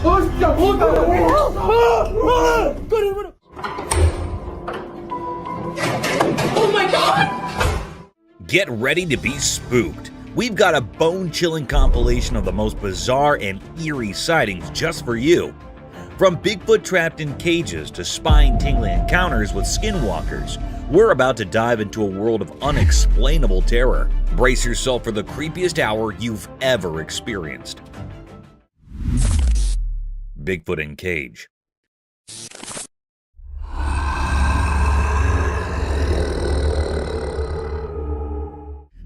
진짜 무섭다. Oh my God! Get ready to be spooked. We've got a bone-chilling compilation of the most bizarre and eerie sightings just for you. From Bigfoot trapped in cages to spine-tingling encounters with skinwalkers, we're about to dive into a world of unexplainable terror. Brace yourself for the creepiest hour you've ever experienced. Bigfoot in cage.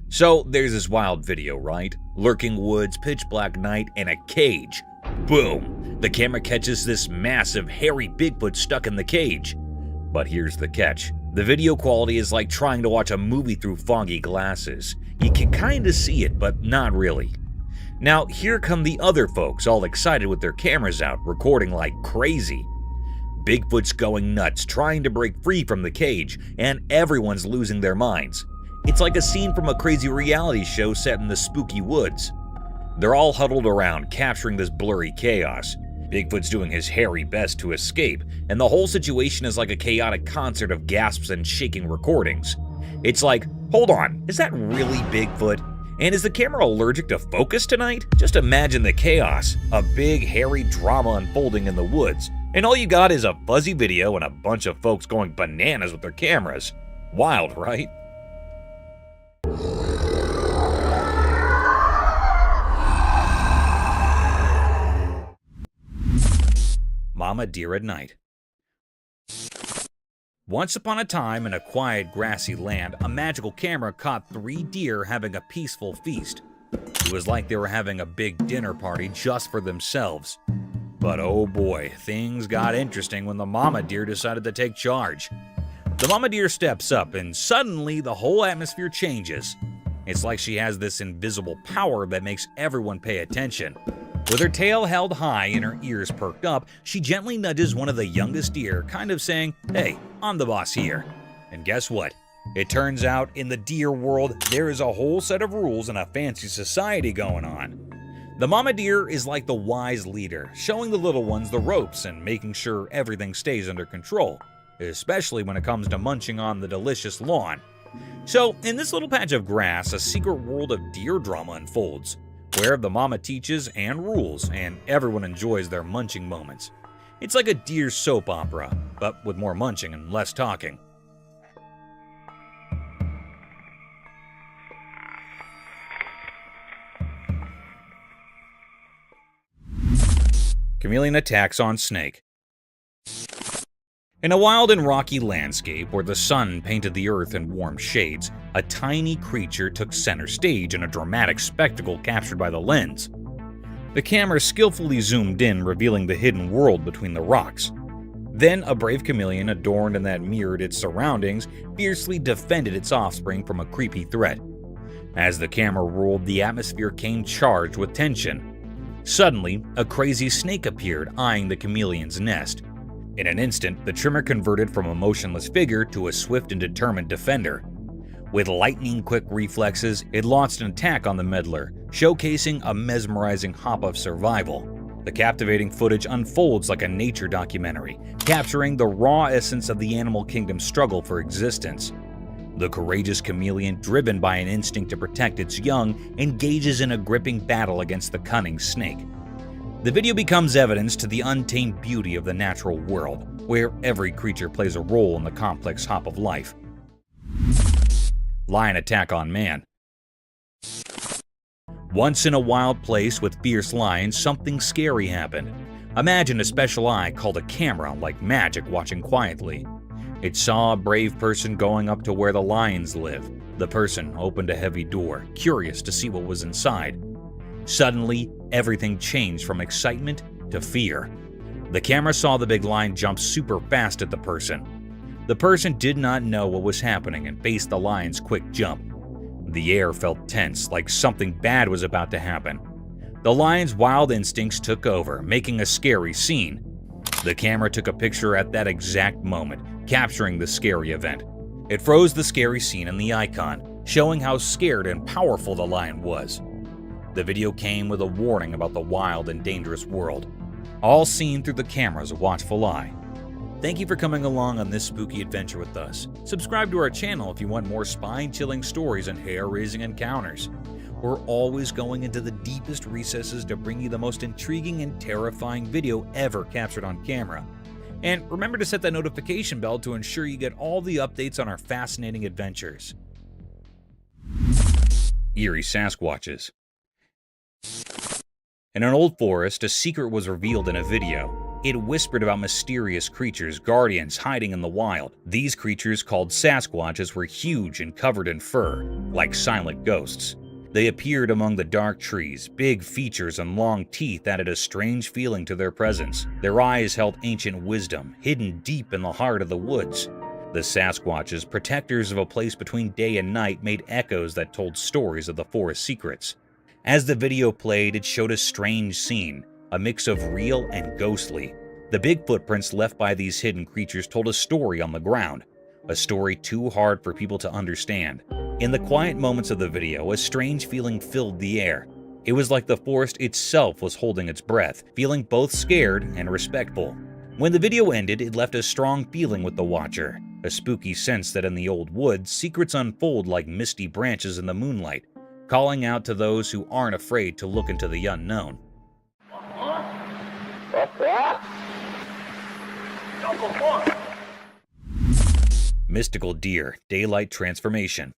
So there's this wild video, right? Lurking woods, pitch black night, and a cage. Boom! The camera catches this massive, hairy Bigfoot stuck in the cage. But here's the catch. The video quality is like trying to watch a movie through foggy glasses. You can kinda see it, but not really. Now, here come the other folks, all excited with their cameras out, recording like crazy. Bigfoot's going nuts, trying to break free from the cage, and everyone's losing their minds. It's like a scene from a crazy reality show set in the spooky woods. They're all huddled around, capturing this blurry chaos. Bigfoot's doing his hairy best to escape, and the whole situation is like a chaotic concert of gasps and shaking recordings. It's like, hold on, is that really Bigfoot? And is the camera allergic to focus tonight? Just imagine the chaos, a big hairy drama unfolding in the woods, and all you got is a fuzzy video and a bunch of folks going bananas with their cameras. Wild, right? Mama deer at night. Once upon a time, in a quiet, grassy land, a magical camera caught 3 deer having a peaceful feast. It was like they were having a big dinner party just for themselves. But oh boy, things got interesting when the mama deer decided to take charge. The mama deer steps up, and suddenly the whole atmosphere changes. It's like she has this invisible power that makes everyone pay attention. With her tail held high and her ears perked up, she gently nudges one of the youngest deer, kind of saying, "Hey, I'm the boss here." And guess what? It turns out in the deer world, there is a whole set of rules and a fancy society going on. The mama deer is like the wise leader, showing the little ones the ropes and making sure everything stays under control, especially when it comes to munching on the delicious lawn. So, in this little patch of grass, a secret world of deer drama unfolds, where the mama teaches and rules, and everyone enjoys their munching moments. It's like a deer soap opera, but with more munching and less talking. Chameleon attacks on snake. In a wild and rocky landscape where the sun painted the earth in warm shades, a tiny creature took center stage in a dramatic spectacle captured by the lens. The camera skillfully zoomed in, revealing the hidden world between the rocks. Then a brave chameleon, adorned and that mirrored its surroundings, fiercely defended its offspring from a creepy threat. As the camera rolled, the atmosphere came charged with tension. Suddenly, a crazy snake appeared, eyeing the chameleon's nest. In an instant, the trimmer converted from a motionless figure to a swift and determined defender. With lightning-quick reflexes, it launched an attack on the meddler, showcasing a mesmerizing hop of survival. The captivating footage unfolds like a nature documentary, capturing the raw essence of the animal kingdom's struggle for existence. The courageous chameleon, driven by an instinct to protect its young, engages in a gripping battle against the cunning snake. The video becomes evidence to the untamed beauty of the natural world, where every creature plays a role in the complex hop of life. Lion attack on man. Once in a wild place with fierce lions, something scary happened. Imagine a special eye called a camera, like magic, watching quietly. It saw a brave person going up to where the lions live. The person opened a heavy door, curious to see what was inside. Suddenly, everything changed from excitement to fear. The camera saw the big lion jump super fast at the person. The person did not know what was happening and faced the lion's quick jump. The air felt tense, like something bad was about to happen. The lion's wild instincts took over, making a scary scene. The camera took a picture at that exact moment, capturing the scary event. It froze the scary scene in the icon, showing how scared and powerful the lion was. The video came with a warning about the wild and dangerous world. all seen through the camera's watchful eye. Thank you for coming along on this spooky adventure with us. Subscribe to our channel if you want more spine-chilling stories and hair-raising encounters. We're always going into the deepest recesses to bring you the most intriguing and terrifying video ever captured on camera. And remember to set that notification bell to ensure you get all the updates on our fascinating adventures. Eerie Sasquatches. In an old forest, a secret was revealed in a video. It whispered about mysterious creatures, guardians hiding in the wild. These creatures, called Sasquatches, were huge and covered in fur, like silent ghosts. They appeared among the dark trees. Big features and long teeth added a strange feeling to their presence. Their eyes held ancient wisdom, hidden deep in the heart of the woods. The Sasquatches, protectors of a place between day and night, made echoes that told stories of the forest secrets. As the video played, it showed a strange scene, a mix of real and ghostly. The big footprints left by these hidden creatures told a story on the ground, a story too hard for people to understand. In the quiet moments of the video, a strange feeling filled the air. It was like the forest itself was holding its breath, feeling both scared and respectful. When the video ended, it left a strong feeling with the watcher, a spooky sense that in the old woods, secrets unfold like misty branches in the moonlight, calling out to those who aren't afraid to look into the unknown. Mystical deer, daylight transformation.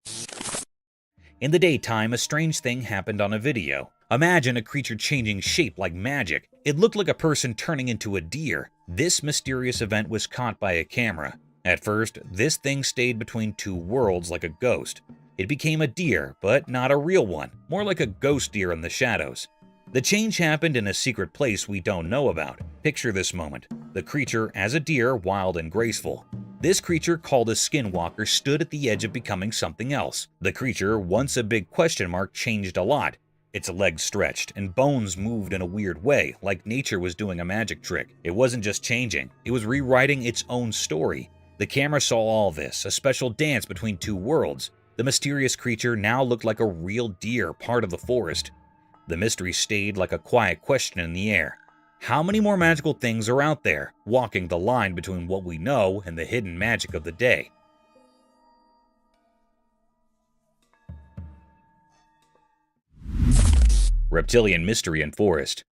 In the daytime, a strange thing happened on a video. Imagine a creature changing shape like magic. It looked like a person turning into a deer. This mysterious event was caught by a camera. At first, this thing stayed between two worlds like a ghost. It became a deer, but not a real one, more like a ghost deer in the shadows. The change happened in a secret place we don't know about. Picture this moment. The creature as a deer, wild and graceful. This creature, called a skinwalker, stood at the edge of becoming something else. The creature, once a big question mark, changed a lot. Its legs stretched, and bones moved in a weird way, like nature was doing a magic trick. It wasn't just changing, it was rewriting its own story. The camera saw all this, a special dance between two worlds. The mysterious creature now looked like a real deer, part of the forest. The mystery stayed like a quiet question in the air. How many more magical things are out there, walking the line between what we know and the hidden magic of the day? Reptilian mystery in forest.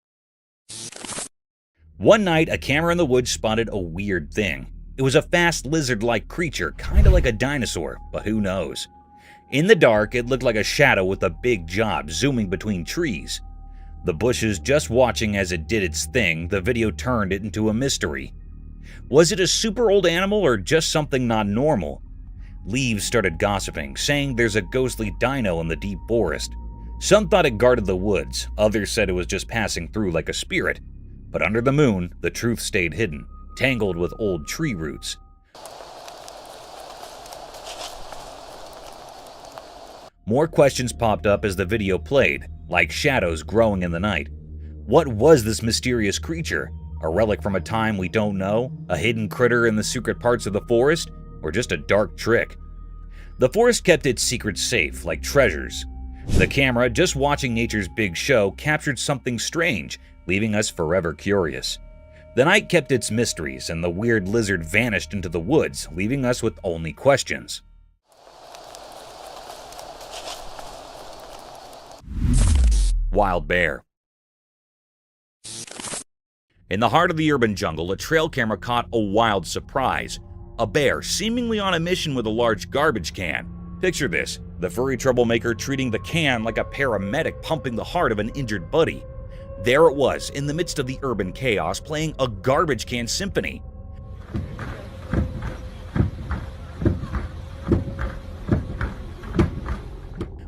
One night, a camera in the woods spotted a weird thing. It was a fast lizard-like creature, kinda like a dinosaur, but who knows? In the dark, it looked like a shadow with a big jaw zooming between trees. The bushes just watching as it did its thing, the video turned it into a mystery. Was it a super old animal or just something not normal? Leaves started gossiping, saying there's a ghostly dino in the deep forest. Some thought it guarded the woods, others said it was just passing through like a spirit. But under the moon, the truth stayed hidden, tangled with old tree roots. More questions popped up as the video played, like shadows growing in the night. What was this mysterious creature? A relic from a time we don't know? A hidden critter in the secret parts of the forest? Or just a dark trick? The forest kept its secrets safe, like treasures. The camera, just watching nature's big show, captured something strange, leaving us forever curious. The night kept its mysteries, and the weird lizard vanished into the woods, leaving us with only questions. Wild bear. In the heart of the urban jungle, a trail camera caught a wild surprise. A bear seemingly on a mission with a large garbage can. Picture this, the furry troublemaker treating the can like a paramedic pumping the heart of an injured buddy. There it was, in the midst of the urban chaos, playing a garbage can symphony.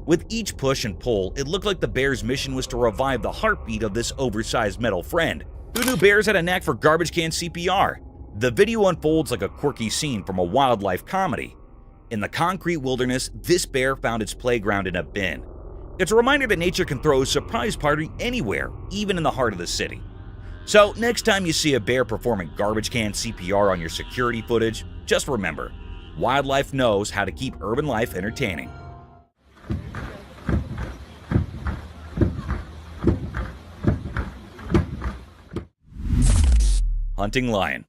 With each push and pull, it looked like the bear's mission was to revive the heartbeat of this oversized metal friend. Who knew bears had a knack for garbage can CPR? The video unfolds like a quirky scene from a wildlife comedy. In the concrete wilderness, this bear found its playground in a bin. It's a reminder that nature can throw a surprise party anywhere, even in the heart of the city. So next time you see a bear performing garbage can CPR on your security footage, just remember, wildlife knows how to keep urban life entertaining. Hunting lion.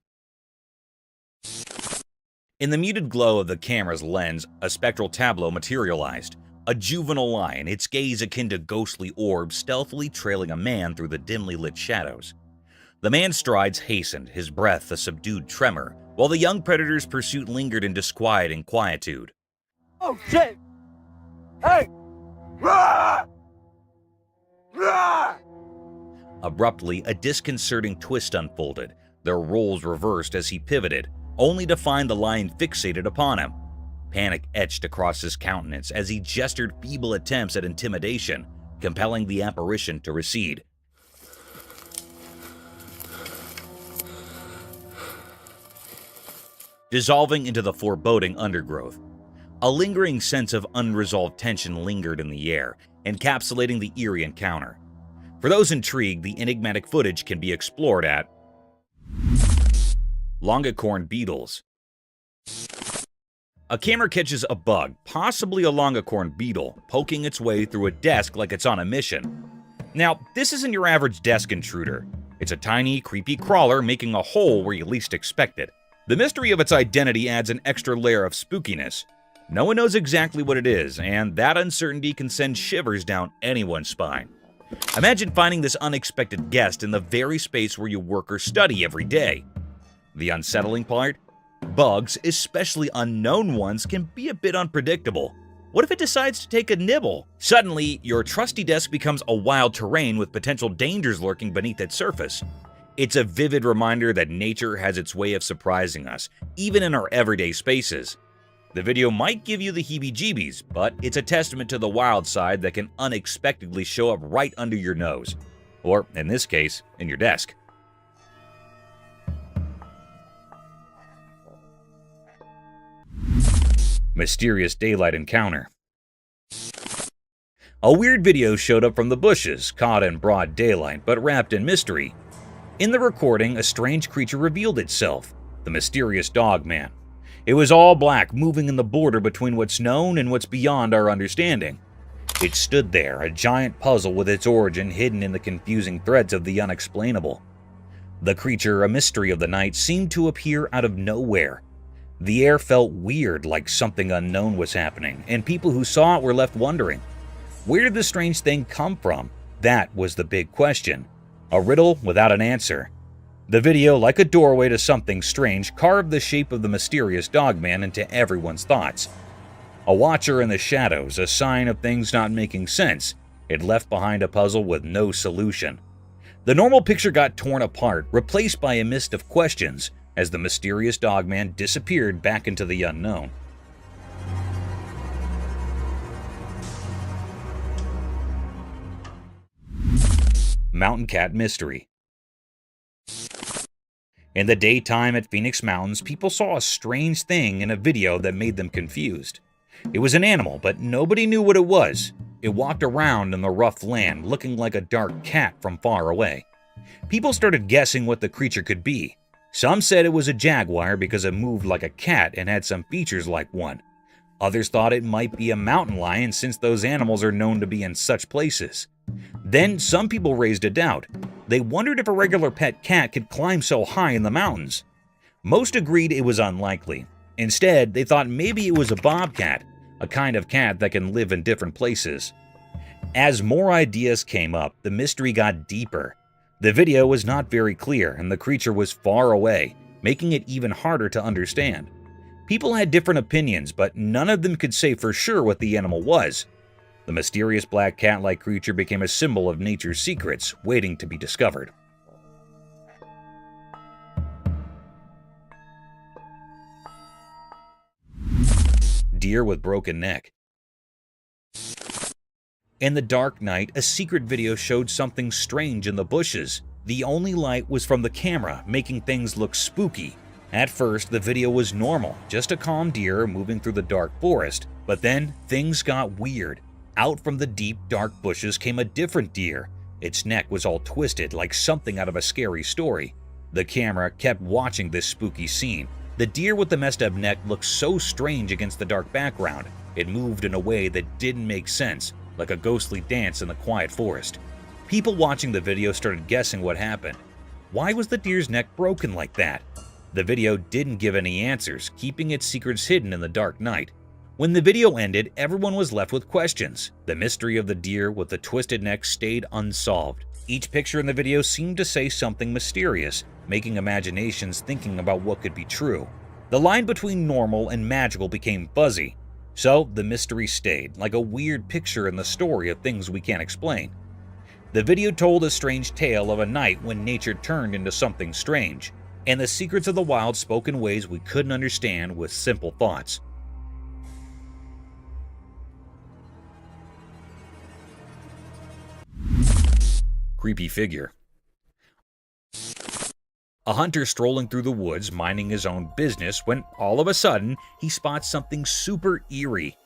In the muted glow of the camera's lens, a spectral tableau materialized. A juvenile lion, its gaze akin to ghostly orbs, stealthily trailing a man through the dimly lit shadows. The man's strides hastened, his breath a subdued tremor, while the young predator's pursuit lingered in disquieting quietude. Oh shit! Hey! Rah! Rah! Abruptly, a disconcerting twist unfolded, their roles reversed as he pivoted, only to find the lion fixated upon him. Panic etched across his countenance as he gestured feeble attempts at intimidation, compelling the apparition to recede. Dissolving into the foreboding undergrowth. A lingering sense of unresolved tension lingered in the air, encapsulating the eerie encounter. For those intrigued, the enigmatic footage can be explored at Longicorn beetles. A camera catches a bug, possibly a longicorn beetle, poking its way through a desk like it's on a mission. Now, this isn't your average desk intruder. It's a tiny, creepy crawler making a hole where you least expect it. The mystery of its identity adds an extra layer of spookiness. No one knows exactly what it is, and that uncertainty can send shivers down anyone's spine. Imagine finding this unexpected guest in the very space where you work or study every day. The unsettling part? Bugs, especially unknown ones, can be a bit unpredictable. What if it decides to take a nibble? Suddenly, your trusty desk becomes a wild terrain with potential dangers lurking beneath its surface. It's a vivid reminder that nature has its way of surprising us, even in our everyday spaces. The video might give you the heebie-jeebies, but it's a testament to the wild side that can unexpectedly show up right under your nose. Or, in this case, in your desk. Mysterious daylight encounter. A weird video showed up from the bushes, caught in broad daylight but wrapped in mystery. In the recording, a strange creature revealed itself, the mysterious dog man. It was all black, moving in the border between what's known and what's beyond our understanding. It stood there, a giant puzzle with its origin hidden in the confusing threads of the unexplainable. The creature, a mystery of the night, seemed to appear out of nowhere. The air felt weird, like something unknown was happening, and people who saw it were left wondering. Where did this strange thing come from? That was the big question. A riddle without an answer. The video, like a doorway to something strange, carved the shape of the mysterious dogman into everyone's thoughts. A watcher in the shadows, a sign of things not making sense. It left behind a puzzle with no solution. The normal picture got torn apart, replaced by a mist of questions, as the mysterious dogman disappeared back into the unknown. Mountain cat mystery. In the daytime at Phoenix Mountains, people saw a strange thing in a video that made them confused. It was an animal, but nobody knew what it was. It walked around in the rough land, looking like a dark cat from far away. People started guessing what the creature could be. Some said it was a jaguar because it moved like a cat and had some features like one. Others thought it might be a mountain lion since those animals are known to be in such places. Then some people raised a doubt. They wondered if a regular pet cat could climb so high in the mountains. Most agreed it was unlikely. Instead, they thought maybe it was a bobcat, a kind of cat that can live in different places. As more ideas came up, the mystery got deeper. The video was not very clear, and the creature was far away, making it even harder to understand. People had different opinions, but none of them could say for sure what the animal was. The mysterious black cat-like creature became a symbol of nature's secrets, waiting to be discovered. Deer with broken neck. In the dark night, a secret video showed something strange in the bushes. The only light was from the camera, making things look spooky. At first, the video was normal, just a calm deer moving through the dark forest. But then, things got weird. Out from the deep, dark bushes came a different deer. Its neck was all twisted, like something out of a scary story. The camera kept watching this spooky scene. The deer with the messed up neck looked so strange against the dark background. It moved in a way that didn't make sense, like a ghostly dance in the quiet forest. People watching the video started guessing what happened. Why was the deer's neck broken like that? The video didn't give any answers, keeping its secrets hidden in the dark night. When the video ended, everyone was left with questions. The mystery of the deer with the twisted neck stayed unsolved. Each picture in the video seemed to say something mysterious, making imaginations thinking about what could be true. The line between normal and magical became fuzzy, so the mystery stayed, like a weird picture in the story of things we can't explain. The video told a strange tale of a night when nature turned into something strange, and the secrets of the wild spoke in ways we couldn't understand with simple thoughts. Creepy figure. A hunter strolling through the woods minding his own business when all of a sudden he spots something super eerie.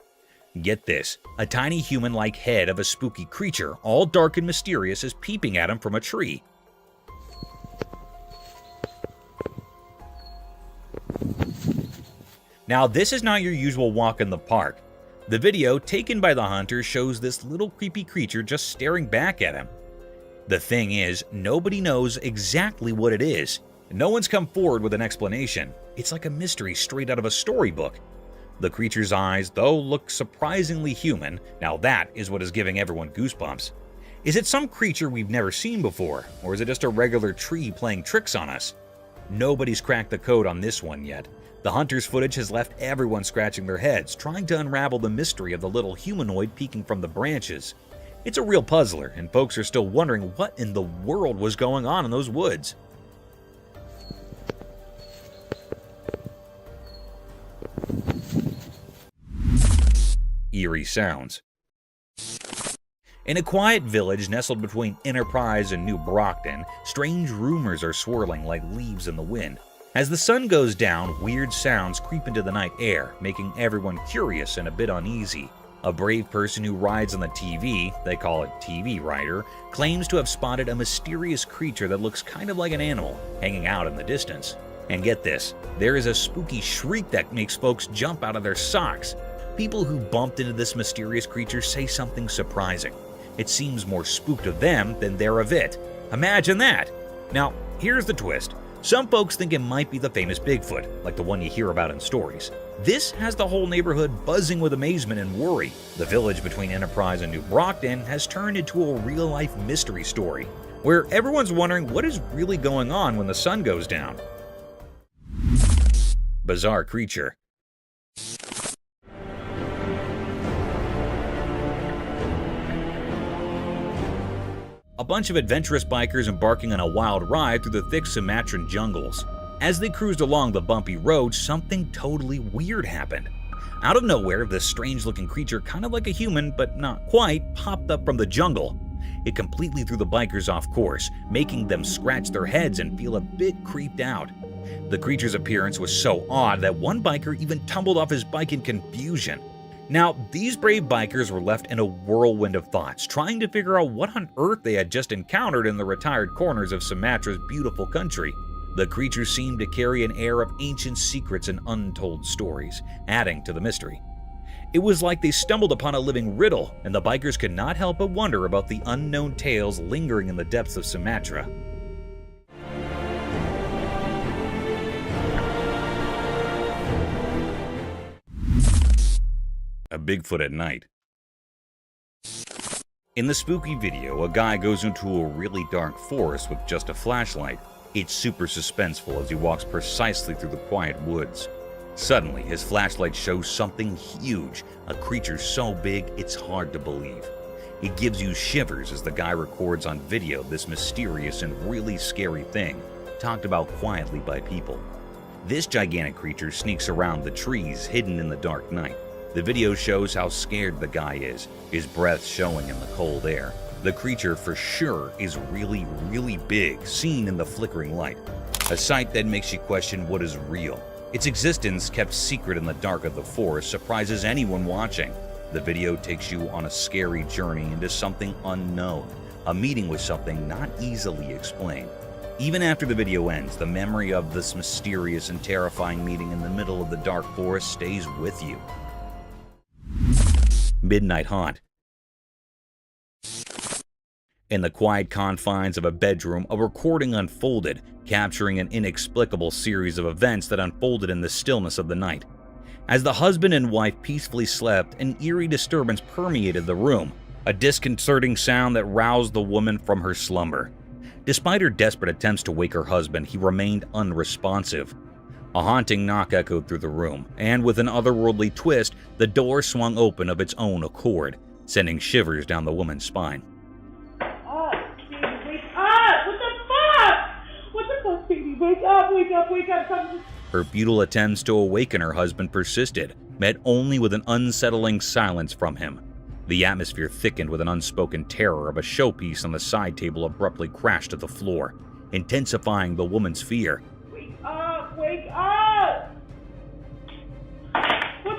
Get this, a tiny human-like head of a spooky creature, all dark and mysterious, is peeping at him from a tree. Now this is not your usual walk in the park. The video taken by the hunter shows this little creepy creature just staring back at him. The thing is, nobody knows exactly what it is. No one's come forward with an explanation. It's like a mystery straight out of a storybook. The creature's eyes, though, look surprisingly human. Now that is what is giving everyone goosebumps. Is it some creature we've never seen before, or is it just a regular tree playing tricks on us? Nobody's cracked the code on this one yet. The hunter's footage has left everyone scratching their heads, trying to unravel the mystery of the little humanoid peeking from the branches. It's a real puzzler, and folks are still wondering what in the world was going on in those woods. Eerie sounds. In a quiet village nestled between Enterprise and New Brockton, strange rumors are swirling like leaves in the wind. As the sun goes down, weird sounds creep into the night air, making everyone curious and a bit uneasy. A brave person who rides on the TV, they call it TV Rider, claims to have spotted a mysterious creature that looks kind of like an animal, hanging out in the distance. And get this, there is a spooky shriek that makes folks jump out of their socks. People who bumped into this mysterious creature say something surprising. It seems more spooked of them than they're of it. Imagine that! Now, here's the twist. Some folks think it might be the famous Bigfoot, like the one you hear about in stories. This has the whole neighborhood buzzing with amazement and worry. The village between Enterprise and New Brockton has turned into a real-life mystery story, where everyone's wondering what is really going on when the sun goes down. Bizarre creature. A bunch of adventurous bikers embarking on a wild ride through the thick Sumatran jungles. As they cruised along the bumpy road, something totally weird happened. Out of nowhere, this strange-looking creature, kind of like a human, but not quite, popped up from the jungle. It completely threw the bikers off course, making them scratch their heads and feel a bit creeped out. The creature's appearance was so odd that one biker even tumbled off his bike in confusion. Now, these brave bikers were left in a whirlwind of thoughts, trying to figure out what on earth they had just encountered in the retired corners of Sumatra's beautiful country. The creature seemed to carry an air of ancient secrets and untold stories, adding to the mystery. It was like they stumbled upon a living riddle, and the bikers could not help but wonder about the unknown tales lingering in the depths of Sumatra. A Bigfoot at night. In the spooky video, a guy goes into a really dark forest with just a flashlight. It's super suspenseful as he walks precisely through the quiet woods. Suddenly, his flashlight shows something huge, a creature so big it's hard to believe. It gives you shivers as the guy records on video this mysterious and really scary thing, talked about quietly by people. This gigantic creature sneaks around the trees hidden in the dark night. The video shows how scared the guy is, his breath showing in the cold air. The creature for sure is really, really big, seen in the flickering light. A sight that makes you question what is real. Its existence, kept secret in the dark of the forest, surprises anyone watching. The video takes you on a scary journey into something unknown, a meeting with something not easily explained. Even after the video ends, the memory of this mysterious and terrifying meeting in the middle of the dark forest stays with you. Midnight haunt. In the quiet confines of a bedroom, a recording unfolded, capturing an inexplicable series of events that unfolded in the stillness of the night. As the husband and wife peacefully slept, an eerie disturbance permeated the room, a disconcerting sound that roused the woman from her slumber. Despite her desperate attempts to wake her husband, he remained unresponsive. A haunting knock echoed through the room, and with an otherworldly twist, the door swung open of its own accord, sending shivers down the woman's spine. Wake up, wake up, wake up. Her futile attempts to awaken her husband persisted, met only with an unsettling silence from him. The atmosphere thickened with an unspoken terror of a showpiece on the side table abruptly crashed to the floor, intensifying the woman's fear. Wake up, wake up! What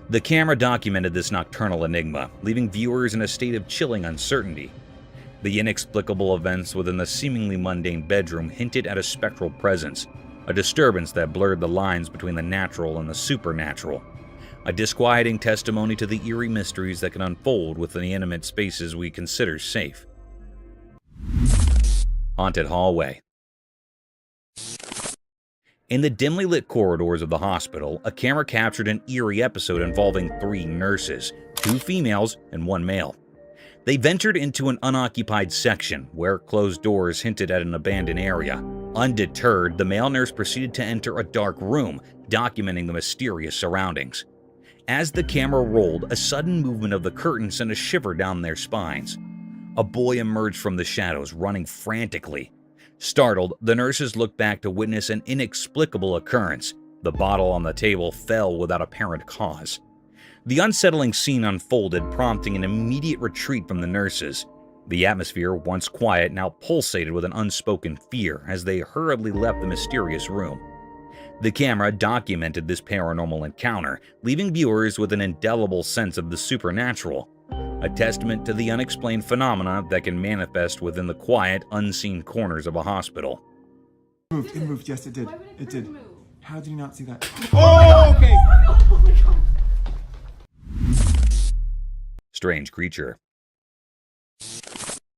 the The camera documented this nocturnal enigma, leaving viewers in a state of chilling uncertainty. The inexplicable events within the seemingly mundane bedroom hinted at a spectral presence, a disturbance that blurred the lines between the natural and the supernatural, a disquieting testimony to the eerie mysteries that can unfold within the intimate spaces we consider safe. Haunted Hallway. In the dimly lit corridors of the hospital, a camera captured an eerie episode involving 3 nurses, 2 females and 1 male. They ventured into an unoccupied section where closed doors hinted at an abandoned area. Undeterred, the male nurse proceeded to enter a dark room, documenting the mysterious surroundings. As the camera rolled, a sudden movement of the curtain sent a shiver down their spines. A boy emerged from the shadows, running frantically. Startled, the nurses looked back to witness an inexplicable occurrence. The bottle on the table fell without apparent cause. The unsettling scene unfolded, prompting an immediate retreat from the nurses. The atmosphere, once quiet, now pulsated with an unspoken fear as they hurriedly left the mysterious room. The camera documented this paranormal encounter, leaving viewers with an indelible sense of the supernatural, a testament to the unexplained phenomena that can manifest within the quiet, unseen corners of a hospital. It moved, yes it did. Why would It did. move? How did you not see that? Oh, okay. Oh my god. Strange creature.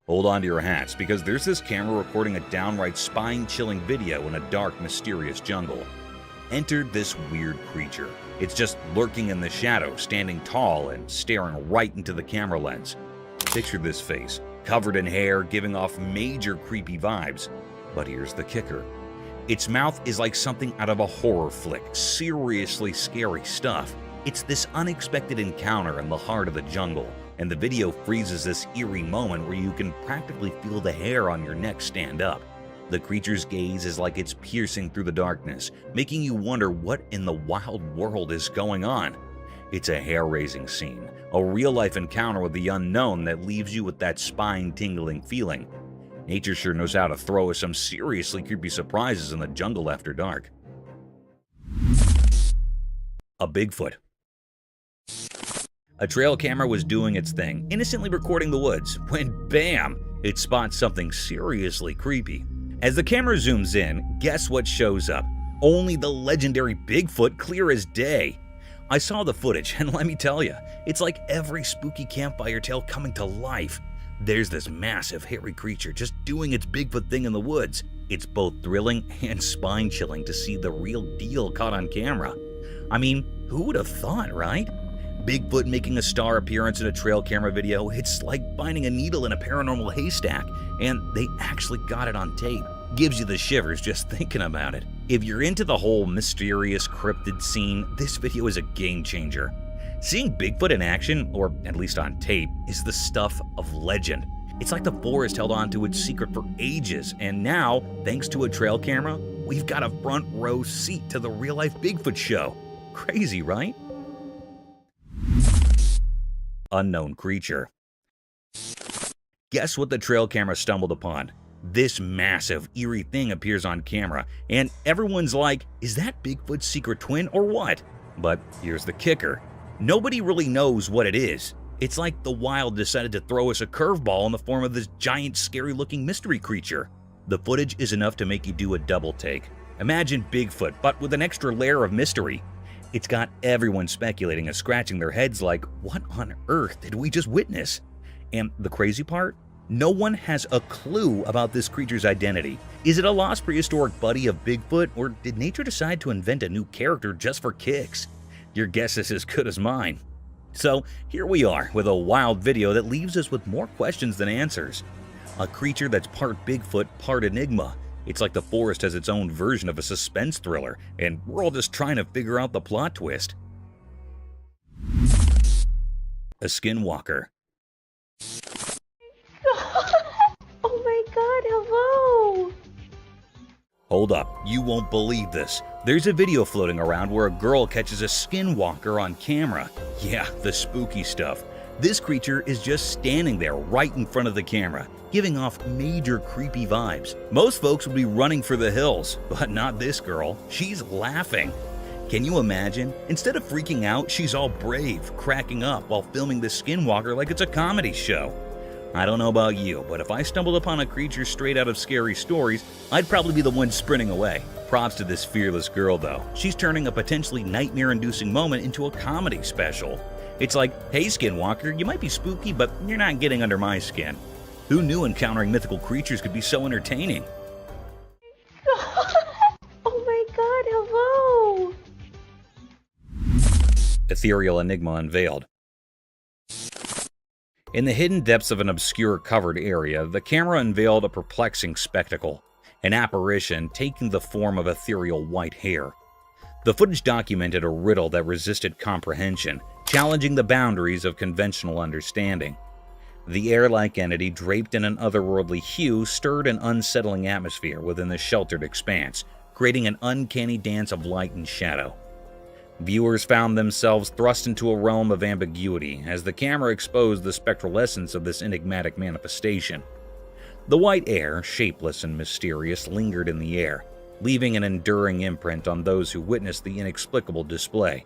Hold on to your hats, because there's this camera recording a downright spine-chilling video in a dark, mysterious jungle. Enter this weird creature. It's just lurking in the shadows, standing tall and staring right into the camera lens. Picture this face, covered in hair, giving off major creepy vibes. But here's the kicker. Its mouth is like something out of a horror flick, seriously scary stuff. It's this unexpected encounter in the heart of the jungle, and the video freezes this eerie moment where you can practically feel the hair on your neck stand up. The creature's gaze is like it's piercing through the darkness, making you wonder what in the wild world is going on. It's a hair-raising scene, a real-life encounter with the unknown that leaves you with that spine-tingling feeling. Nature sure knows how to throw us some seriously creepy surprises in the jungle after dark. A Bigfoot. A trail camera was doing its thing, innocently recording the woods, when bam, it spots something seriously creepy. As the camera zooms in, guess what shows up? Only the legendary Bigfoot, clear as day. I saw the footage, and let me tell you, it's like every spooky campfire tale coming to life. There's this massive, hairy creature just doing its Bigfoot thing in the woods. It's both thrilling and spine-chilling to see the real deal caught on camera. I mean, who would have thought, right? Bigfoot making a star appearance in a trail camera video, it's like finding a needle in a paranormal haystack, and they actually got it on tape. Gives you the shivers just thinking about it. If you're into the whole mysterious cryptid scene, this video is a game changer. Seeing Bigfoot in action, or at least on tape, is the stuff of legend. It's like the forest held on to its secret for ages, and now, thanks to a trail camera, we've got a front row seat to the real-life Bigfoot show. Crazy, right? Unknown creature. Guess what the trail camera stumbled upon? This massive, eerie thing appears on camera, and everyone's like, is that Bigfoot's secret twin or what? But here's the kicker. Nobody really knows what it is. It's like the wild decided to throw us a curveball in the form of this giant, scary-looking mystery creature. The footage is enough to make you do a double take. Imagine Bigfoot, but with an extra layer of mystery. It's got everyone speculating and scratching their heads like, what on earth did we just witness? And the crazy part? No one has a clue about this creature's identity. Is it a lost prehistoric buddy of Bigfoot, or did nature decide to invent a new character just for kicks? Your guess is as good as mine. So here we are with a wild video that leaves us with more questions than answers. A creature that's part Bigfoot, part enigma. It's like the forest has its own version of a suspense thriller, and we're all just trying to figure out the plot twist. A skinwalker. Oh my god, hello! Hold up, you won't believe this. There's a video floating around where a girl catches a skinwalker on camera. Yeah, the spooky stuff. This creature is just standing there right in front of the camera, giving off major creepy vibes. Most folks would be running for the hills, but not this girl. She's laughing. Can you imagine? Instead of freaking out, she's all brave, cracking up while filming the skinwalker like it's a comedy show. I don't know about you, but if I stumbled upon a creature straight out of scary stories, I'd probably be the one sprinting away. Props to this fearless girl though. She's turning a potentially nightmare-inducing moment into a comedy special. It's like, hey skinwalker, you might be spooky, but you're not getting under my skin. Who knew encountering mythical creatures could be so entertaining? Oh my god, hello! Ethereal enigma unveiled. In the hidden depths of an obscure covered area, the camera unveiled a perplexing spectacle, an apparition taking the form of ethereal white hair. The footage documented a riddle that resisted comprehension, challenging the boundaries of conventional understanding. The air-like entity, draped in an otherworldly hue, stirred an unsettling atmosphere within the sheltered expanse, creating an uncanny dance of light and shadow. Viewers found themselves thrust into a realm of ambiguity as the camera exposed the spectral essence of this enigmatic manifestation. The white air, shapeless and mysterious, lingered in the air, leaving an enduring imprint on those who witnessed the inexplicable display.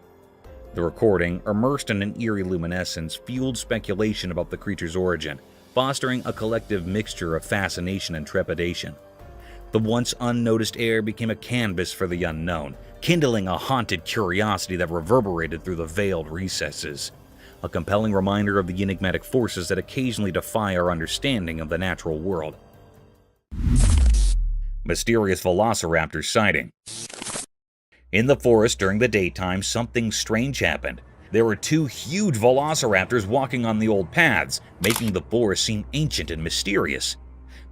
The recording, immersed in an eerie luminescence, fueled speculation about the creature's origin, fostering a collective mixture of fascination and trepidation. The once unnoticed air became a canvas for the unknown, kindling a haunted curiosity that reverberated through the veiled recesses. A compelling reminder of the enigmatic forces that occasionally defy our understanding of the natural world. Mysterious velociraptor sighting. In the forest during the daytime, something strange happened. There were two huge velociraptors walking on the old paths, making the forest seem ancient and mysterious.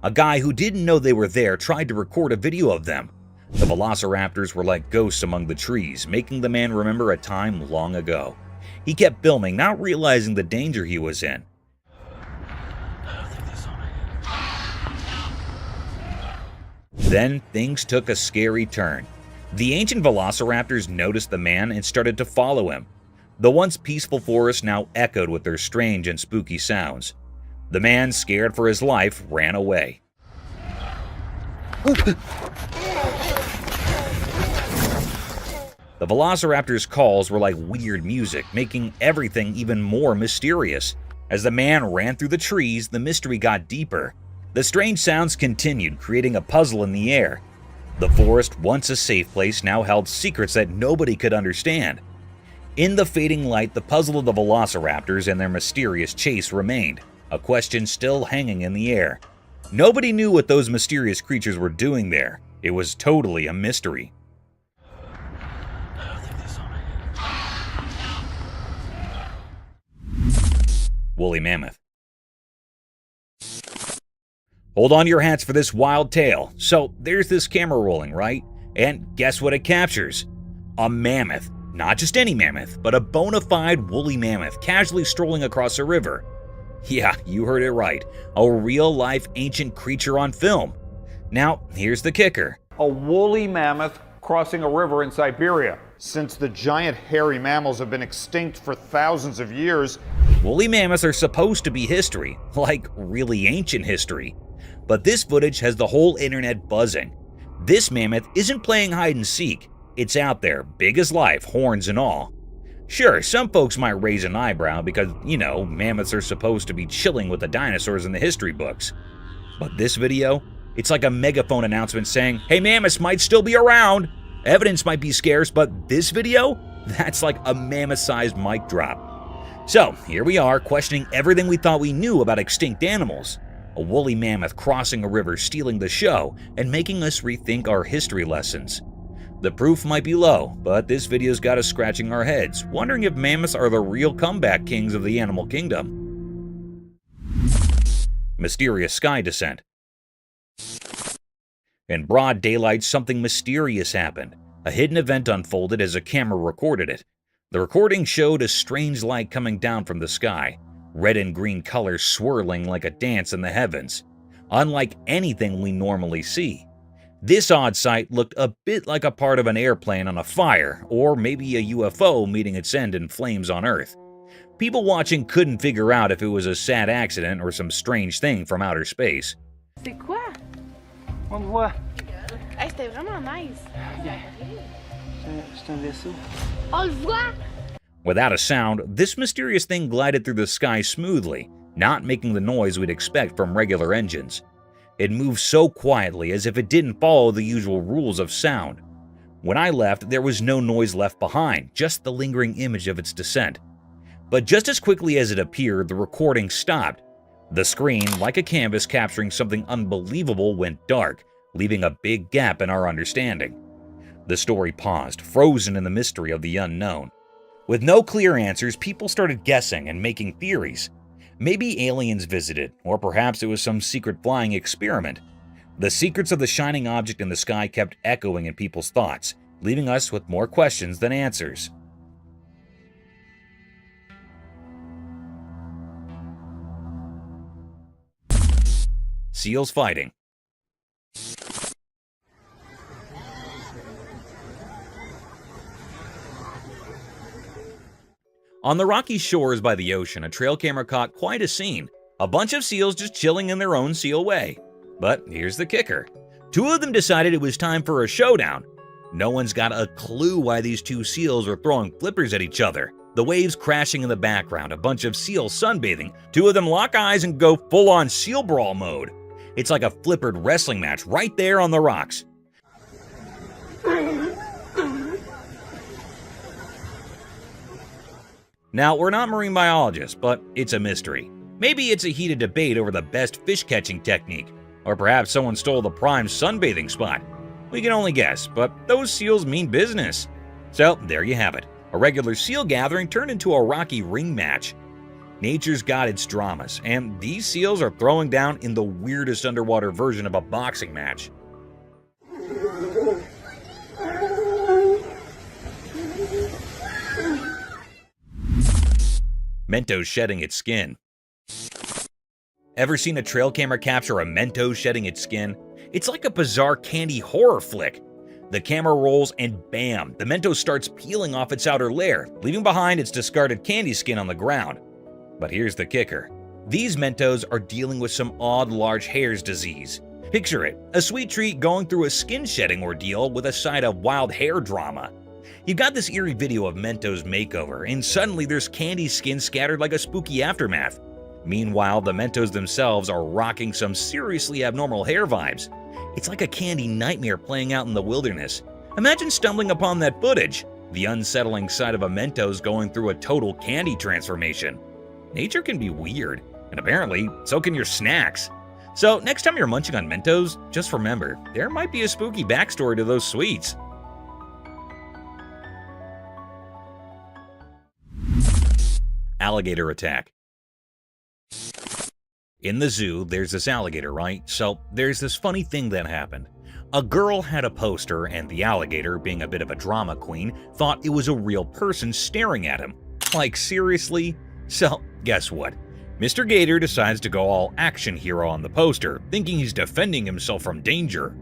A guy who didn't know they were there tried to record a video of them. The velociraptors were like ghosts among the trees, making the man remember a time long ago. He kept filming, not realizing the danger he was in. Then things took a scary turn. The ancient velociraptors noticed the man and started to follow him. The once peaceful forest now echoed with their strange and spooky sounds. The man, scared for his life, ran away. The velociraptor's calls were like weird music, making everything even more mysterious. As the man ran through the trees, the mystery got deeper. The strange sounds continued, creating a puzzle in the air. The forest, once a safe place, now held secrets that nobody could understand. In the fading light, the puzzle of the velociraptors and their mysterious chase remained, a question still hanging in the air. Nobody knew what those mysterious creatures were doing there. It was totally a mystery. Woolly mammoth. Hold on to your hats for this wild tale. So there's this camera rolling, right? And guess what it captures? A mammoth. Not just any mammoth, but a bona fide woolly mammoth casually strolling across a river. Yeah, you heard it right. A real-life ancient creature on film. Now, here's the kicker. A woolly mammoth crossing a river in Siberia. Since the giant hairy mammals have been extinct for thousands of years, woolly mammoths are supposed to be history, like really ancient history. But this footage has the whole internet buzzing. This mammoth isn't playing hide and seek. It's out there, big as life, horns and all. Sure, some folks might raise an eyebrow because, mammoths are supposed to be chilling with the dinosaurs in the history books. But this video, it's like a megaphone announcement saying, hey, mammoths might still be around. Evidence might be scarce, but this video, that's like a mammoth-sized mic drop. So, here we are questioning everything we thought we knew about extinct animals. A woolly mammoth crossing a river, stealing the show, and making us rethink our history lessons. The proof might be low, but this video's got us scratching our heads, wondering if mammoths are the real comeback kings of the animal kingdom. Mysterious sky descent. In broad daylight, something mysterious happened. A hidden event unfolded as a camera recorded it. The recording showed a strange light coming down from the sky, red and green colors swirling like a dance in the heavens, unlike anything we normally see. This odd sight looked a bit like a part of an airplane on a fire, or maybe a UFO meeting its end in flames on Earth. People watching couldn't figure out if it was a sad accident or some strange thing from outer space. C'est quoi? On le voit. Hey, c'était vraiment nice. C'est un vaisseau. On le voit? Without a sound, this mysterious thing glided through the sky smoothly, not making the noise we'd expect from regular engines. It moved so quietly as if it didn't follow the usual rules of sound. When I left, there was no noise left behind, just the lingering image of its descent. But just as quickly as it appeared, the recording stopped. The screen, like a canvas capturing something unbelievable, went dark, leaving a big gap in our understanding. The story paused, frozen in the mystery of the unknown. With no clear answers, people started guessing and making theories. Maybe aliens visited, or perhaps it was some secret flying experiment. The secrets of the shining object in the sky kept echoing in people's thoughts, leaving us with more questions than answers. Seals fighting. On the rocky shores by the ocean, a trail camera caught quite a scene. A bunch of seals just chilling in their own seal way. But here's the kicker. Two of them decided it was time for a showdown. No one's got a clue why these two seals were throwing flippers at each other. The waves crashing in the background, a bunch of seals sunbathing. Two of them lock eyes and go full-on seal brawl mode. It's like a flippered wrestling match right there on the rocks. Now, we're not marine biologists, but it's a mystery. Maybe it's a heated debate over the best fish-catching technique, or perhaps someone stole the prime sunbathing spot. We can only guess, but those seals mean business. So, there you have it. A regular seal gathering turned into a rocky ring match. Nature's got its dramas, and these seals are throwing down in the weirdest underwater version of a boxing match. Mento shedding its skin. Ever seen a trail camera capture a mento shedding its skin? It's like a bizarre candy horror flick. The camera rolls and bam, the mento starts peeling off its outer layer, leaving behind its discarded candy skin on the ground. But here's the kicker. These mentos are dealing with some odd large hairs disease. Picture it, a sweet treat going through a skin shedding ordeal with a side of wild hair drama. You've got this eerie video of Mento's makeover, and suddenly there's candy skin scattered like a spooky aftermath. Meanwhile, the Mentos themselves are rocking some seriously abnormal hair vibes. It's like a candy nightmare playing out in the wilderness. Imagine stumbling upon that footage. The unsettling sight of a Mentos going through a total candy transformation. Nature can be weird, and apparently, so can your snacks. So next time you're munching on Mentos, just remember, there might be a spooky backstory to those sweets. Alligator attack. In the zoo, there's this alligator, right? So there's this funny thing that happened. A girl had a poster, and the alligator, being a bit of a drama queen, thought it was a real person staring at him. Like, seriously? So, guess what? Mr. Gator decides to go all action hero on the poster, thinking he's defending himself from danger.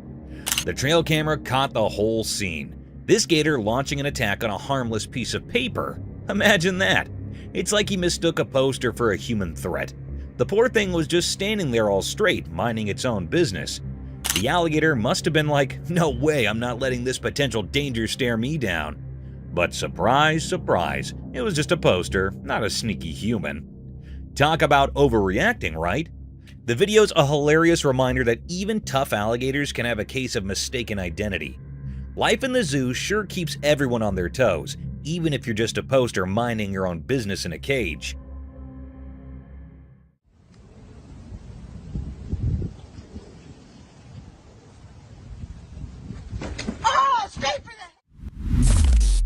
The trail camera caught the whole scene. This gator launching an attack on a harmless piece of paper. Imagine that. It's like he mistook a poster for a human threat. The poor thing was just standing there all straight, minding its own business. The alligator must have been like, no way, I'm not letting this potential danger stare me down. But surprise, surprise, it was just a poster, not a sneaky human. Talk about overreacting, right? The video's a hilarious reminder that even tough alligators can have a case of mistaken identity. Life in the zoo sure keeps everyone on their toes, even if you're just a poster minding your own business in a cage.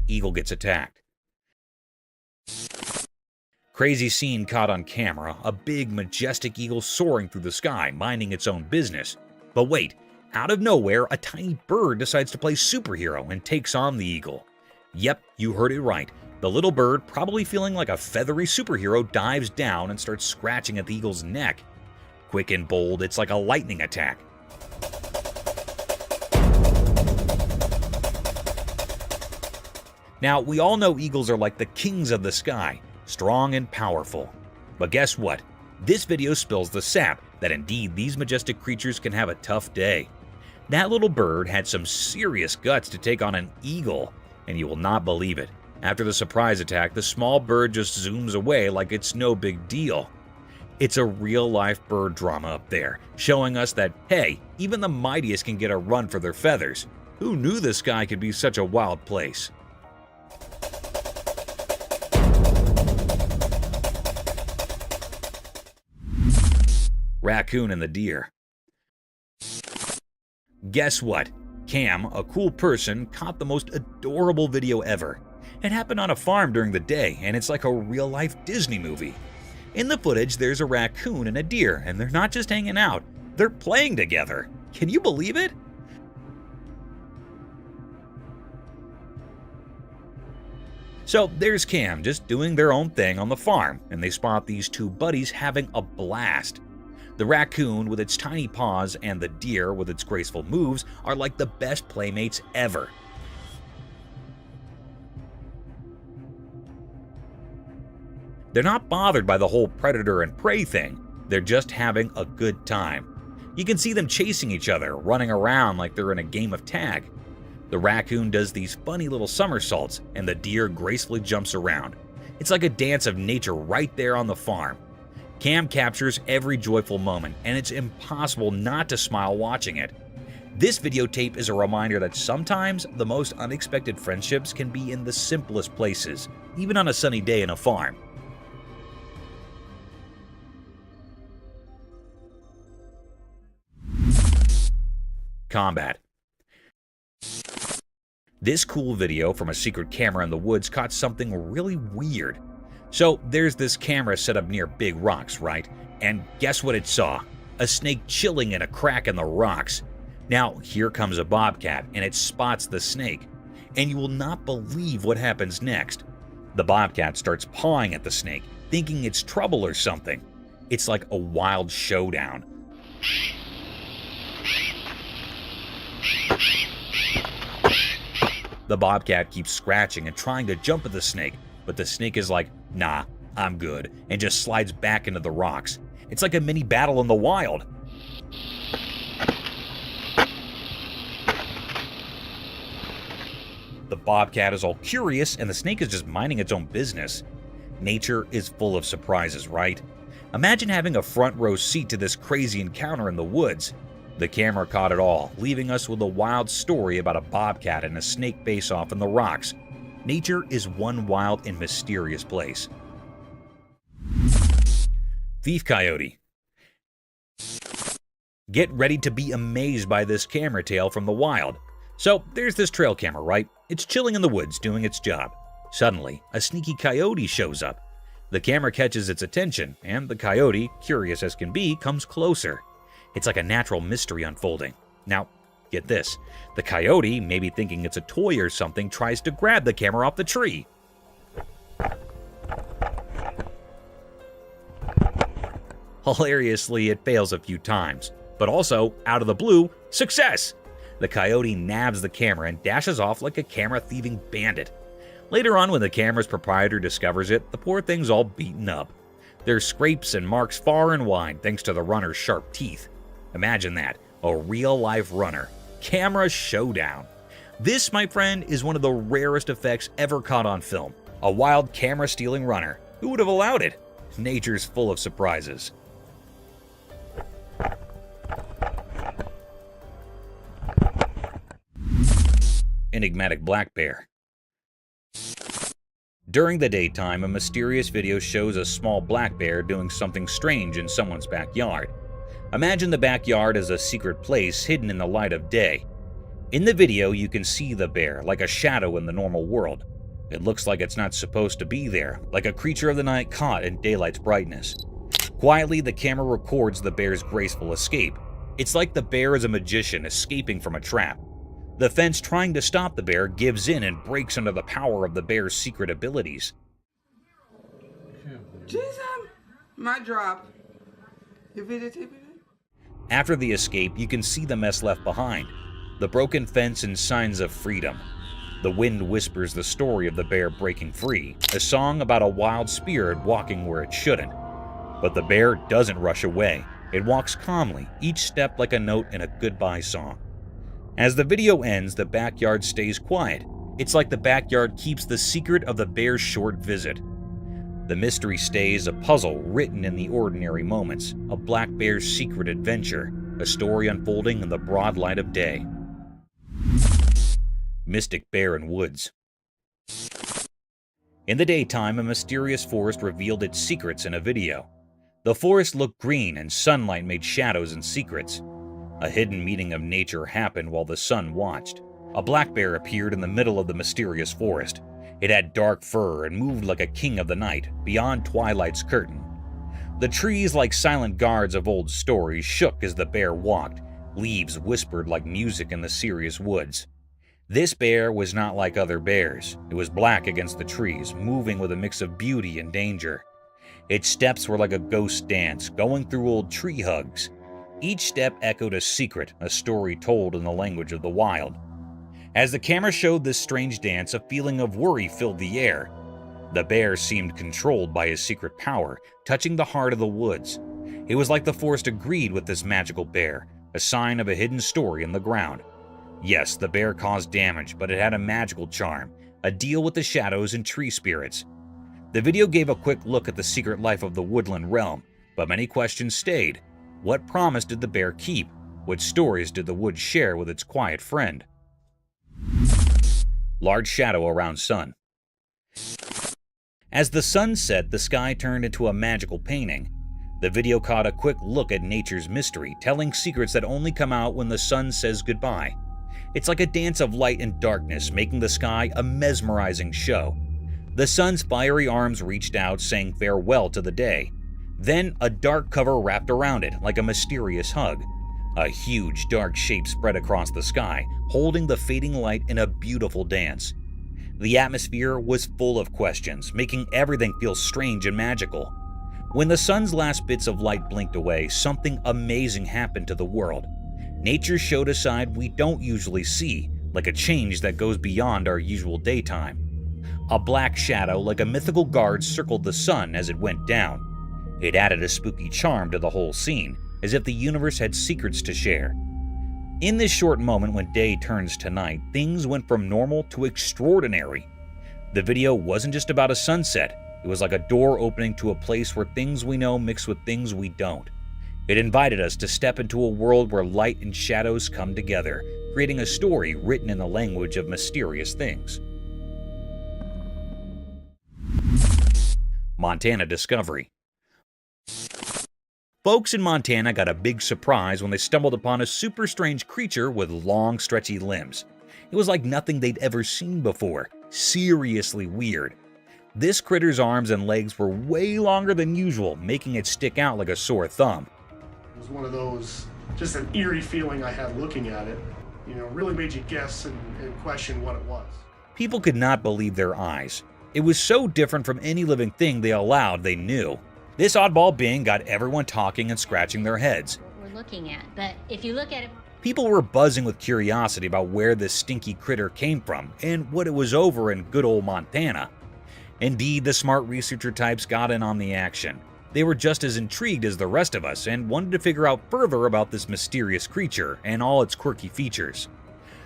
Eagle gets attacked. Crazy scene caught on camera, a big majestic eagle soaring through the sky, minding its own business. But wait, out of nowhere, a tiny bird decides to play superhero and takes on the eagle. Yep, you heard it right. The little bird, probably feeling like a feathery superhero, dives down and starts scratching at the eagle's neck. Quick and bold, it's like a lightning attack. Now, we all know eagles are like the kings of the sky, strong and powerful. But guess what? This video spills the sap that indeed these majestic creatures can have a tough day. That little bird had some serious guts to take on an eagle, and you will not believe it. After the surprise attack, the small bird just zooms away like it's no big deal. It's a real-life bird drama up there, showing us that, hey, even the mightiest can get a run for their feathers. Who knew the sky could be such a wild place? Raccoon and the deer. Guess what? Cam, a cool person, caught the most adorable video ever. It happened on a farm during the day, and it's like a real-life Disney movie. In the footage, there's a raccoon and a deer, and they're not just hanging out, they're playing together. Can you believe it? So there's Cam just doing their own thing on the farm, and they spot these two buddies having a blast. The raccoon with its tiny paws and the deer with its graceful moves are like the best playmates ever. They're not bothered by the whole predator and prey thing, they're just having a good time. You can see them chasing each other, running around like they're in a game of tag. The raccoon does these funny little somersaults, and the deer gracefully jumps around. It's like a dance of nature right there on the farm. Cam captures every joyful moment, and it's impossible not to smile watching it. This videotape is a reminder that sometimes the most unexpected friendships can be in the simplest places, even on a sunny day in a farm. Combat. This cool video from a secret camera in the woods caught something really weird. So there's this camera set up near big rocks, right? And guess what it saw? A snake chilling in a crack in the rocks. Now here comes a bobcat and it spots the snake. And you will not believe what happens next. The bobcat starts pawing at the snake, thinking it's trouble or something. It's like a wild showdown. The bobcat keeps scratching and trying to jump at the snake, but the snake is like, nah, I'm good, and just slides back into the rocks. It's like a mini battle in the wild. The bobcat is all curious, and the snake is just minding its own business. Nature is full of surprises, right? Imagine having a front row seat to this crazy encounter in the woods. The camera caught it all, leaving us with a wild story about a bobcat and a snake face-off in the rocks. Nature is one wild and mysterious place. Thief coyote. Get ready to be amazed by this camera tale from the wild. So there's this trail camera, right? It's chilling in the woods doing its job. Suddenly, a sneaky coyote shows up. The camera catches its attention, and the coyote, curious as can be, comes closer. It's like a natural mystery unfolding. Now, get this. The coyote, maybe thinking it's a toy or something, tries to grab the camera off the tree. Hilariously, it fails a few times. But also, out of the blue, success! The coyote nabs the camera and dashes off like a camera-thieving bandit. Later on, when the camera's proprietor discovers it, the poor thing's all beaten up. There's scrapes and marks far and wide thanks to the runner's sharp teeth. Imagine that, a real-life runner. Camera showdown. This, my friend, is one of the rarest effects ever caught on film. A wild camera-stealing runner. Who would have allowed it? Nature's full of surprises. Enigmatic black bear. During the daytime, a mysterious video shows a small black bear doing something strange in someone's backyard. Imagine the backyard as a secret place hidden in the light of day. In the video, you can see the bear like a shadow in the normal world. It looks like it's not supposed to be there, like a creature of the night caught in daylight's brightness. Quietly, the camera records the bear's graceful escape. It's like the bear is a magician escaping from a trap. The fence trying to stop the bear gives in and breaks under the power of the bear's secret abilities. Jesus, my drop. After the escape, you can see the mess left behind. The broken fence and signs of freedom. The wind whispers the story of the bear breaking free, a song about a wild spirit walking where it shouldn't. But the bear doesn't rush away. It walks calmly, each step like a note in a goodbye song. As the video ends, the backyard stays quiet. It's like the backyard keeps the secret of the bear's short visit. The mystery stays a puzzle written in the ordinary moments, a black bear's secret adventure, a story unfolding in the broad light of day. Mystic Bear in Woods. In the daytime, a mysterious forest revealed its secrets in a video. The forest looked green and sunlight made shadows and secrets. A hidden meeting of nature happened while the sun watched. A black bear appeared in the middle of the mysterious forest. It had dark fur and moved like a king of the night, beyond twilight's curtain. The trees, like silent guards of old stories, shook as the bear walked. Leaves whispered like music in the serious woods. This bear was not like other bears. It was black against the trees, moving with a mix of beauty and danger. Its steps were like a ghost dance, going through old tree hugs. Each step echoed a secret, a story told in the language of the wild. As the camera showed this strange dance, a feeling of worry filled the air. The bear seemed controlled by his secret power, touching the heart of the woods. It was like the forest agreed with this magical bear, a sign of a hidden story in the ground. Yes, the bear caused damage, but it had a magical charm, a deal with the shadows and tree spirits. The video gave a quick look at the secret life of the woodland realm, but many questions stayed. What promise did the bear keep? What stories did the woods share with its quiet friend? Large shadow around sun. As the sun set, the sky turned into a magical painting. The video caught a quick look at nature's mystery, telling secrets that only come out when the sun says goodbye. It's like a dance of light and darkness, making the sky a mesmerizing show. The sun's fiery arms reached out, saying farewell to the day. Then a dark cover wrapped around it, like a mysterious hug. A huge dark shape spread across the sky, holding the fading light in a beautiful dance. The atmosphere was full of questions, making everything feel strange and magical. When the sun's last bits of light blinked away, something amazing happened to the world. Nature showed a side we don't usually see, like a change that goes beyond our usual daytime. A black shadow like a mythical guard circled the sun as it went down. It added a spooky charm to the whole scene, as if the universe had secrets to share. In this short moment when day turns to night, things went from normal to extraordinary. The video wasn't just about a sunset, it was like a door opening to a place where things we know mix with things we don't. It invited us to step into a world where light and shadows come together, creating a story written in the language of mysterious things. Montana discovery. Folks in Montana got a big surprise when they stumbled upon a super strange creature with long, stretchy limbs. It was like nothing they'd ever seen before. Seriously weird. This critter's arms and legs were way longer than usual, making it stick out like a sore thumb. It was one of those, just an eerie feeling I had looking at it. You know, really made you guess and question what it was. People could not believe their eyes. It was so different from any living thing they allowed they knew. This oddball being got everyone talking and scratching their heads. What we're looking at, but if you look at it... People were buzzing with curiosity about where this stinky critter came from and what it was over in good old Montana. Indeed, the smart researcher types got in on the action. They were just as intrigued as the rest of us and wanted to figure out further about this mysterious creature and all its quirky features.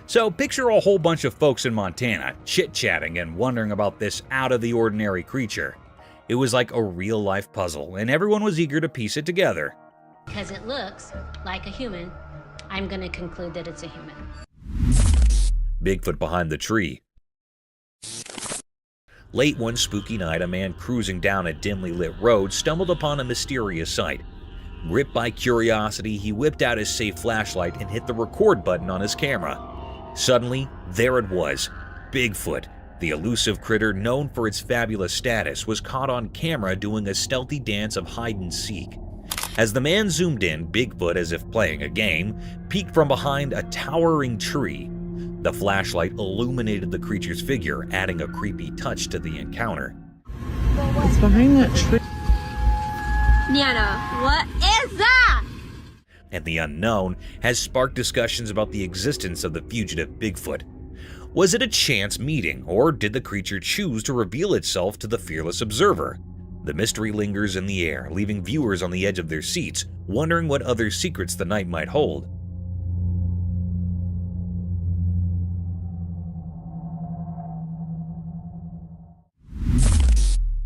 So picture a whole bunch of folks in Montana chit-chatting and wondering about this out-of-the-ordinary creature. It was like a real-life puzzle, and everyone was eager to piece it together. Because it looks like a human, I'm going to conclude that it's a human. Bigfoot behind the tree. Late one spooky night, a man cruising down a dimly lit road stumbled upon a mysterious sight. Gripped by curiosity, he whipped out his safe flashlight and hit the record button on his camera. Suddenly, there it was. Bigfoot, the elusive critter known for its fabulous status, was caught on camera doing a stealthy dance of hide and seek. As the man zoomed in, Bigfoot, as if playing a game, peeked from behind a towering tree. The flashlight illuminated the creature's figure, adding a creepy touch to the encounter. It's behind that tree. Nana, what is that? And the unknown has sparked discussions about the existence of the fugitive Bigfoot. Was it a chance meeting, or did the creature choose to reveal itself to the fearless observer? The mystery lingers in the air, leaving viewers on the edge of their seats, wondering what other secrets the night might hold.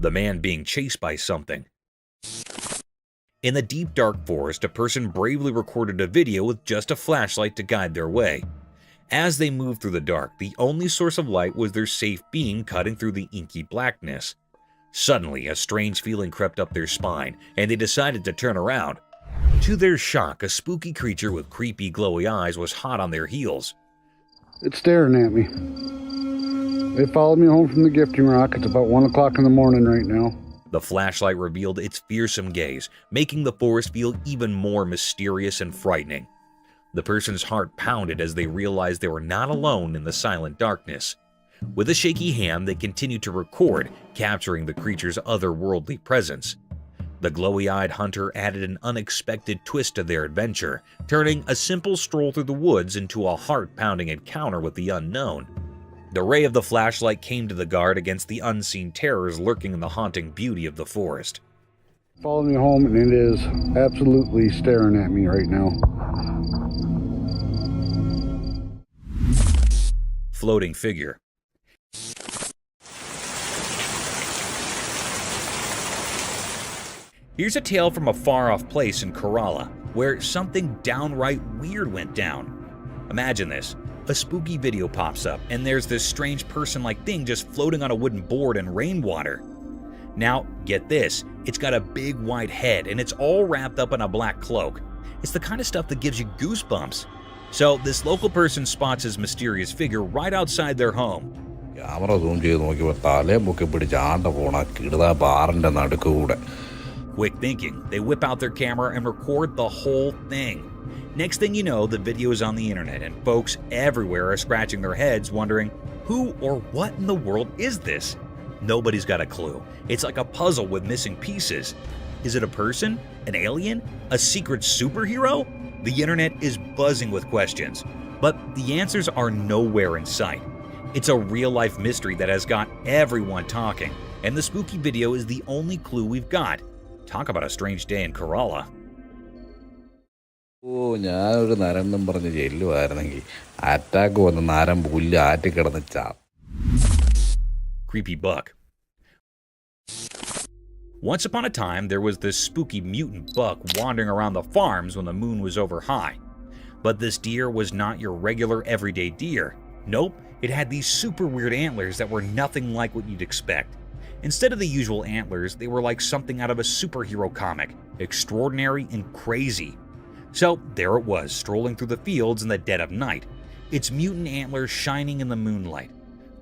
The man being chased by something. In the deep dark forest, a person bravely recorded a video with just a flashlight to guide their way. As they moved through the dark, the only source of light was their safe beam cutting through the inky blackness. Suddenly, a strange feeling crept up their spine, and they decided to turn around. To their shock, a spooky creature with creepy glowy eyes was hot on their heels. It's staring at me. They followed me home from the gifting rock. It's about 1 o'clock in the morning right now. The flashlight revealed its fearsome gaze, making the forest feel even more mysterious and frightening. The person's heart pounded as they realized they were not alone in the silent darkness. With a shaky hand, they continued to record, capturing the creature's otherworldly presence. The glowy-eyed hunter added an unexpected twist to their adventure, turning a simple stroll through the woods into a heart-pounding encounter with the unknown. The ray of the flashlight came to the guard against the unseen terrors lurking in the haunting beauty of the forest. Followed me home, and it is absolutely staring at me right now. Floating figure. Here's a tale from a far-off place in Kerala, where something downright weird went down. Imagine this. A spooky video pops up, and there's this strange person-like thing just floating on a wooden board in rainwater. Now, get this. It's got a big white head, and it's all wrapped up in a black cloak. It's the kind of stuff that gives you goosebumps. So, this local person spots his mysterious figure right outside their home. Quick thinking, they whip out their camera and record the whole thing. Next thing you know, the video is on the internet, and folks everywhere are scratching their heads wondering, who or what in the world is this? Nobody's got a clue. It's like a puzzle with missing pieces. Is it a person? An alien? A secret superhero? The internet is buzzing with questions, but the answers are nowhere in sight. It's a real-life mystery that has got everyone talking, and the spooky video is the only clue we've got. Talk about a strange day in Kerala. Creepy buck. Once upon a time, there was this spooky mutant buck wandering around the farms when the moon was over high. But this deer was not your regular everyday deer. Nope, it had these super weird antlers that were nothing like what you'd expect. Instead of the usual antlers, they were like something out of a superhero comic, extraordinary and crazy. So there it was, strolling through the fields in the dead of night, its mutant antlers shining in the moonlight.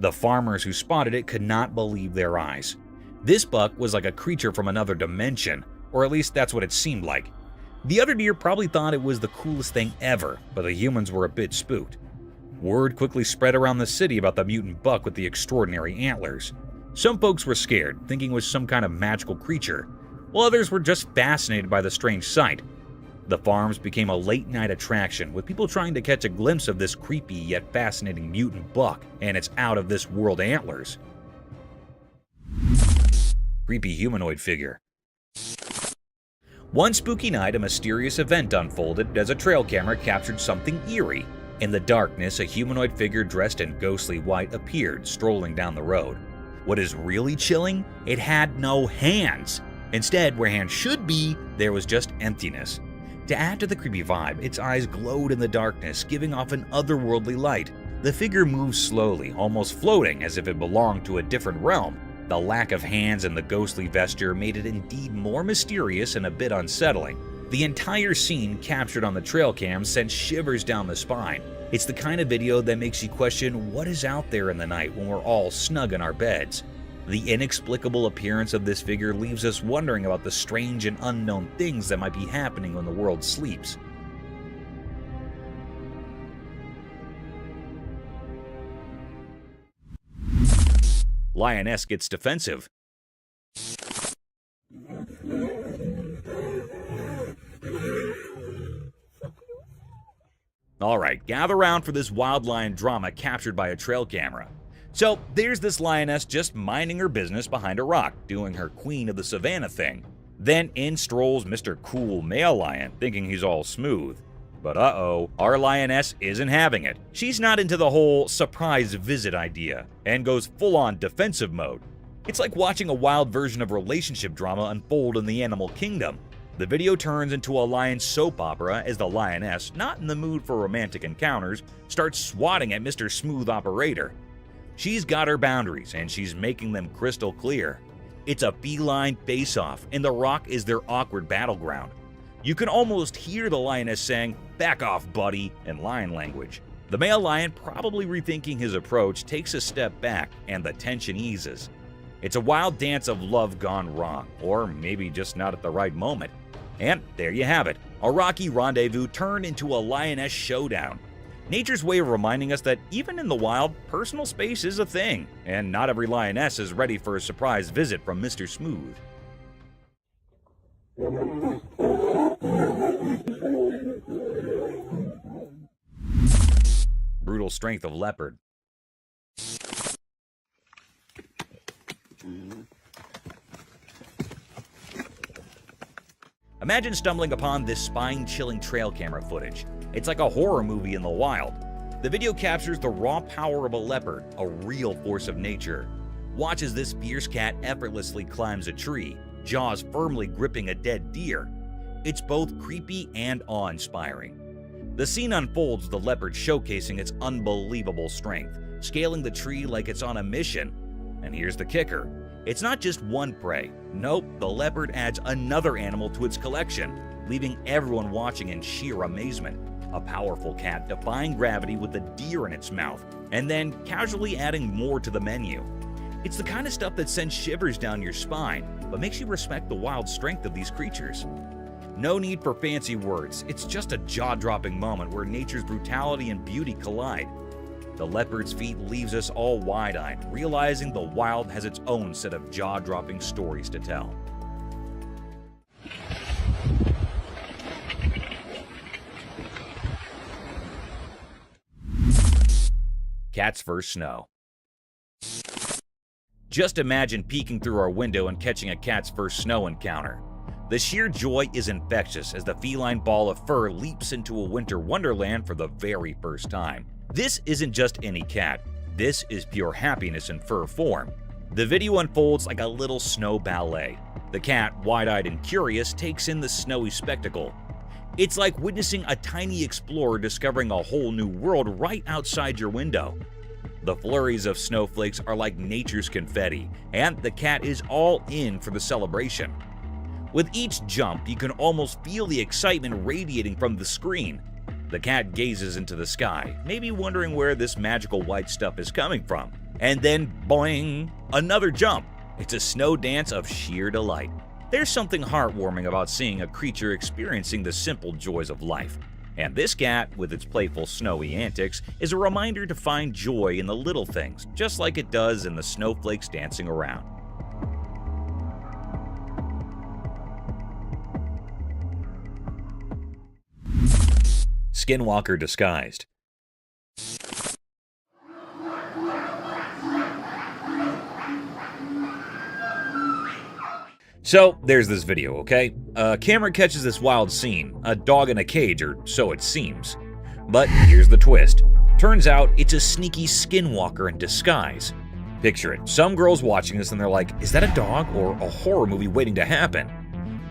The farmers who spotted it could not believe their eyes. This buck was like a creature from another dimension, or at least that's what it seemed like. The other deer probably thought it was the coolest thing ever, but the humans were a bit spooked. Word quickly spread around the city about the mutant buck with the extraordinary antlers. Some folks were scared, thinking it was some kind of magical creature, while others were just fascinated by the strange sight. The farms became a late-night attraction, with people trying to catch a glimpse of this creepy yet fascinating mutant buck and its out-of-this-world antlers. Creepy humanoid figure. One spooky night, a mysterious event unfolded as a trail camera captured something eerie. In the darkness, a humanoid figure dressed in ghostly white appeared, strolling down the road. What is really chilling? It had no hands. Instead, where hands should be, there was just emptiness. To add to the creepy vibe, its eyes glowed in the darkness, giving off an otherworldly light. The figure moved slowly, almost floating as if it belonged to a different realm. The lack of hands and the ghostly vesture made it indeed more mysterious and a bit unsettling. The entire scene captured on the trail cam sent shivers down the spine. It's the kind of video that makes you question what is out there in the night when we're all snug in our beds. The inexplicable appearance of this figure leaves us wondering about the strange and unknown things that might be happening when the world sleeps. Lioness gets defensive. Alright, gather round for this wild lion drama captured by a trail camera. So there's this lioness just minding her business behind a rock, doing her queen of the savannah thing. Then in strolls Mr. Cool Male Lion, thinking he's all smooth. But uh-oh, our lioness isn't having it. She's not into the whole surprise visit idea, and goes full-on defensive mode. It's like watching a wild version of relationship drama unfold in the animal kingdom. The video turns into a lion soap opera as the lioness, not in the mood for romantic encounters, starts swatting at Mr. Smooth Operator. She's got her boundaries, and she's making them crystal clear. It's a feline face-off, and the rock is their awkward battleground. You can almost hear the lioness saying, "Back off, buddy," in lion language. The male lion, probably rethinking his approach, takes a step back, and the tension eases. It's a wild dance of love gone wrong, or maybe just not at the right moment. And there you have it, a rocky rendezvous turned into a lioness showdown. Nature's way of reminding us that even in the wild, personal space is a thing, and not every lioness is ready for a surprise visit from Mr. Smooth. Brutal strength of leopard. Imagine stumbling upon this spine-chilling trail camera footage. It's like a horror movie in the wild. The video captures the raw power of a leopard, a real force of nature. Watch as this fierce cat effortlessly climbs a tree, jaws firmly gripping a dead deer. It's both creepy and awe-inspiring. The scene unfolds with the leopard showcasing its unbelievable strength, scaling the tree like it's on a mission. And here's the kicker. It's not just one prey. Nope, the leopard adds another animal to its collection, leaving everyone watching in sheer amazement. A powerful cat defying gravity with a deer in its mouth, and then casually adding more to the menu. It's the kind of stuff that sends shivers down your spine, but makes you respect the wild strength of these creatures. No need for fancy words, it's just a jaw-dropping moment where nature's brutality and beauty collide. The leopard's feat leaves us all wide-eyed, realizing the wild has its own set of jaw-dropping stories to tell. Cat's first snow. Just imagine peeking through our window and catching a cat's first snow encounter. The sheer joy is infectious as the feline ball of fur leaps into a winter wonderland for the very first time. This isn't just any cat. This is pure happiness in fur form. The video unfolds like a little snow ballet. The cat, wide-eyed and curious, takes in the snowy spectacle. It's like witnessing a tiny explorer discovering a whole new world right outside your window. The flurries of snowflakes are like nature's confetti, and the cat is all in for the celebration. With each jump, you can almost feel the excitement radiating from the screen. The cat gazes into the sky, maybe wondering where this magical white stuff is coming from. And then, boing, another jump. It's a snow dance of sheer delight. There's something heartwarming about seeing a creature experiencing the simple joys of life. And this cat, with its playful snowy antics, is a reminder to find joy in the little things, just like it does in the snowflakes dancing around. Skinwalker disguised. So, there's this video, okay? A camera catches this wild scene, a dog in a cage, or so it seems. But here's the twist. Turns out it's a sneaky skinwalker in disguise. Picture it, some girl's watching this and they're like, is that a dog or a horror movie waiting to happen?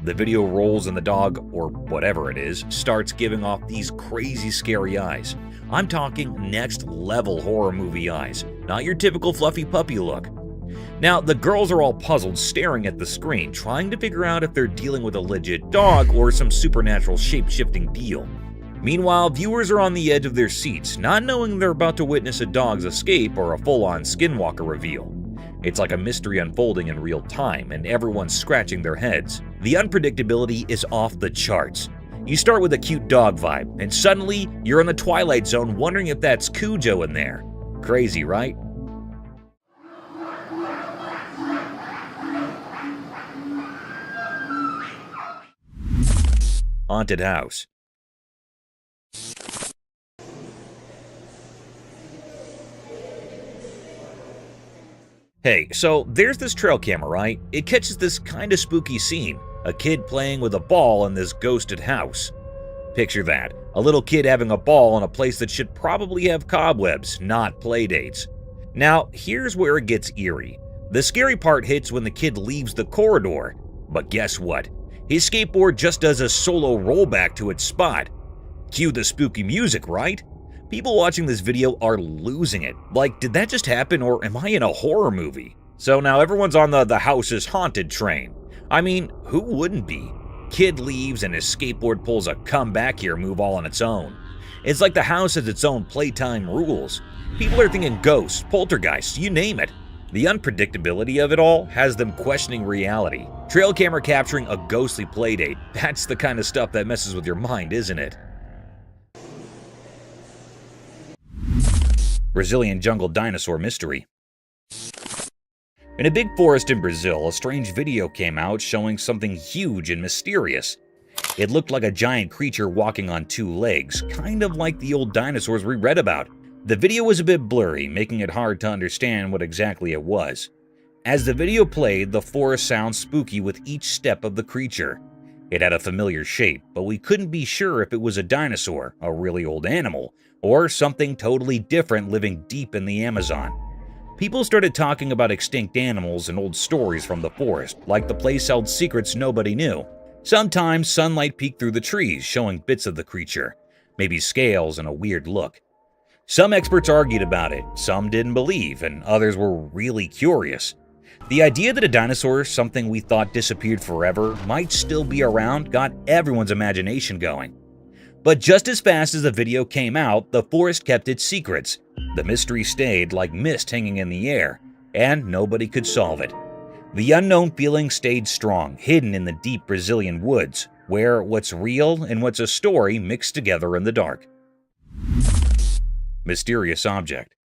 The video rolls and the dog, or whatever it is, starts giving off these crazy scary eyes. I'm talking next level horror movie eyes, not your typical fluffy puppy look. Now, the girls are all puzzled, staring at the screen, trying to figure out if they're dealing with a legit dog or some supernatural shape-shifting deal. Meanwhile, viewers are on the edge of their seats, not knowing they're about to witness a dog's escape or a full-on skinwalker reveal. It's like a mystery unfolding in real time, and everyone's scratching their heads. The unpredictability is off the charts. You start with a cute dog vibe, and suddenly you're in the Twilight Zone wondering if that's Cujo in there. Crazy, right? Haunted house. Hey, so there's this trail camera, right? It catches this kinda spooky scene, a kid playing with a ball in this ghosted house. Picture that, a little kid having a ball in a place that should probably have cobwebs, not playdates. Now, here's where it gets eerie. The scary part hits when the kid leaves the corridor, but guess what? His skateboard just does a solo rollback to its spot. Cue the spooky music, right? People watching this video are losing it. Like, did that just happen, or am I in a horror movie? So now everyone's on the house is haunted train. I mean, who wouldn't be? Kid leaves and his skateboard pulls a come back here move all on its own. It's like the house has its own playtime rules. People are thinking ghosts, poltergeists, you name it. The unpredictability of it all has them questioning reality. Trail camera capturing a ghostly playdate, that's the kind of stuff that messes with your mind, isn't it? Brazilian jungle dinosaur mystery. In a big forest in Brazil, a strange video came out showing something huge and mysterious. It looked like a giant creature walking on two legs, kind of like the old dinosaurs we read about. The video was a bit blurry, making it hard to understand what exactly it was. As the video played, the forest sounds spooky with each step of the creature. It had a familiar shape, but we couldn't be sure if it was a dinosaur, a really old animal, or something totally different living deep in the Amazon. People started talking about extinct animals and old stories from the forest, like the place held secrets nobody knew. Sometimes sunlight peeked through the trees, showing bits of the creature, maybe scales and a weird look. Some experts argued about it, some didn't believe, and others were really curious. The idea that a dinosaur, something we thought disappeared forever, might still be around got everyone's imagination going. But just as fast as the video came out, the forest kept its secrets. The mystery stayed like mist hanging in the air, and nobody could solve it. The unknown feeling stayed strong, hidden in the deep Brazilian woods, where what's real and what's a story mixed together in the dark. Mysterious object.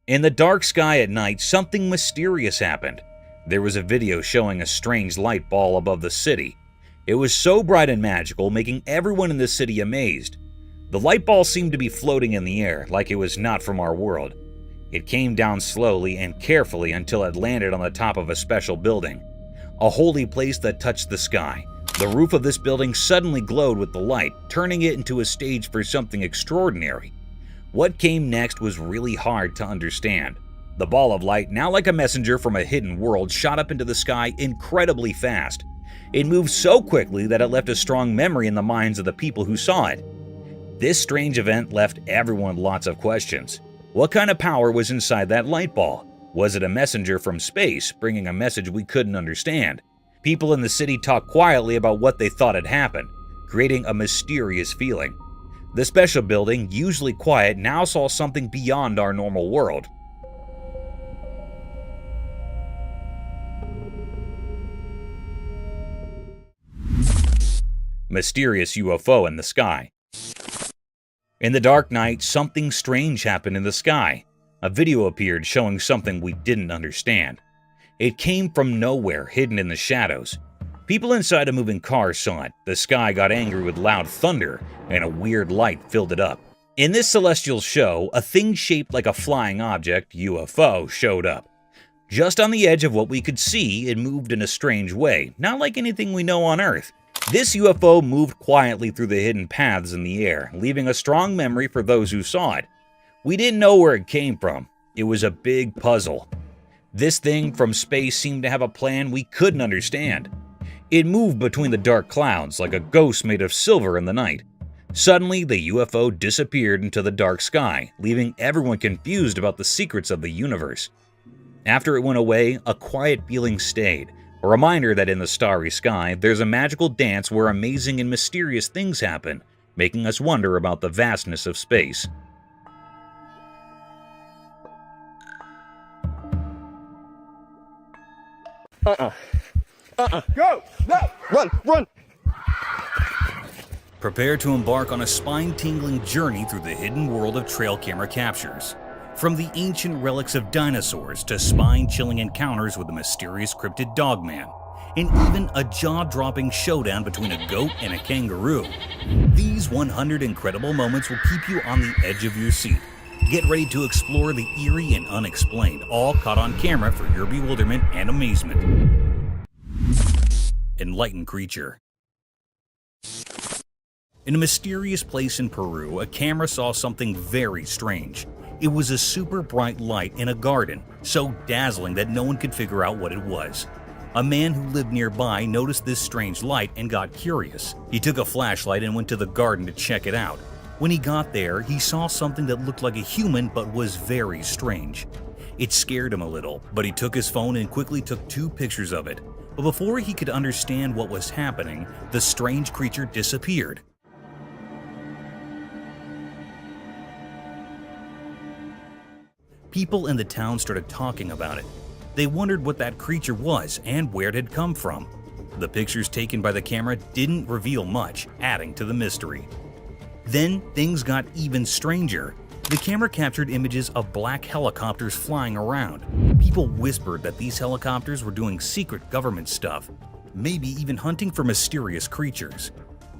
In the dark sky at night, something mysterious happened. There was a video showing a strange light ball above the city. It was so bright and magical, making everyone in the city amazed. The light ball seemed to be floating in the air, like it was not from our world. It came down slowly and carefully until it landed on the top of a special building, a holy place that touched the sky. The roof of this building suddenly glowed with the light, turning it into a stage for something extraordinary. What came next was really hard to understand. The ball of light, now like a messenger from a hidden world, shot up into the sky incredibly fast. It moved so quickly that it left a strong memory in the minds of the people who saw it. This strange event left everyone lots of questions. What kind of power was inside that light ball? Was it a messenger from space, bringing a message we couldn't understand? People in the city talked quietly about what they thought had happened, creating a mysterious feeling. The special building, usually quiet, now saw something beyond our normal world. Mysterious UFO in the sky. In the dark night, something strange happened in the sky. A video appeared showing something we didn't understand. It came from nowhere, hidden in the shadows. People inside a moving car saw it. The sky got angry with loud thunder, and a weird light filled it up. In this celestial show, a thing shaped like a flying object, UFO, showed up. Just on the edge of what we could see, it moved in a strange way, not like anything we know on Earth. This UFO moved quietly through the hidden paths in the air, leaving a strong memory for those who saw it. We didn't know where it came from. It was a big puzzle. This thing from space seemed to have a plan we couldn't understand. It moved between the dark clouds like a ghost made of silver in the night. Suddenly, the UFO disappeared into the dark sky, leaving everyone confused about the secrets of the universe. After it went away, a quiet feeling stayed, a reminder that in the starry sky, there's a magical dance where amazing and mysterious things happen, making us wonder about the vastness of space. Go! No! Run! Run! Prepare to embark on a spine-tingling journey through the hidden world of trail camera captures. From the ancient relics of dinosaurs to spine-chilling encounters with the mysterious cryptid dogman, and even a jaw-dropping showdown between a goat and a kangaroo. These 100 incredible moments will keep you on the edge of your seat. Get ready to explore the eerie and unexplained, all caught on camera for your bewilderment and amazement. Enlightened creature. In a mysterious place in Peru, a camera saw something very strange. It was a super bright light in a garden, so dazzling that no one could figure out what it was. A man who lived nearby noticed this strange light and got curious. He took a flashlight and went to the garden to check it out. When he got there, he saw something that looked like a human but was very strange. It scared him a little, but he took his phone and quickly took 2 pictures of it. But before he could understand what was happening, the strange creature disappeared. People in the town started talking about it. They wondered what that creature was and where it had come from. The pictures taken by the camera didn't reveal much, adding to the mystery. Then things got even stranger. The camera captured images of black helicopters flying around. People whispered that these helicopters were doing secret government stuff, maybe even hunting for mysterious creatures.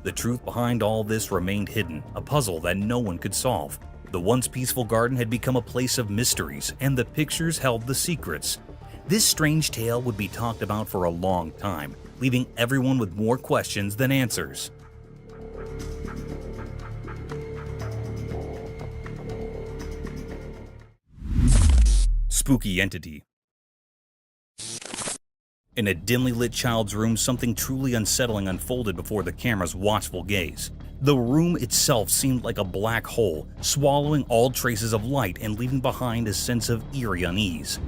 The truth behind all this remained hidden, a puzzle that no one could solve. The once peaceful garden had become a place of mysteries, and the pictures held the secrets. This strange tale would be talked about for a long time, leaving everyone with more questions than answers. Spooky entity. In a dimly lit child's room, something truly unsettling unfolded before the camera's watchful gaze. The room itself seemed like a black hole, swallowing all traces of light and leaving behind a sense of eerie unease.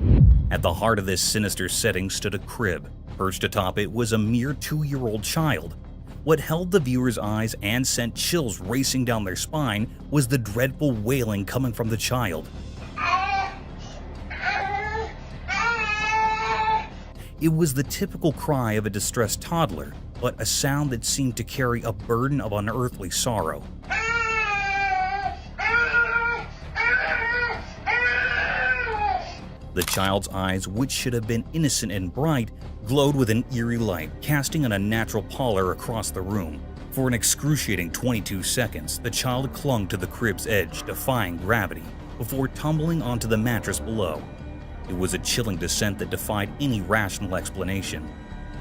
At the heart of this sinister setting stood a crib. Perched atop it was a mere 2-year-old child. What held the viewer's eyes and sent chills racing down their spine was the dreadful wailing coming from the child. It was the typical cry of a distressed toddler, but a sound that seemed to carry a burden of unearthly sorrow. The child's eyes, which should have been innocent and bright, glowed with an eerie light, casting an unnatural pallor across the room. For an excruciating 22 seconds, the child clung to the crib's edge, defying gravity, before tumbling onto the mattress below. It was a chilling descent that defied any rational explanation.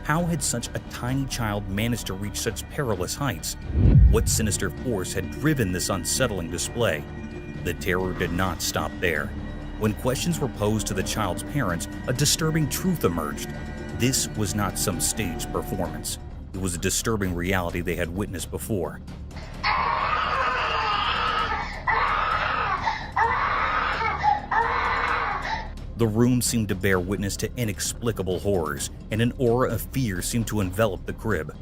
How had such a tiny child managed to reach such perilous heights? What sinister force had driven this unsettling display? The terror did not stop there. When questions were posed to the child's parents, a disturbing truth emerged. This was not some staged performance. It was a disturbing reality they had witnessed before. The room seemed to bear witness to inexplicable horrors, and an aura of fear seemed to envelop the crib.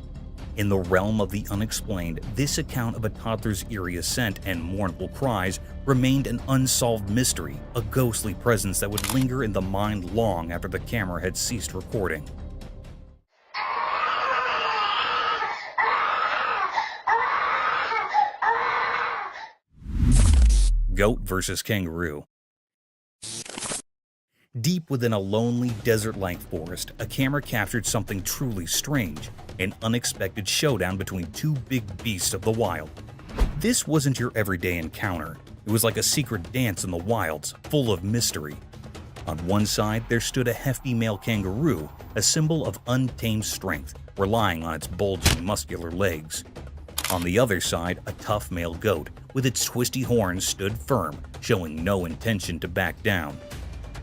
In the realm of the unexplained, this account of a toddler's eerie ascent and mournful cries remained an unsolved mystery, a ghostly presence that would linger in the mind long after the camera had ceased recording. Goat versus kangaroo. Deep within a lonely, desert-like forest, a camera captured something truly strange, an unexpected showdown between 2 big beasts of the wild. This wasn't your everyday encounter. It was like a secret dance in the wilds, full of mystery. On one side, there stood a hefty male kangaroo, a symbol of untamed strength, relying on its bulging, muscular legs. On the other side, a tough male goat, with its twisty horns, stood firm, showing no intention to back down.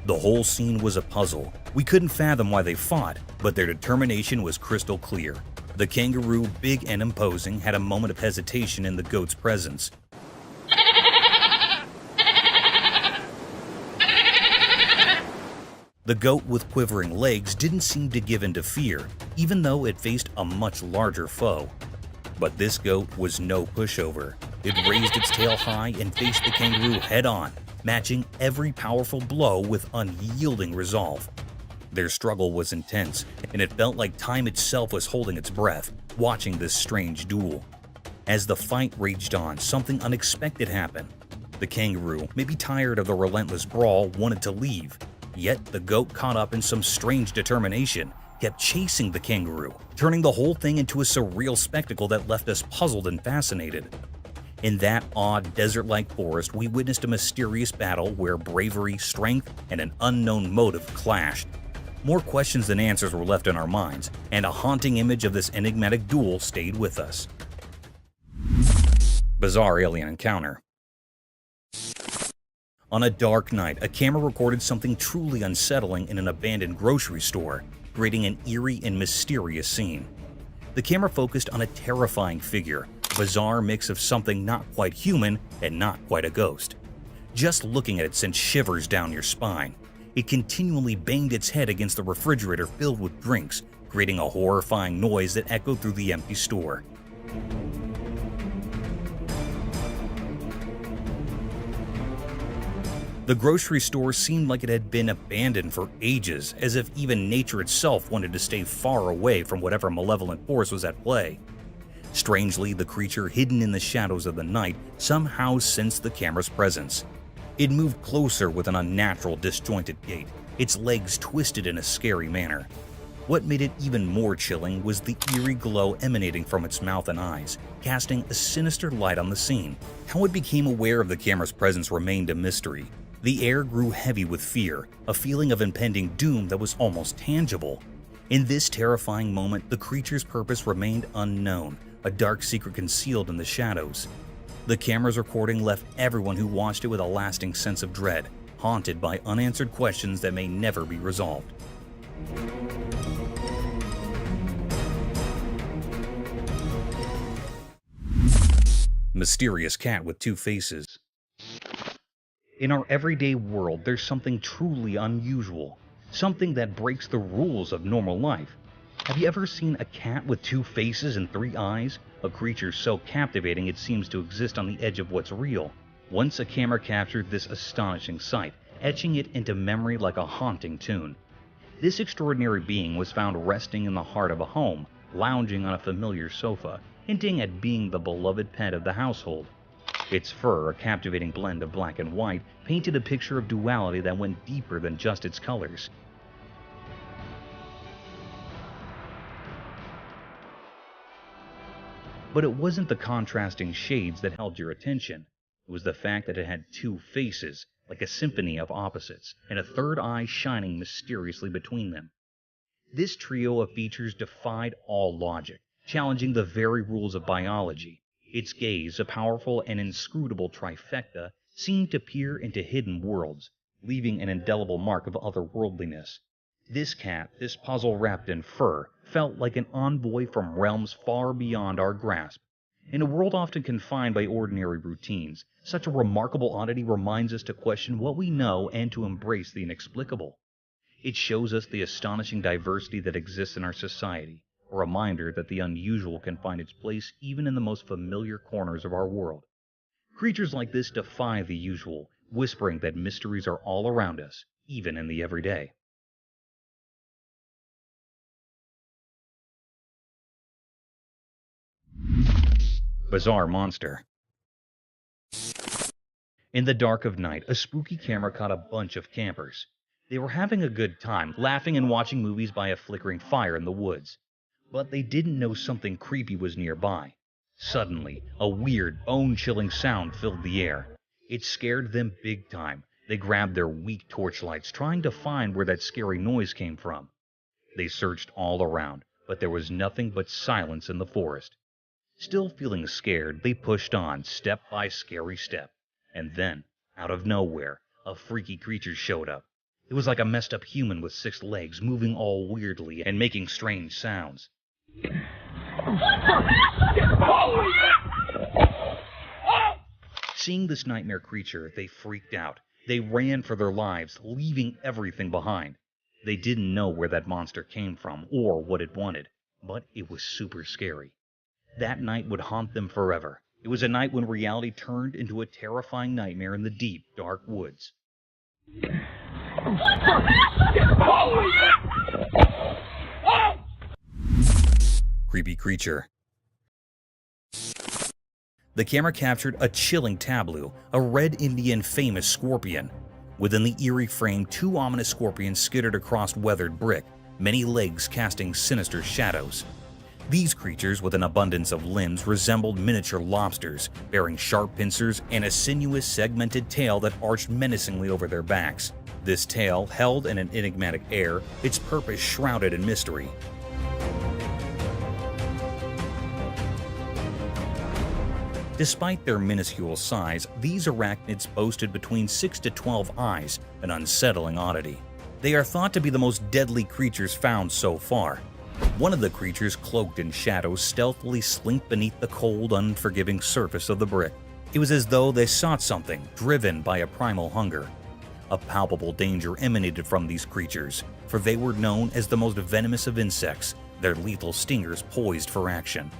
The whole scene was a puzzle. We couldn't fathom why they fought, but their determination was crystal clear. The kangaroo, big and imposing, had a moment of hesitation in the goat's presence. The goat with quivering legs didn't seem to give in to fear, even though it faced a much larger foe. But this goat was no pushover. It raised its tail high and faced the kangaroo head-on, matching every powerful blow with unyielding resolve. Their struggle was intense, and it felt like time itself was holding its breath, watching this strange duel. As the fight raged on, something unexpected happened. The kangaroo, maybe tired of the relentless brawl, wanted to leave. Yet the goat, caught up in some strange determination, kept chasing the kangaroo, turning the whole thing into a surreal spectacle that left us puzzled and fascinated. In that odd desert-like forest, we witnessed a mysterious battle where bravery, strength, and an unknown motive clashed. More questions than answers were left in our minds, and a haunting image of this enigmatic duel stayed with us. Bizarre alien encounter. On a dark night, a camera recorded something truly unsettling in an abandoned grocery store, creating an eerie and mysterious scene. The camera focused on a terrifying figure, a bizarre mix of something not quite human and not quite a ghost. Just looking at it sent shivers down your spine. It continually banged its head against the refrigerator filled with drinks, creating a horrifying noise that echoed through the empty store. The grocery store seemed like it had been abandoned for ages, as if even nature itself wanted to stay far away from whatever malevolent force was at play. Strangely, the creature hidden in the shadows of the night somehow sensed the camera's presence. It moved closer with an unnatural, disjointed gait, its legs twisted in a scary manner. What made it even more chilling was the eerie glow emanating from its mouth and eyes, casting a sinister light on the scene. How it became aware of the camera's presence remained a mystery. The air grew heavy with fear, a feeling of impending doom that was almost tangible. In this terrifying moment, the creature's purpose remained unknown, a dark secret concealed in the shadows. The camera's recording left everyone who watched it with a lasting sense of dread, haunted by unanswered questions that may never be resolved. Mysterious cat with two faces. In our everyday world, there's something truly unusual, something that breaks the rules of normal life. Have you ever seen a cat with two faces and three eyes? A creature so captivating it seems to exist on the edge of what's real. Once a camera captured this astonishing sight, etching it into memory like a haunting tune. This extraordinary being was found resting in the heart of a home, lounging on a familiar sofa, hinting at being the beloved pet of the household. Its fur, a captivating blend of black and white, painted a picture of duality that went deeper than just its colors. But it wasn't the contrasting shades that held your attention. It was the fact that it had two faces, like a symphony of opposites, and a third eye shining mysteriously between them. This trio of features defied all logic, challenging the very rules of biology. Its gaze, a powerful and inscrutable trifecta, seemed to peer into hidden worlds, leaving an indelible mark of otherworldliness. This cat, this puzzle wrapped in fur, felt like an envoy from realms far beyond our grasp. In a world often confined by ordinary routines, such a remarkable oddity reminds us to question what we know and to embrace the inexplicable. It shows us the astonishing diversity that exists in our society, a reminder that the unusual can find its place even in the most familiar corners of our world. Creatures like this defy the usual, whispering that mysteries are all around us, even in the everyday. Bizarre monster. In the dark of night, a spooky camera caught a bunch of campers. They were having a good time, laughing and watching movies by a flickering fire in the woods. But they didn't know something creepy was nearby. Suddenly, a weird, bone-chilling sound filled the air. It scared them big time. They grabbed their weak torchlights, trying to find where that scary noise came from. They searched all around, but there was nothing but silence in the forest. Still feeling scared, they pushed on, step by scary step. And then, out of nowhere, a freaky creature showed up. It was like a messed up human with 6 legs, moving all weirdly and making strange sounds. Seeing this nightmare creature, they freaked out. They ran for their lives, leaving everything behind. They didn't know where that monster came from or what it wanted, but it was super scary. That night would haunt them forever. It was a night when reality turned into a terrifying nightmare in the deep, dark woods. Creepy creature. The camera captured a chilling tableau, a red Indian famous scorpion. Within the eerie frame, two ominous scorpions skittered across weathered brick, many legs casting sinister shadows. These creatures, with an abundance of limbs, resembled miniature lobsters, bearing sharp pincers and a sinuous, segmented tail that arched menacingly over their backs. This tail, held in an enigmatic air, its purpose shrouded in mystery. Despite their minuscule size, these arachnids boasted between 6 to 12 eyes, an unsettling oddity. They are thought to be the most deadly creatures found so far. One of the creatures, cloaked in shadows, stealthily slinked beneath the cold, unforgiving surface of the brick. It was as though they sought something, driven by a primal hunger. A palpable danger emanated from these creatures, for they were known as the most venomous of insects, their lethal stingers poised for action.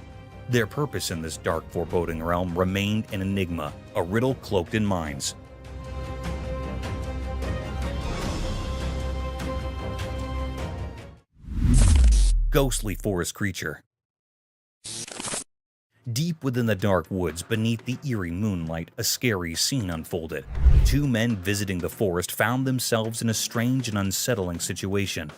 Their purpose in this dark, foreboding realm remained an enigma, a riddle cloaked in minds. Ghostly forest creature. Deep within the dark woods, beneath the eerie moonlight, a scary scene unfolded. Two men visiting the forest found themselves in a strange and unsettling situation.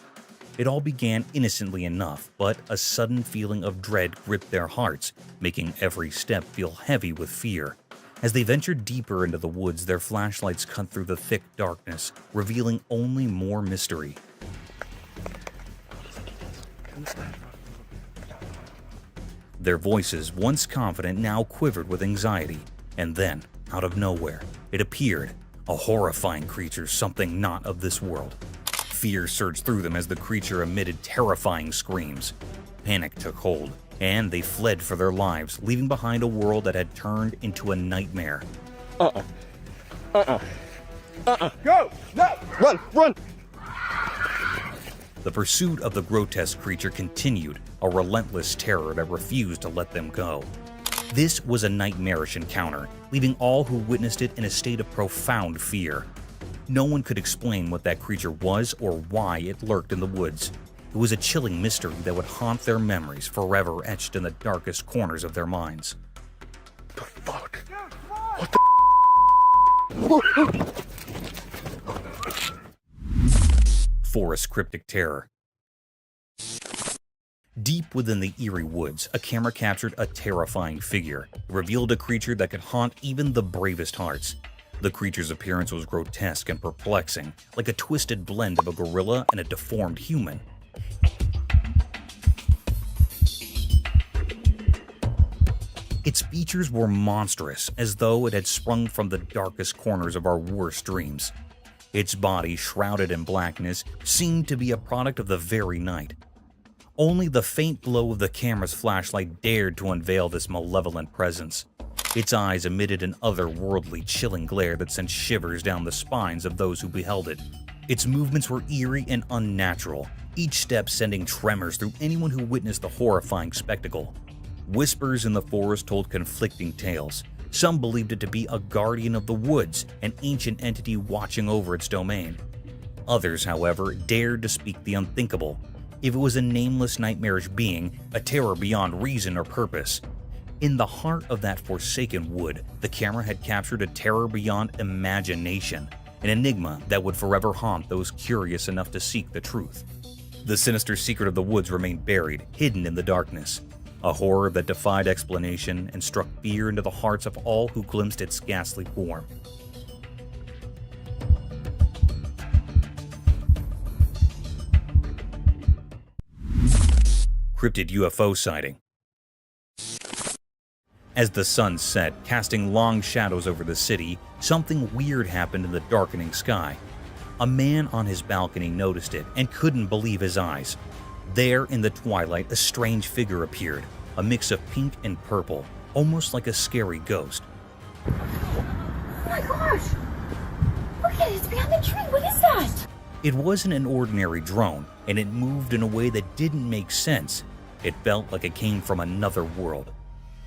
It all began innocently enough, but a sudden feeling of dread gripped their hearts, making every step feel heavy with fear. As they ventured deeper into the woods, their flashlights cut through the thick darkness, revealing only more mystery. Their voices, once confident, now quivered with anxiety. And then, out of nowhere, it appeared, a horrifying creature, something not of this world. Fear surged through them as the creature emitted terrifying screams. Panic took hold, and they fled for their lives, leaving behind a world that had turned into a nightmare. Go! No! Run! Run! The pursuit of the grotesque creature continued, a relentless terror that refused to let them go. This was a nightmarish encounter, leaving all who witnessed it in a state of profound fear. No one could explain what that creature was or why it lurked in the woods. It was a chilling mystery that would haunt their memories, forever etched in the darkest corners of their minds. The fuck? What the? Forest cryptic terror. Deep within the eerie woods, a camera captured a terrifying figure. It revealed a creature that could haunt even the bravest hearts. The creature's appearance was grotesque and perplexing, like a twisted blend of a gorilla and a deformed human. Its features were monstrous, as though it had sprung from the darkest corners of our worst dreams. Its body, shrouded in blackness, seemed to be a product of the very night. Only the faint glow of the camera's flashlight dared to unveil this malevolent presence. Its eyes emitted an otherworldly, chilling glare that sent shivers down the spines of those who beheld it. Its movements were eerie and unnatural, each step sending tremors through anyone who witnessed the horrifying spectacle. Whispers in the forest told conflicting tales. Some believed it to be a guardian of the woods, an ancient entity watching over its domain. Others, however, dared to speak the unthinkable. If it was a nameless, nightmarish being, a terror beyond reason or purpose. In the heart of that forsaken wood, the camera had captured a terror beyond imagination, an enigma that would forever haunt those curious enough to seek the truth. The sinister secret of the woods remained buried, hidden in the darkness. A horror that defied explanation and struck fear into the hearts of all who glimpsed its ghastly form. Cryptid UFO sighting. As the sun set, casting long shadows over the city, something weird happened in the darkening sky. A man on his balcony noticed it and couldn't believe his eyes. There in the twilight, a strange figure appeared, a mix of pink and purple, almost like a scary ghost. Oh my gosh! Look at it, it's behind the tree, what is that? It wasn't an ordinary drone, and it moved in a way that didn't make sense. It felt like it came from another world.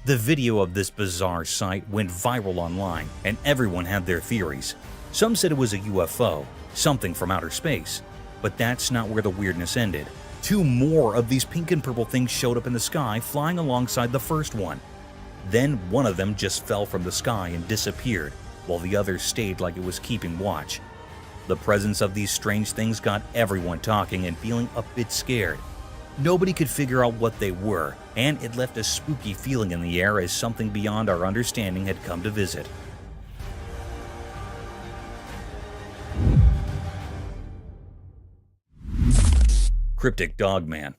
The video of this bizarre sight went viral online, and everyone had their theories. Some said it was a UFO, something from outer space. But that's not where the weirdness ended. 2 more of these pink and purple things showed up in the sky, flying alongside the first one. Then one of them just fell from the sky and disappeared, while the other stayed like it was keeping watch. The presence of these strange things got everyone talking and feeling a bit scared. Nobody could figure out what they were, and it left a spooky feeling in the air as something beyond our understanding had come to visit. Cryptic Dogman.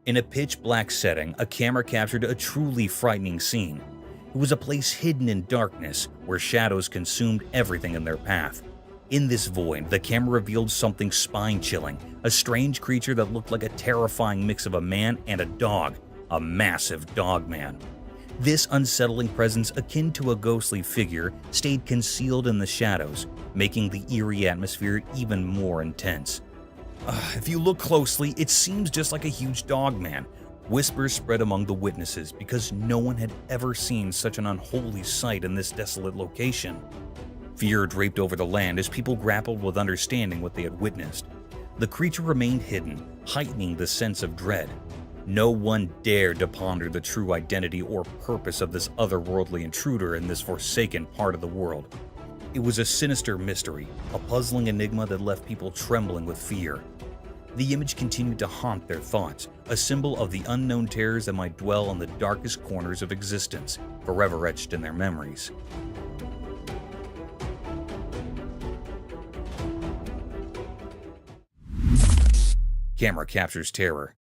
In a pitch-black setting, a camera captured a truly frightening scene. It was a place hidden in darkness, where shadows consumed everything in their path. In this void, the camera revealed something spine-chilling, a strange creature that looked like a terrifying mix of a man and a dog, a massive dogman. This unsettling presence, akin to a ghostly figure, stayed concealed in the shadows, making the eerie atmosphere even more intense. If you look closely, it seems just like a huge dogman. Whispers spread among the witnesses because no one had ever seen such an unholy sight in this desolate location. Fear draped over the land as people grappled with understanding what they had witnessed. The creature remained hidden, heightening the sense of dread. No one dared to ponder the true identity or purpose of this otherworldly intruder in this forsaken part of the world. It was a sinister mystery, a puzzling enigma that left people trembling with fear. The image continued to haunt their thoughts, a symbol of the unknown terrors that might dwell in the darkest corners of existence, forever etched in their memories. Camera captures terror.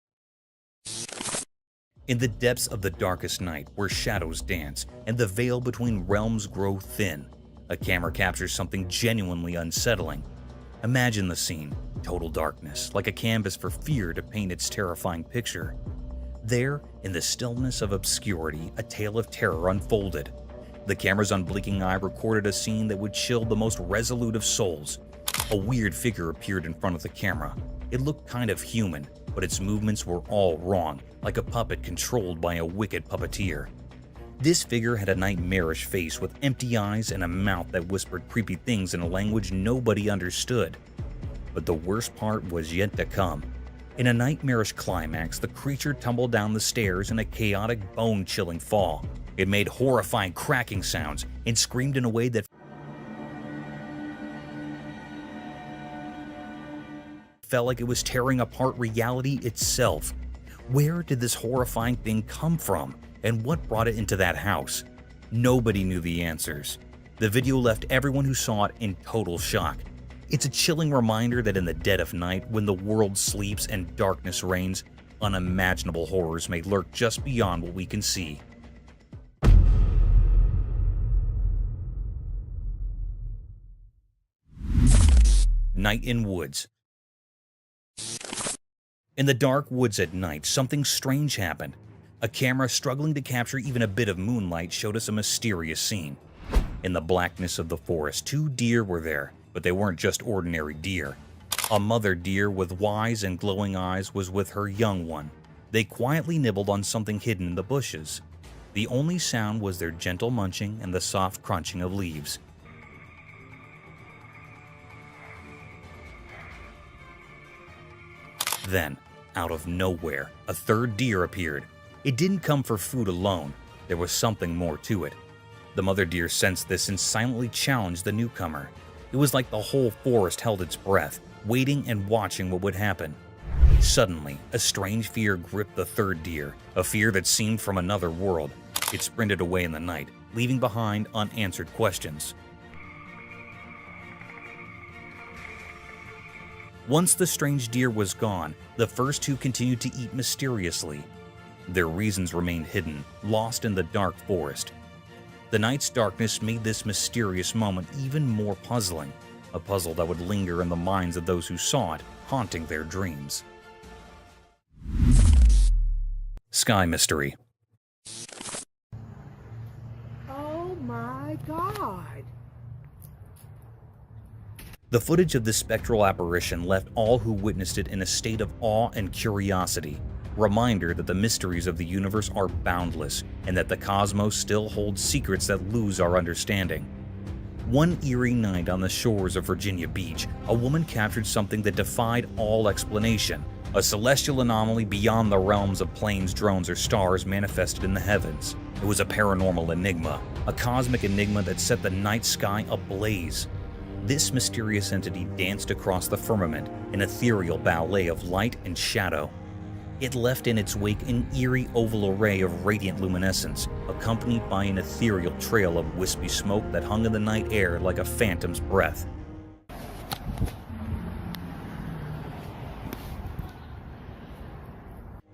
In the depths of the darkest night, where shadows dance and the veil between realms grow thin, a camera captures something genuinely unsettling. Imagine the scene, total darkness, like a canvas for fear to paint its terrifying picture. There, in the stillness of obscurity, a tale of terror unfolded. The camera's unblinking eye recorded a scene that would chill the most resolute of souls. A weird figure appeared in front of the camera. It looked kind of human, but its movements were all wrong, like a puppet controlled by a wicked puppeteer. This figure had a nightmarish face with empty eyes and a mouth that whispered creepy things in a language nobody understood. But the worst part was yet to come. In a nightmarish climax, the creature tumbled down the stairs in a chaotic, bone-chilling fall. It made horrifying cracking sounds and screamed in a way that felt like it was tearing apart reality itself. Where did this horrifying thing come from? And what brought it into that house? Nobody knew the answers. The video left everyone who saw it in total shock. It's a chilling reminder that in the dead of night, when the world sleeps and darkness reigns, unimaginable horrors may lurk just beyond what we can see. Night in woods. In the dark woods at night, something strange happened. A camera struggling to capture even a bit of moonlight showed us a mysterious scene. In the blackness of the forest, 2 deer were there, but they weren't just ordinary deer. A mother deer with wise and glowing eyes was with her young one. They quietly nibbled on something hidden in the bushes. The only sound was their gentle munching and the soft crunching of leaves. Then, out of nowhere, a 3rd deer appeared. It didn't come for food alone. There was something more to it. The mother deer sensed this and silently challenged the newcomer. It was like the whole forest held its breath, waiting and watching what would happen. Suddenly, a strange fear gripped the 3rd deer, a fear that seemed from another world. It sprinted away in the night, leaving behind unanswered questions. Once the strange deer was gone, the first 2 continued to eat mysteriously. Their reasons remained hidden, lost in the dark forest. The night's darkness made this mysterious moment even more puzzling, a puzzle that would linger in the minds of those who saw it, haunting their dreams. Sky Mystery. Oh my God. The footage of this spectral apparition left all who witnessed it in a state of awe and curiosity, reminder that the mysteries of the universe are boundless and that the cosmos still holds secrets that lose our understanding. One eerie night on the shores of Virginia Beach, a woman captured something that defied all explanation. A celestial anomaly beyond the realms of planes, drones, or stars manifested in the heavens. It was a paranormal enigma, a cosmic enigma that set the night sky ablaze. This mysterious entity danced across the firmament, an ethereal ballet of light and shadow. It left in its wake an eerie oval array of radiant luminescence, accompanied by an ethereal trail of wispy smoke that hung in the night air like a phantom's breath.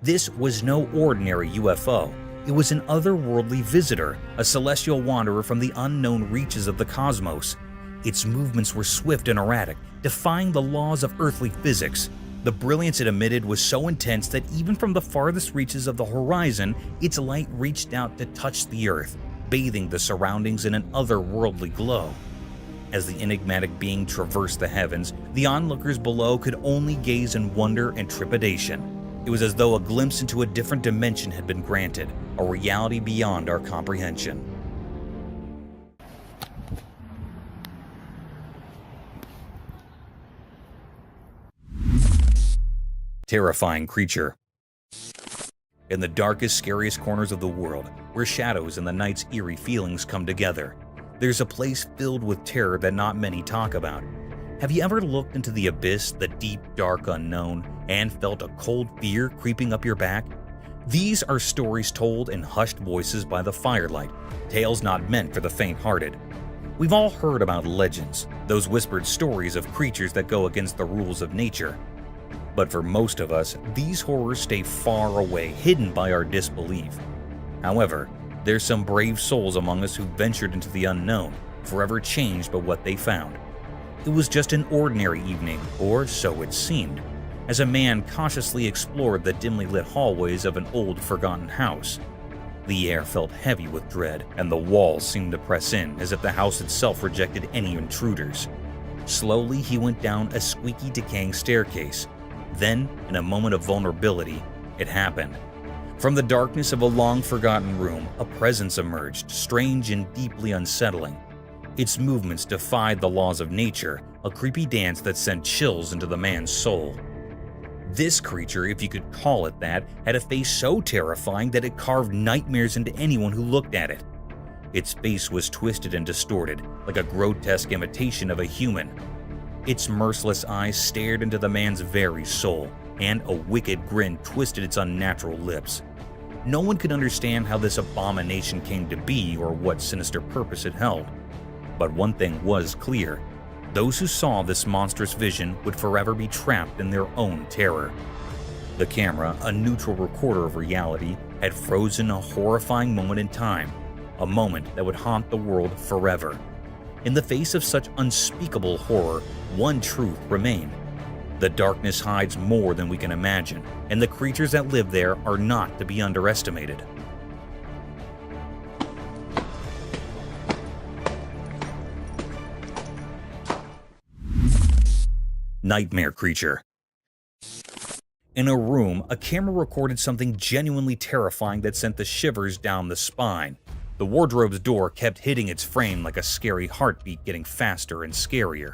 This was no ordinary UFO. It was an otherworldly visitor, a celestial wanderer from the unknown reaches of the cosmos. Its movements were swift and erratic, defying the laws of earthly physics. The brilliance it emitted was so intense that even from the farthest reaches of the horizon, its light reached out to touch the earth, bathing the surroundings in an otherworldly glow. As the enigmatic being traversed the heavens, the onlookers below could only gaze in wonder and trepidation. It was as though a glimpse into a different dimension had been granted, a reality beyond our comprehension. Terrifying creature. In the darkest, scariest corners of the world, where shadows and the night's eerie feelings come together, there's a place filled with terror that not many talk about. Have you ever looked into the abyss, the deep, dark unknown, and felt a cold fear creeping up your back? These are stories told in hushed voices by the firelight, tales not meant for the faint-hearted. We've all heard about legends, those whispered stories of creatures that go against the rules of nature. But for most of us, these horrors stay far away, hidden by our disbelief. However, there's some brave souls among us who ventured into the unknown, forever changed by what they found. It was just an ordinary evening, or so it seemed, as a man cautiously explored the dimly lit hallways of an old, forgotten house. The air felt heavy with dread, and the walls seemed to press in as if the house itself rejected any intruders. Slowly, he went down a squeaky, decaying staircase. Then, in a moment of vulnerability, it happened. From the darkness of a long-forgotten room, a presence emerged, strange and deeply unsettling. Its movements defied the laws of nature, a creepy dance that sent chills into the man's soul. This creature, if you could call it that, had a face so terrifying that it carved nightmares into anyone who looked at it. Its face was twisted and distorted, like a grotesque imitation of a human. Its merciless eyes stared into the man's very soul, and a wicked grin twisted its unnatural lips. No one could understand how this abomination came to be or what sinister purpose it held. But one thing was clear. Those who saw this monstrous vision would forever be trapped in their own terror. The camera, a neutral recorder of reality, had frozen a horrifying moment in time, a moment that would haunt the world forever. In the face of such unspeakable horror, one truth remained. The darkness hides more than we can imagine, and the creatures that live there are not to be underestimated. Nightmare creature. In a room, a camera recorded something genuinely terrifying that sent the shivers down the spine. The wardrobe's door kept hitting its frame like a scary heartbeat, getting faster and scarier.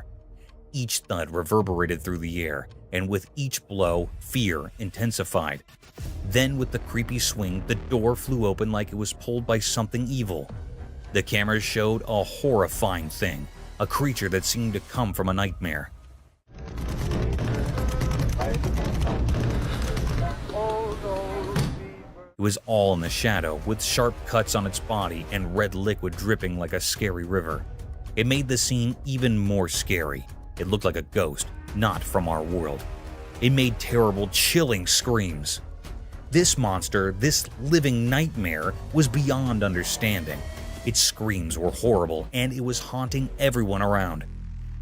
Each thud reverberated through the air, and with each blow, fear intensified. Then, with the creepy swing, the door flew open like it was pulled by something evil. The camera showed a horrifying thing, a creature that seemed to come from a nightmare. It was all in the shadow, with sharp cuts on its body and red liquid dripping like a scary river. It made the scene even more scary. It looked like a ghost, not from our world. It made terrible, chilling screams. This monster, this living nightmare, was beyond understanding. Its screams were horrible, and it was haunting everyone around.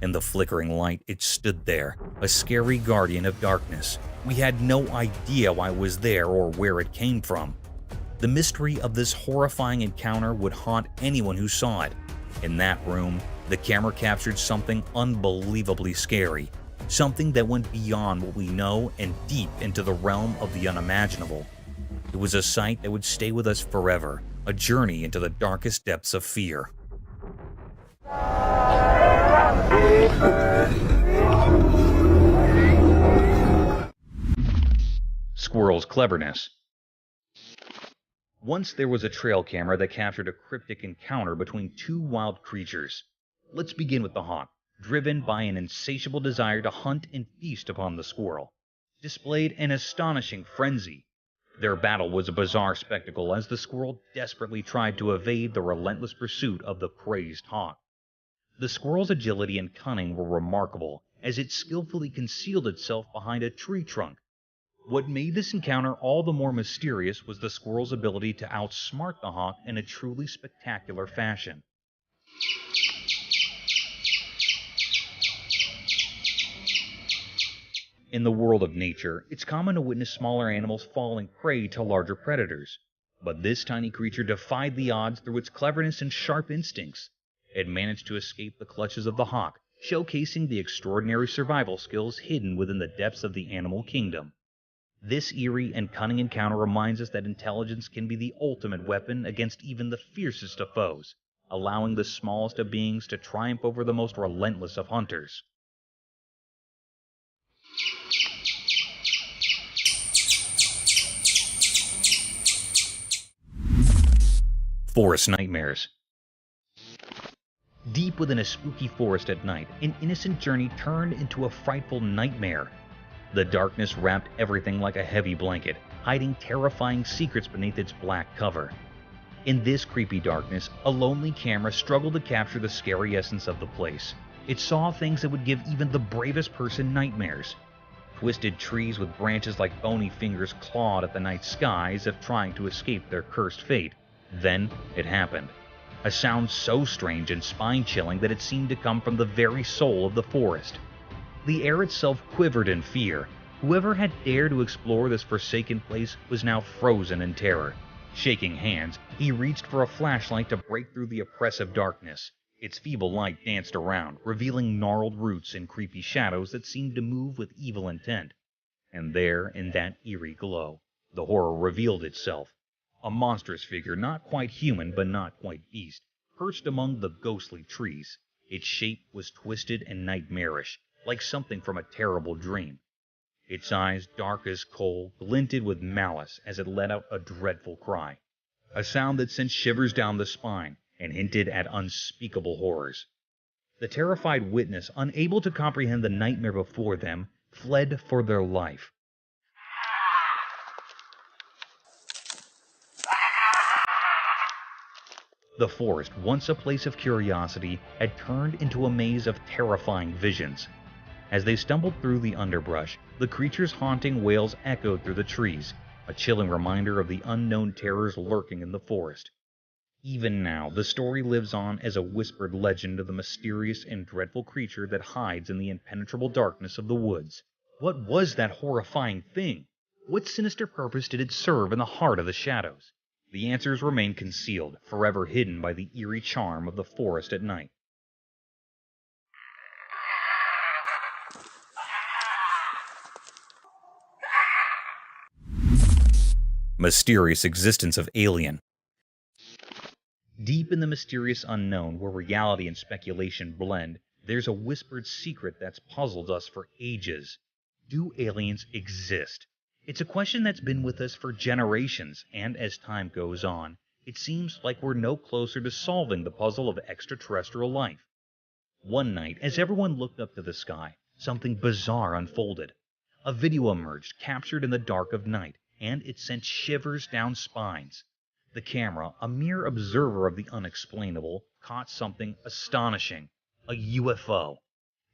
In the flickering light, it stood there, a scary guardian of darkness. We had no idea why it was there or where it came from. The mystery of this horrifying encounter would haunt anyone who saw it. In that room, the camera captured something unbelievably scary, something that went beyond what we know and deep into the realm of the unimaginable. It was a sight that would stay with us forever, a journey into the darkest depths of fear. Squirrel's cleverness. Once there was a trail camera that captured a cryptic encounter between two wild creatures. Let's begin with the hawk, driven by an insatiable desire to hunt and feast upon the squirrel, displayed an astonishing frenzy. Their battle was a bizarre spectacle as the squirrel desperately tried to evade the relentless pursuit of the crazed hawk. The squirrel's agility and cunning were remarkable as it skillfully concealed itself behind a tree trunk. What made this encounter all the more mysterious was the squirrel's ability to outsmart the hawk in a truly spectacular fashion. In the world of nature, it's common to witness smaller animals falling prey to larger predators. But this tiny creature defied the odds through its cleverness and sharp instincts. It managed to escape the clutches of the hawk, showcasing the extraordinary survival skills hidden within the depths of the animal kingdom. This eerie and cunning encounter reminds us that intelligence can be the ultimate weapon against even the fiercest of foes, allowing the smallest of beings to triumph over the most relentless of hunters. Forest nightmares. Deep within a spooky forest at night, an innocent journey turned into a frightful nightmare. The darkness wrapped everything like a heavy blanket, hiding terrifying secrets beneath its black cover. In this creepy darkness, a lonely camera struggled to capture the scary essence of the place. It saw things that would give even the bravest person nightmares. Twisted trees with branches like bony fingers clawed at the night sky as if trying to escape their cursed fate. Then it happened. A sound so strange and spine-chilling that it seemed to come from the very soul of the forest. The air itself quivered in fear. Whoever had dared to explore this forsaken place was now frozen in terror. Shaking hands, he reached for a flashlight to break through the oppressive darkness. Its feeble light danced around, revealing gnarled roots and creepy shadows that seemed to move with evil intent. And there, in that eerie glow, the horror revealed itself. A monstrous figure, not quite human but not quite beast, perched among the ghostly trees. Its shape was twisted and nightmarish, like something from a terrible dream. Its eyes, dark as coal, glinted with malice as it let out a dreadful cry, a sound that sent shivers down the spine and hinted at unspeakable horrors. The terrified witness, unable to comprehend the nightmare before them, fled for their life. The forest, once a place of curiosity, had turned into a maze of terrifying visions. As they stumbled through the underbrush, the creature's haunting wails echoed through the trees, a chilling reminder of the unknown terrors lurking in the forest. Even now, the story lives on as a whispered legend of the mysterious and dreadful creature that hides in the impenetrable darkness of the woods. What was that horrifying thing? What sinister purpose did it serve in the heart of the shadows? The answers remain concealed, forever hidden by the eerie charm of the forest at night. Mysterious existence of alien. Deep in the mysterious unknown, where reality and speculation blend, there's a whispered secret that's puzzled us for ages. Do aliens exist? It's a question that's been with us for generations, and as time goes on, it seems like we're no closer to solving the puzzle of extraterrestrial life. One night, as everyone looked up to the sky, something bizarre unfolded. A video emerged, captured in the dark of night, and it sent shivers down spines. The camera, a mere observer of the unexplainable, caught something astonishing: a UFO.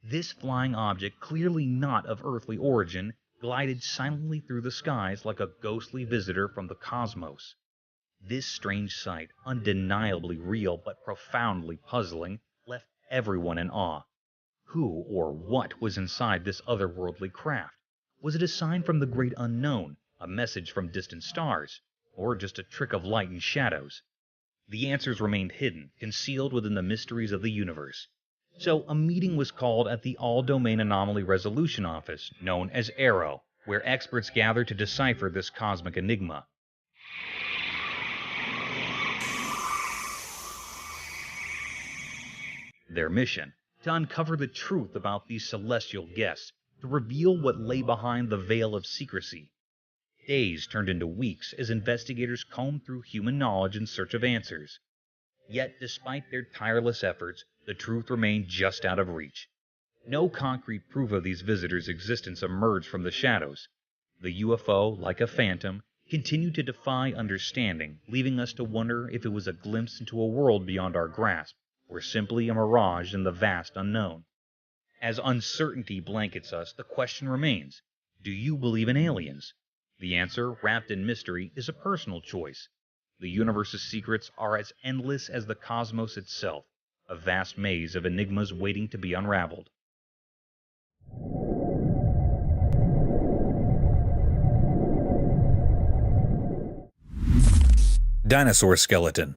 This flying object, clearly not of earthly origin, glided silently through the skies like a ghostly visitor from the cosmos. This strange sight, undeniably real but profoundly puzzling, left everyone in awe. Who or what was inside this otherworldly craft? Was it a sign from the great unknown, a message from distant stars, or just a trick of light and shadows? The answers remained hidden, concealed within the mysteries of the universe. So a meeting was called at the All-Domain Anomaly Resolution Office, known as ARROW, where experts gathered to decipher this cosmic enigma. Their mission: to uncover the truth about these celestial guests, to reveal what lay behind the veil of secrecy. Days turned into weeks as investigators combed through human knowledge in search of answers. Yet, despite their tireless efforts, the truth remained just out of reach. No concrete proof of these visitors' existence emerged from the shadows. The UFO, like a phantom, continued to defy understanding, leaving us to wonder if it was a glimpse into a world beyond our grasp, or simply a mirage in the vast unknown. As uncertainty blankets us, the question remains: do you believe in aliens? The answer, wrapped in mystery, is a personal choice. The universe's secrets are as endless as the cosmos itself, a vast maze of enigmas waiting to be unraveled. Dinosaur skeleton.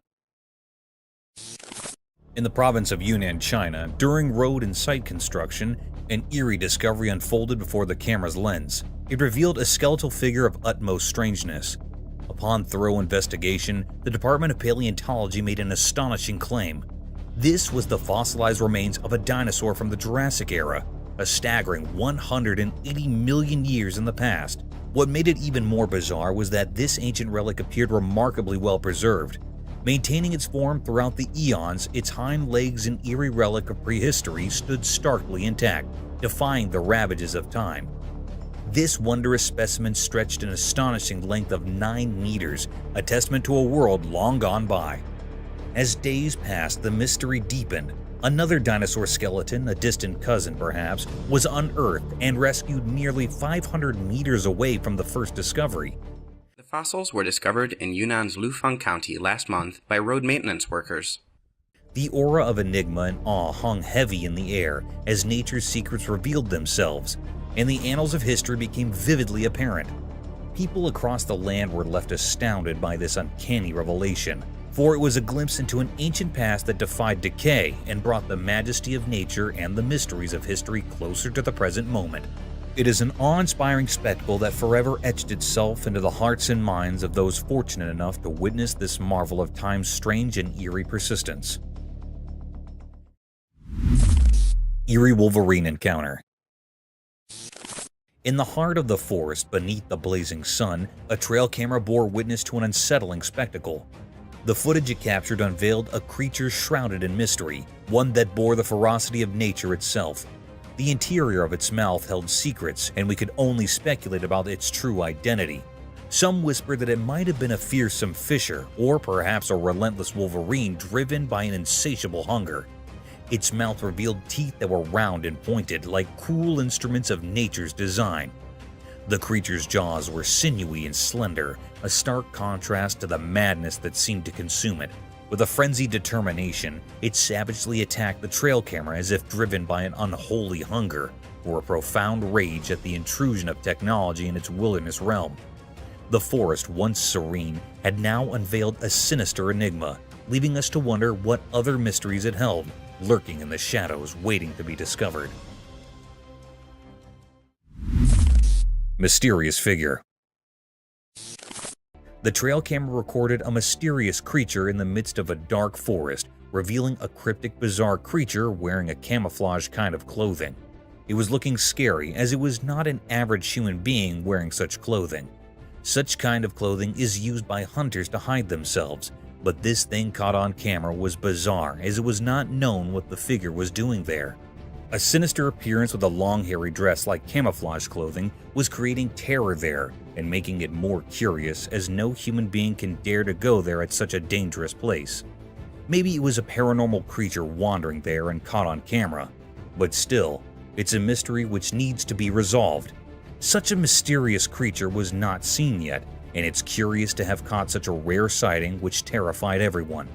In the province of Yunnan, China, during road and site construction, an eerie discovery unfolded before the camera's lens. It revealed a skeletal figure of utmost strangeness. Upon thorough investigation, the Department of Paleontology made an astonishing claim. This was the fossilized remains of a dinosaur from the Jurassic era, a staggering 180 million years in the past. What made it even more bizarre was that this ancient relic appeared remarkably well preserved. Maintaining its form throughout the eons, its hind legs, an eerie relic of prehistory, stood starkly intact, defying the ravages of time. This wondrous specimen stretched an astonishing length of 9 meters, a testament to a world long gone by. As days passed, the mystery deepened. Another dinosaur skeleton, a distant cousin perhaps, was unearthed and rescued nearly 500 meters away from the first discovery. The fossils were discovered in Yunnan's Lufeng County last month by road maintenance workers. The aura of enigma and awe hung heavy in the air as nature's secrets revealed themselves, and the annals of history became vividly apparent. People across the land were left astounded by this uncanny revelation, for it was a glimpse into an ancient past that defied decay and brought the majesty of nature and the mysteries of history closer to the present moment. It is an awe-inspiring spectacle that forever etched itself into the hearts and minds of those fortunate enough to witness this marvel of time's strange and eerie persistence. Eerie Wolverine Encounter. In the heart of the forest, beneath the blazing sun, a trail camera bore witness to an unsettling spectacle. The footage it captured unveiled a creature shrouded in mystery, one that bore the ferocity of nature itself. The interior of its mouth held secrets, and we could only speculate about its true identity. Some whispered that it might have been a fearsome fisher, or perhaps a relentless wolverine driven by an insatiable hunger. Its mouth revealed teeth that were round and pointed, like cruel instruments of nature's design. The creature's jaws were sinewy and slender, a stark contrast to the madness that seemed to consume it. With a frenzied determination, it savagely attacked the trail camera as if driven by an unholy hunger, or a profound rage at the intrusion of technology in its wilderness realm. The forest, once serene, had now unveiled a sinister enigma, leaving us to wonder what other mysteries it held, lurking in the shadows waiting to be discovered. Mysterious figure. The trail camera recorded a mysterious creature in the midst of a dark forest, revealing a cryptic, bizarre creature wearing a camouflage kind of clothing. It was looking scary, as it was not an average human being wearing such clothing. Such kind of clothing is used by hunters to hide themselves, but this thing caught on camera was bizarre, as it was not known what the figure was doing there. A sinister appearance with a long hairy dress like camouflage clothing was creating terror there and making it more curious, as no human being can dare to go there at such a dangerous place. Maybe it was a paranormal creature wandering there and caught on camera, but still, it's a mystery which needs to be resolved. Such a mysterious creature was not seen yet, and it's curious to have caught such a rare sighting which terrified everyone.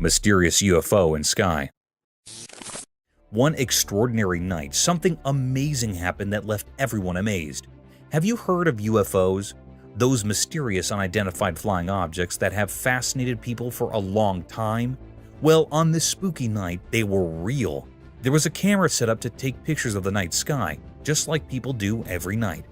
Mysterious UFO in sky. One extraordinary night, something amazing happened that left everyone amazed. Have you heard of UFOs? Those mysterious unidentified flying objects that have fascinated people for a long time? Well, on this spooky night, they were real. There was a camera set up to take pictures of the night sky, just like people do every night.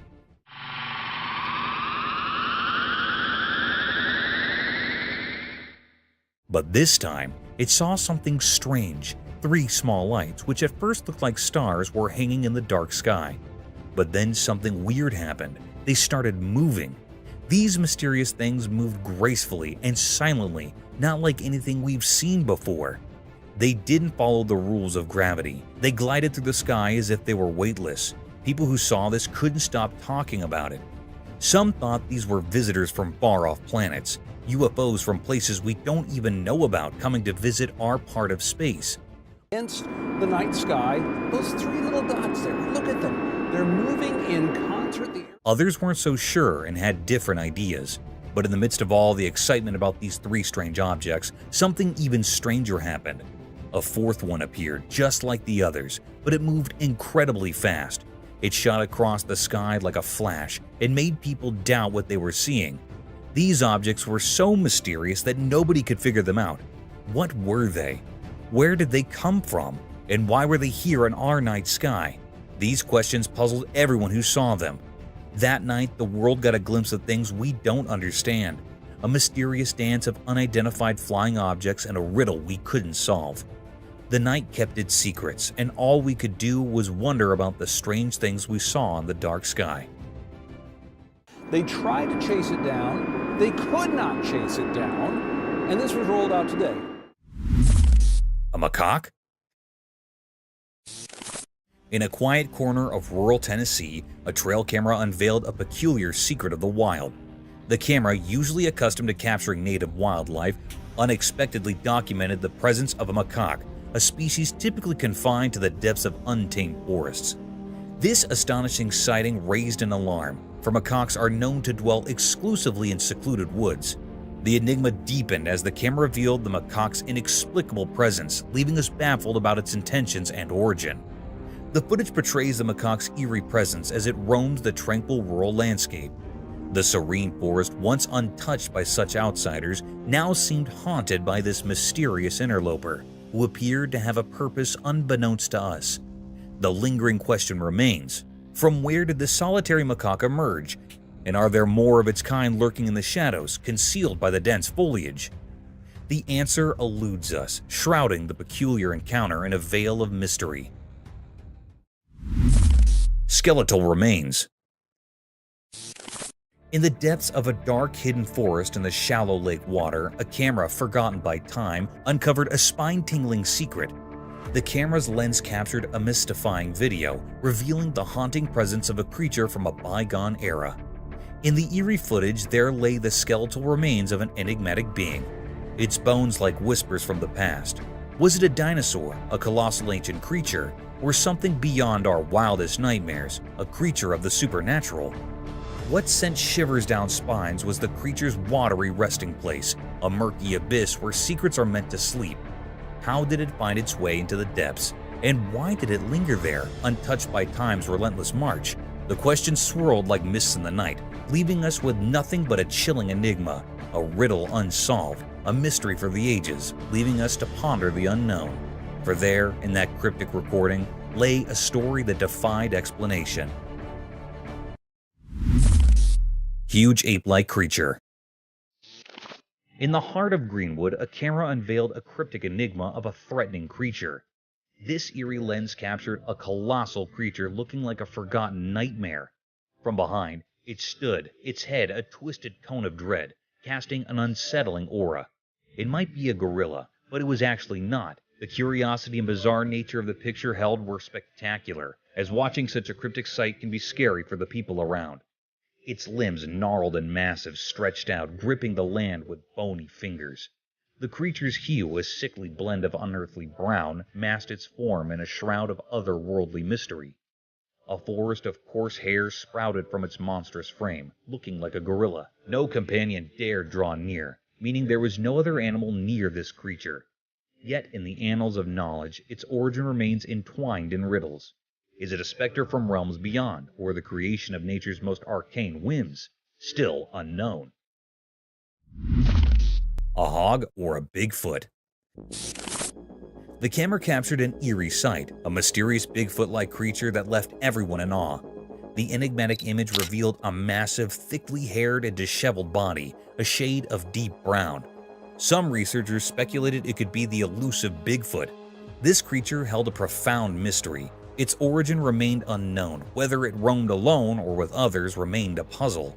But this time, it saw something strange. 3 small lights, which at first looked like stars, were hanging in the dark sky. But then something weird happened. They started moving. These mysterious things moved gracefully and silently, not like anything we've seen before. They didn't follow the rules of gravity. They glided through the sky as if they were weightless. People who saw this couldn't stop talking about it. Some thought these were visitors from far-off planets, UFOs from places we don't even know about coming to visit our part of space. Against the night sky, those 3 little dots there, look at them. They're moving in concert. Others weren't so sure and had different ideas. But in the midst of all the excitement about these 3 strange objects, something even stranger happened. A 4th one appeared, just like the others, but it moved incredibly fast. It shot across the sky like a flash and made people doubt what they were seeing. These objects were so mysterious that nobody could figure them out. What were they? Where did they come from? And why were they here in our night sky? These questions puzzled everyone who saw them. That night, the world got a glimpse of things we don't understand. A mysterious dance of unidentified flying objects and a riddle we couldn't solve. The night kept its secrets, and all we could do was wonder about the strange things we saw in the dark sky. They tried to chase it down. They could not chase it down. And this was rolled out today. A macaque? In a quiet corner of rural Tennessee, a trail camera unveiled a peculiar secret of the wild. The camera, usually accustomed to capturing native wildlife, unexpectedly documented the presence of a macaque, a species typically confined to the depths of untamed forests. This astonishing sighting raised an alarm, for macaques are known to dwell exclusively in secluded woods. The enigma deepened as the camera revealed the macaque's inexplicable presence, leaving us baffled about its intentions and origin. The footage portrays the macaque's eerie presence as it roams the tranquil rural landscape. The serene forest, once untouched by such outsiders, now seemed haunted by this mysterious interloper, who appeared to have a purpose unbeknownst to us. The lingering question remains: from where did this solitary macaque emerge? And are there more of its kind lurking in the shadows, concealed by the dense foliage? The answer eludes us, shrouding the peculiar encounter in a veil of mystery. Skeletal remains. In the depths of a dark, hidden forest in the shallow lake water, a camera forgotten by time uncovered a spine-tingling secret. The camera's lens captured a mystifying video, revealing the haunting presence of a creature from a bygone era. In the eerie footage, there lay the skeletal remains of an enigmatic being, its bones like whispers from the past. Was it a dinosaur, a colossal ancient creature, or something beyond our wildest nightmares, a creature of the supernatural? What sent shivers down spines was the creature's watery resting place, a murky abyss where secrets are meant to sleep. How did it find its way into the depths? And why did it linger there, untouched by time's relentless march? The questions swirled like mists in the night, leaving us with nothing but a chilling enigma, a riddle unsolved, a mystery for the ages, leaving us to ponder the unknown. For there, in that cryptic recording, lay a story that defied explanation. Huge ape-like creature. In the heart of Greenwood, a camera unveiled a cryptic enigma of a threatening creature. This eerie lens captured a colossal creature looking like a forgotten nightmare. From behind, it stood, its head a twisted cone of dread, casting an unsettling aura. It might be a gorilla, but it was actually not. The curiosity and bizarre nature of the picture held were spectacular, as watching such a cryptic sight can be scary for the people around. Its limbs, gnarled and massive, stretched out, gripping the land with bony fingers. The creature's hue, a sickly blend of unearthly brown, masked its form in a shroud of otherworldly mystery. A forest of coarse hairs sprouted from its monstrous frame, looking like a gorilla. No companion dared draw near, meaning there was no other animal near this creature. Yet in the annals of knowledge, its origin remains entwined in riddles. Is it a specter from realms beyond, or the creation of nature's most arcane whims? still unknown. A hog or a Bigfoot? The camera captured an eerie sight, a mysterious Bigfoot-like creature that left everyone in awe. The enigmatic image revealed a massive, thickly haired and disheveled body, a shade of deep brown. Some researchers speculated it could be the elusive Bigfoot. This creature held a profound mystery. Its origin remained unknown, whether it roamed alone or with others remained a puzzle.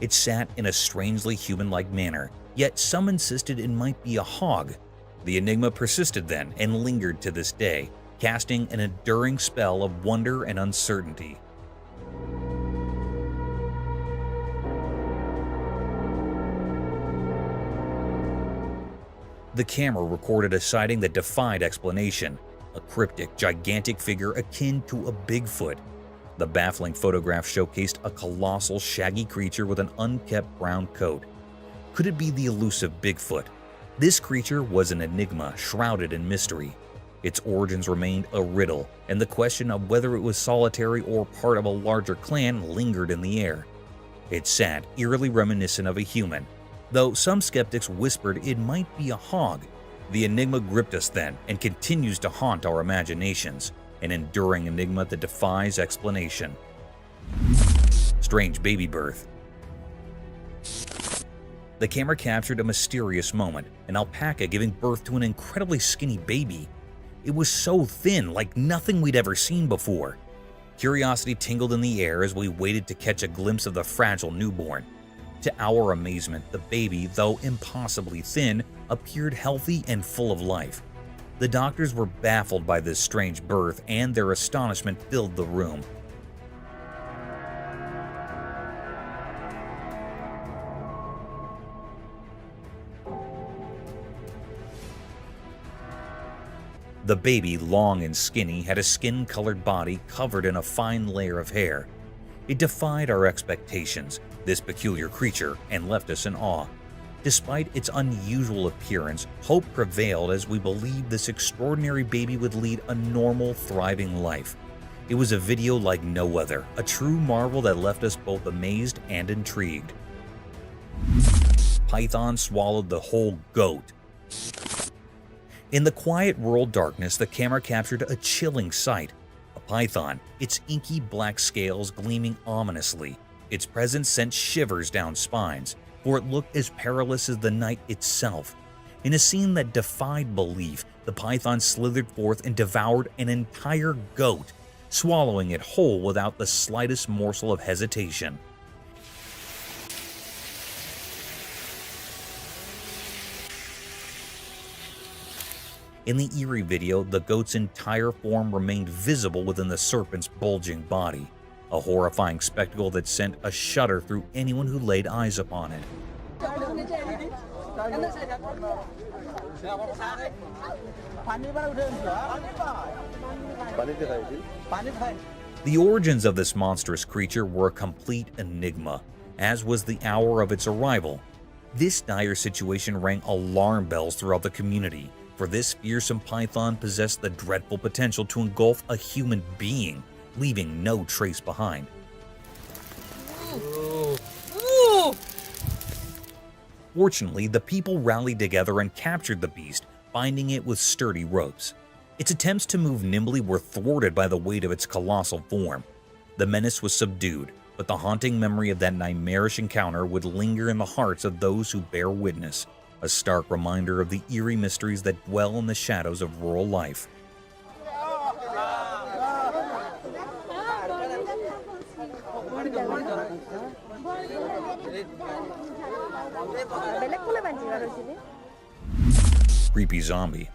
It sat in a strangely human-like manner, yet some insisted it might be a hog. The enigma persisted then and lingered to this day, casting an enduring spell of wonder and uncertainty. The camera recorded a sighting that defied explanation, a cryptic, gigantic figure akin to a Bigfoot. The baffling photograph showcased a colossal, shaggy creature with an unkempt brown coat. Could it be the elusive Bigfoot? This creature was an enigma shrouded in mystery. Its origins remained a riddle, and the question of whether it was solitary or part of a larger clan lingered in the air. It sat eerily reminiscent of a human, though some skeptics whispered it might be a hog. The enigma gripped us then and continues to haunt our imaginations, an enduring enigma that defies explanation. Strange baby birth. The camera captured a mysterious moment, an alpaca giving birth to an incredibly skinny baby. It was so thin, like nothing we'd ever seen before. Curiosity tingled in the air as we waited to catch a glimpse of the fragile newborn. To our amazement, the baby, though impossibly thin, appeared healthy and full of life. The doctors were baffled by this strange birth, and their astonishment filled the room. The baby, long and skinny, had a skin-colored body covered in a fine layer of hair. It defied our expectations, this peculiar creature, and left us in awe. Despite its unusual appearance, hope prevailed as we believed this extraordinary baby would lead a normal, thriving life. It was a video like no other, a true marvel that left us both amazed and intrigued. Python swallowed the whole goat. In the quiet rural darkness, the camera captured a chilling sight. A python, its inky black scales gleaming ominously. Its presence sent shivers down spines, for it looked as perilous as the night itself. In a scene that defied belief, the python slithered forth and devoured an entire goat, swallowing it whole without the slightest morsel of hesitation. In the eerie video, the goat's entire form remained visible within the serpent's bulging body, a horrifying spectacle that sent a shudder through anyone who laid eyes upon it. The origins of this monstrous creature were a complete enigma, as was the hour of its arrival. This dire situation rang alarm bells throughout the community, for this fearsome python possessed the dreadful potential to engulf a human being, leaving no trace behind. Fortunately, the people rallied together and captured the beast, binding it with sturdy ropes. Its attempts to move nimbly were thwarted by the weight of its colossal form. The menace was subdued, but the haunting memory of that nightmarish encounter would linger in the hearts of those who bear witness, a stark reminder of the eerie mysteries that dwell in the shadows of rural life. Creepy zombie.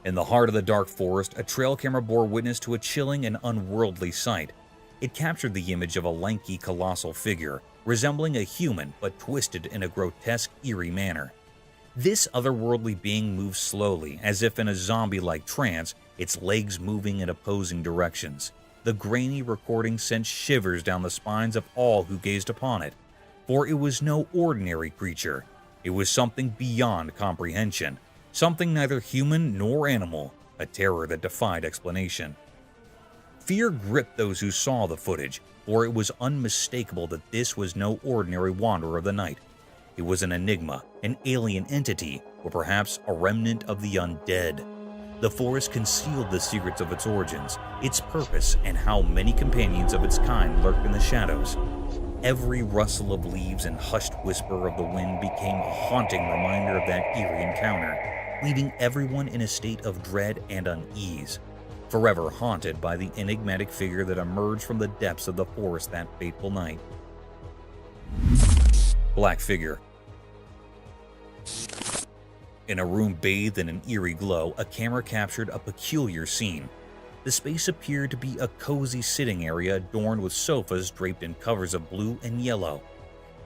In the heart of the dark forest, a trail camera bore witness to a chilling and unworldly sight. It captured the image of a lanky, colossal figure, resembling a human but twisted in a grotesque, eerie manner. This otherworldly being moved slowly, as if in a zombie-like trance, its legs moving in opposing directions. The grainy recording sent shivers down the spines of all who gazed upon it, for it was no ordinary creature. It was something beyond comprehension, something neither human nor animal, a terror that defied explanation. Fear gripped those who saw the footage, for it was unmistakable that this was no ordinary wanderer of the night. It was an enigma, an alien entity, or perhaps a remnant of the undead. The forest concealed the secrets of its origins, its purpose, and how many companions of its kind lurked in the shadows. Every rustle of leaves and hushed whisper of the wind became a haunting reminder of that eerie encounter, leaving everyone in a state of dread and unease, forever haunted by the enigmatic figure that emerged from the depths of the forest that fateful night. Black figure. In a room bathed in an eerie glow, a camera captured a peculiar scene. The space appeared to be a cozy sitting area adorned with sofas draped in covers of blue and yellow.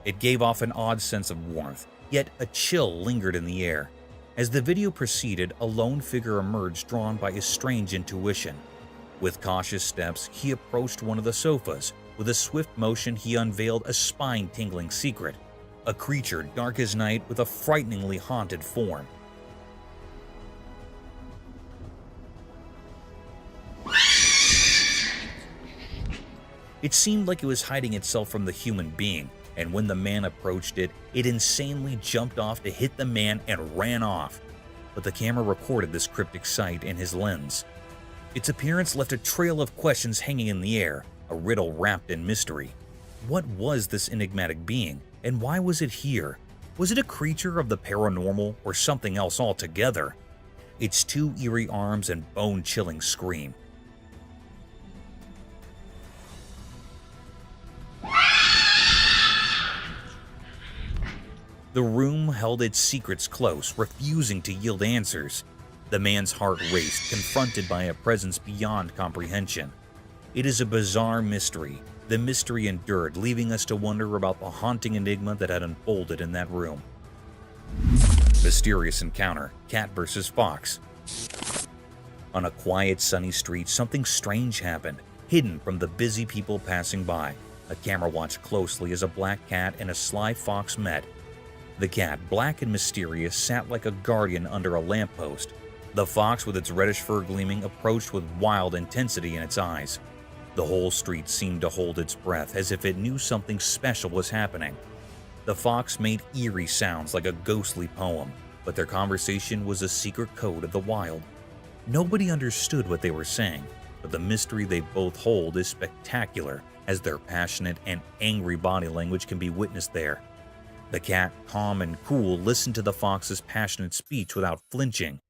It gave off an odd sense of warmth, yet a chill lingered in the air. As the video proceeded, a lone figure emerged drawn by a strange intuition. With cautious steps, he approached one of the sofas. With a swift motion, he unveiled a spine-tingling secret. A creature dark as night with a frighteningly haunted form. It seemed like it was hiding itself from the human being, and when the man approached it, it insanely jumped off to hit the man and ran off. But the camera recorded this cryptic sight in his lens. Its appearance left a trail of questions hanging in the air, a riddle wrapped in mystery. What was this enigmatic being, and why was it here? Was it a creature of the paranormal or something else altogether? Its two eerie arms and bone-chilling scream. The room held its secrets close, refusing to yield answers. The man's heart raced, confronted by a presence beyond comprehension. It is a bizarre mystery. The mystery endured, leaving us to wonder about the haunting enigma that had unfolded in that room. Mysterious encounter, cat versus fox. On a quiet, sunny street, something strange happened, hidden from the busy people passing by. A camera watched closely as a black cat and a sly fox met. The cat, black and mysterious, sat like a guardian under a lamppost. The fox, with its reddish fur gleaming, approached with wild intensity in its eyes. The whole street seemed to hold its breath, as if it knew something special was happening. The fox made eerie sounds like a ghostly poem, but their conversation was a secret code of the wild. Nobody understood what they were saying, but the mystery they both hold is spectacular, as their passionate and angry body language can be witnessed there. The cat, calm and cool, listened to the fox's passionate speech without flinching.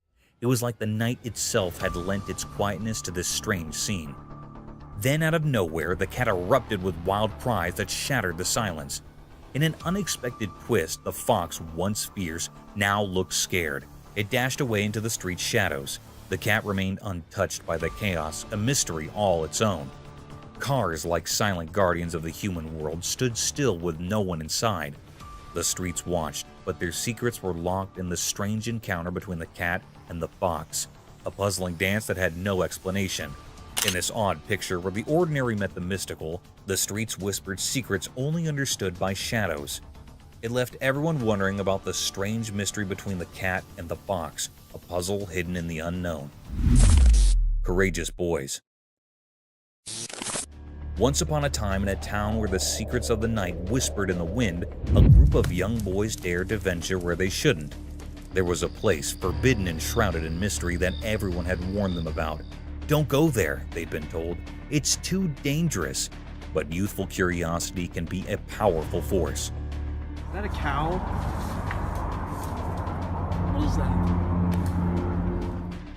It was like the night itself had lent its quietness to this strange scene. Then, out of nowhere, the cat erupted with wild cries that shattered the silence. In an unexpected twist, the fox, once fierce, now looked scared. It dashed away into the street's shadows. The cat remained untouched by the chaos, a mystery all its own. Cars, like silent guardians of the human world, stood still with no one inside. The streets watched, but their secrets were locked in the strange encounter between the cat and the fox, a puzzling dance that had no explanation. In this odd picture where the ordinary met the mystical, the streets whispered secrets only understood by shadows. It left everyone wondering about the strange mystery between the cat and the fox, a puzzle hidden in the unknown. Courageous boys. Once upon a time, in a town where the secrets of the night whispered in the wind, a group of young boys dared to venture where they shouldn't. There was a place, forbidden and shrouded in mystery, that everyone had warned them about. Don't go there, they'd been told. It's too dangerous. But youthful curiosity can be a powerful force. Is that a cow? What is that?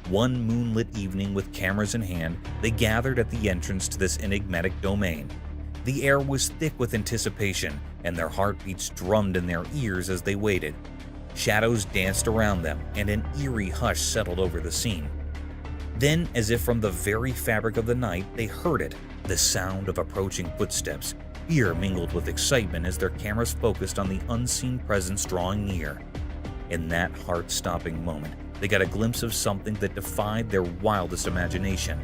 One moonlit evening, with cameras in hand, they gathered at the entrance to this enigmatic domain. The air was thick with anticipation, and their heartbeats drummed in their ears as they waited. Shadows danced around them, and an eerie hush settled over the scene. Then, as if from the very fabric of the night, they heard it, the sound of approaching footsteps. Fear mingled with excitement as their cameras focused on the unseen presence drawing near. In that heart-stopping moment, they got a glimpse of something that defied their wildest imagination.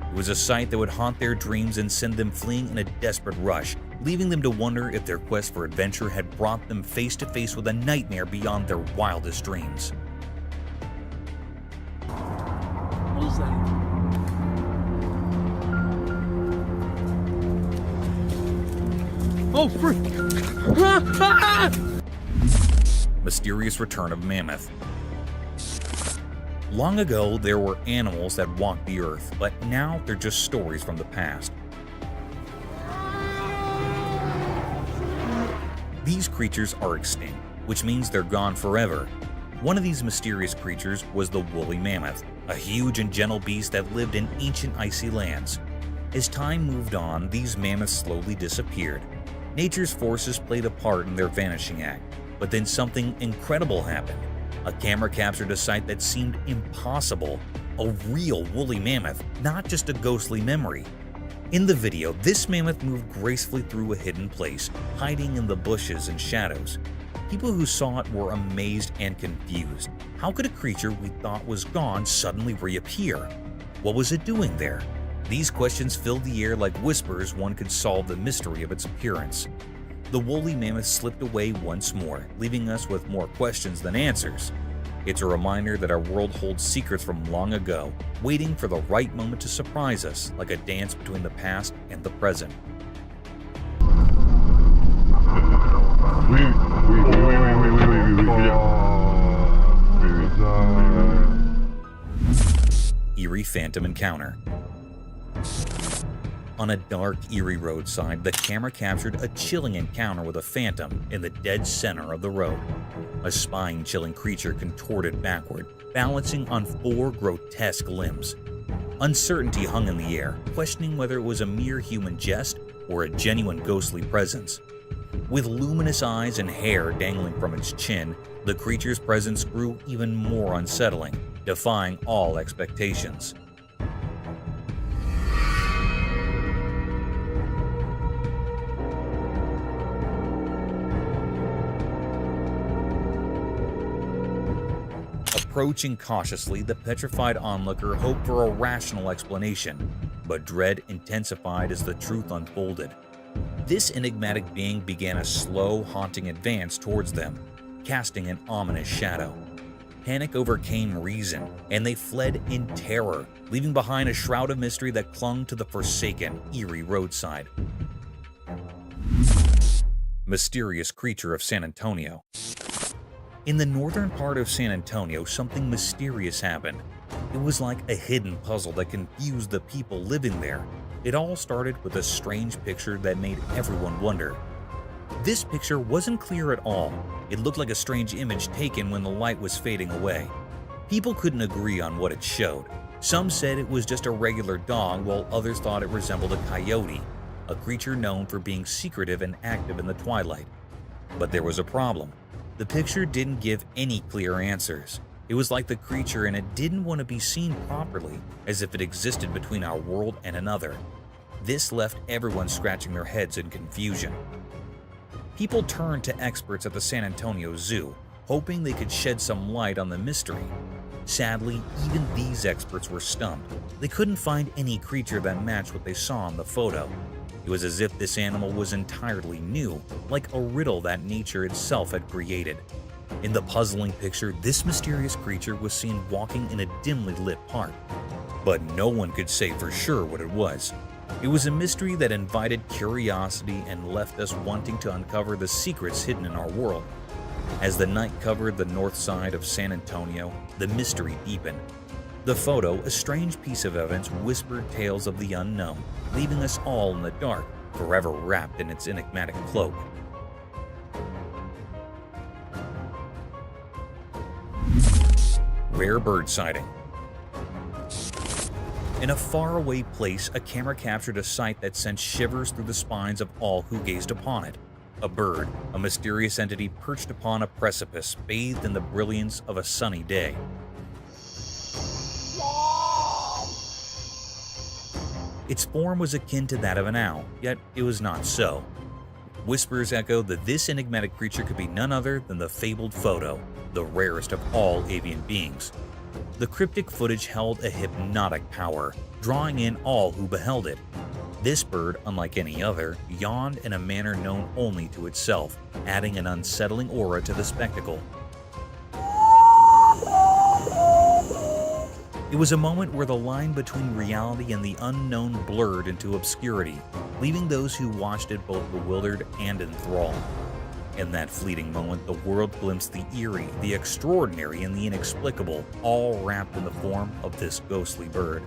It was a sight that would haunt their dreams and send them fleeing in a desperate rush, leaving them to wonder if their quest for adventure had brought them face to face with a nightmare beyond their wildest dreams. What is that? Oh, frick! Mysterious return of mammoth. Long ago, there were animals that walked the earth, but now they're just stories from the past. These creatures are extinct, which means they're gone forever. One of these mysterious creatures was the woolly mammoth, a huge and gentle beast that lived in ancient icy lands. As time moved on, these mammoths slowly disappeared. Nature's forces played a part in their vanishing act, but then something incredible happened. A camera captured a sight that seemed impossible, a real woolly mammoth, not just a ghostly memory. In the video, this mammoth moved gracefully through a hidden place, hiding in the bushes and shadows. People who saw it were amazed and confused. How could a creature we thought was gone suddenly reappear? What was it doing there? These questions filled the air like whispers one could solve the mystery of its appearance. The woolly mammoth slipped away once more, leaving us with more questions than answers. It's a reminder that our world holds secrets from long ago, waiting for the right moment to surprise us, like a dance between the past and the present. Eerie Phantom Encounter. On a dark, eerie roadside, the camera captured a chilling encounter with a phantom in the dead center of the road. A spine-chilling creature contorted backward, balancing on 4 grotesque limbs. Uncertainty hung in the air, questioning whether it was a mere human jest or a genuine ghostly presence. With luminous eyes and hair dangling from its chin, the creature's presence grew even more unsettling, defying all expectations. Approaching cautiously, the petrified onlooker hoped for a rational explanation, but dread intensified as the truth unfolded. This enigmatic being began a slow, haunting advance towards them, casting an ominous shadow. Panic overcame reason, and they fled in terror, leaving behind a shroud of mystery that clung to the forsaken, eerie roadside. Mysterious creature of San Antonio. In the northern part of San Antonio, something mysterious happened. It was like a hidden puzzle that confused the people living there. It all started with a strange picture that made everyone wonder. This picture wasn't clear at all. It looked like a strange image taken when the light was fading away. People couldn't agree on what it showed. Some said it was just a regular dog, while others thought it resembled a coyote, a creature known for being secretive and active in the twilight. But there was a problem. The picture didn't give any clear answers. It was like the creature in it didn't want to be seen properly, as if it existed between our world and another. This left everyone scratching their heads in confusion. People turned to experts at the San Antonio Zoo, hoping they could shed some light on the mystery. Sadly, even these experts were stumped. They couldn't find any creature that matched what they saw in the photo. It was as if this animal was entirely new, like a riddle that nature itself had created. In the puzzling picture, this mysterious creature was seen walking in a dimly lit park, but no one could say for sure what it was. It was a mystery that invited curiosity and left us wanting to uncover the secrets hidden in our world. As the night covered the north side of San Antonio, the mystery deepened. The photo, a strange piece of evidence, whispered tales of the unknown, leaving us all in the dark, forever wrapped in its enigmatic cloak. Rare bird sighting. In a faraway place, a camera captured a sight that sent shivers through the spines of all who gazed upon it. A bird, a mysterious entity perched upon a precipice, bathed in the brilliance of a sunny day. Its form was akin to that of an owl, yet it was not so. Whispers echoed that this enigmatic creature could be none other than the fabled photo, the rarest of all avian beings. The cryptic footage held a hypnotic power, drawing in all who beheld it. This bird, unlike any other, yawned in a manner known only to itself, adding an unsettling aura to the spectacle. It was a moment where the line between reality and the unknown blurred into obscurity. leaving those who watched it both bewildered and enthralled. In that fleeting moment, the world glimpsed the eerie, the extraordinary, and the inexplicable, all wrapped in the form of this ghostly bird.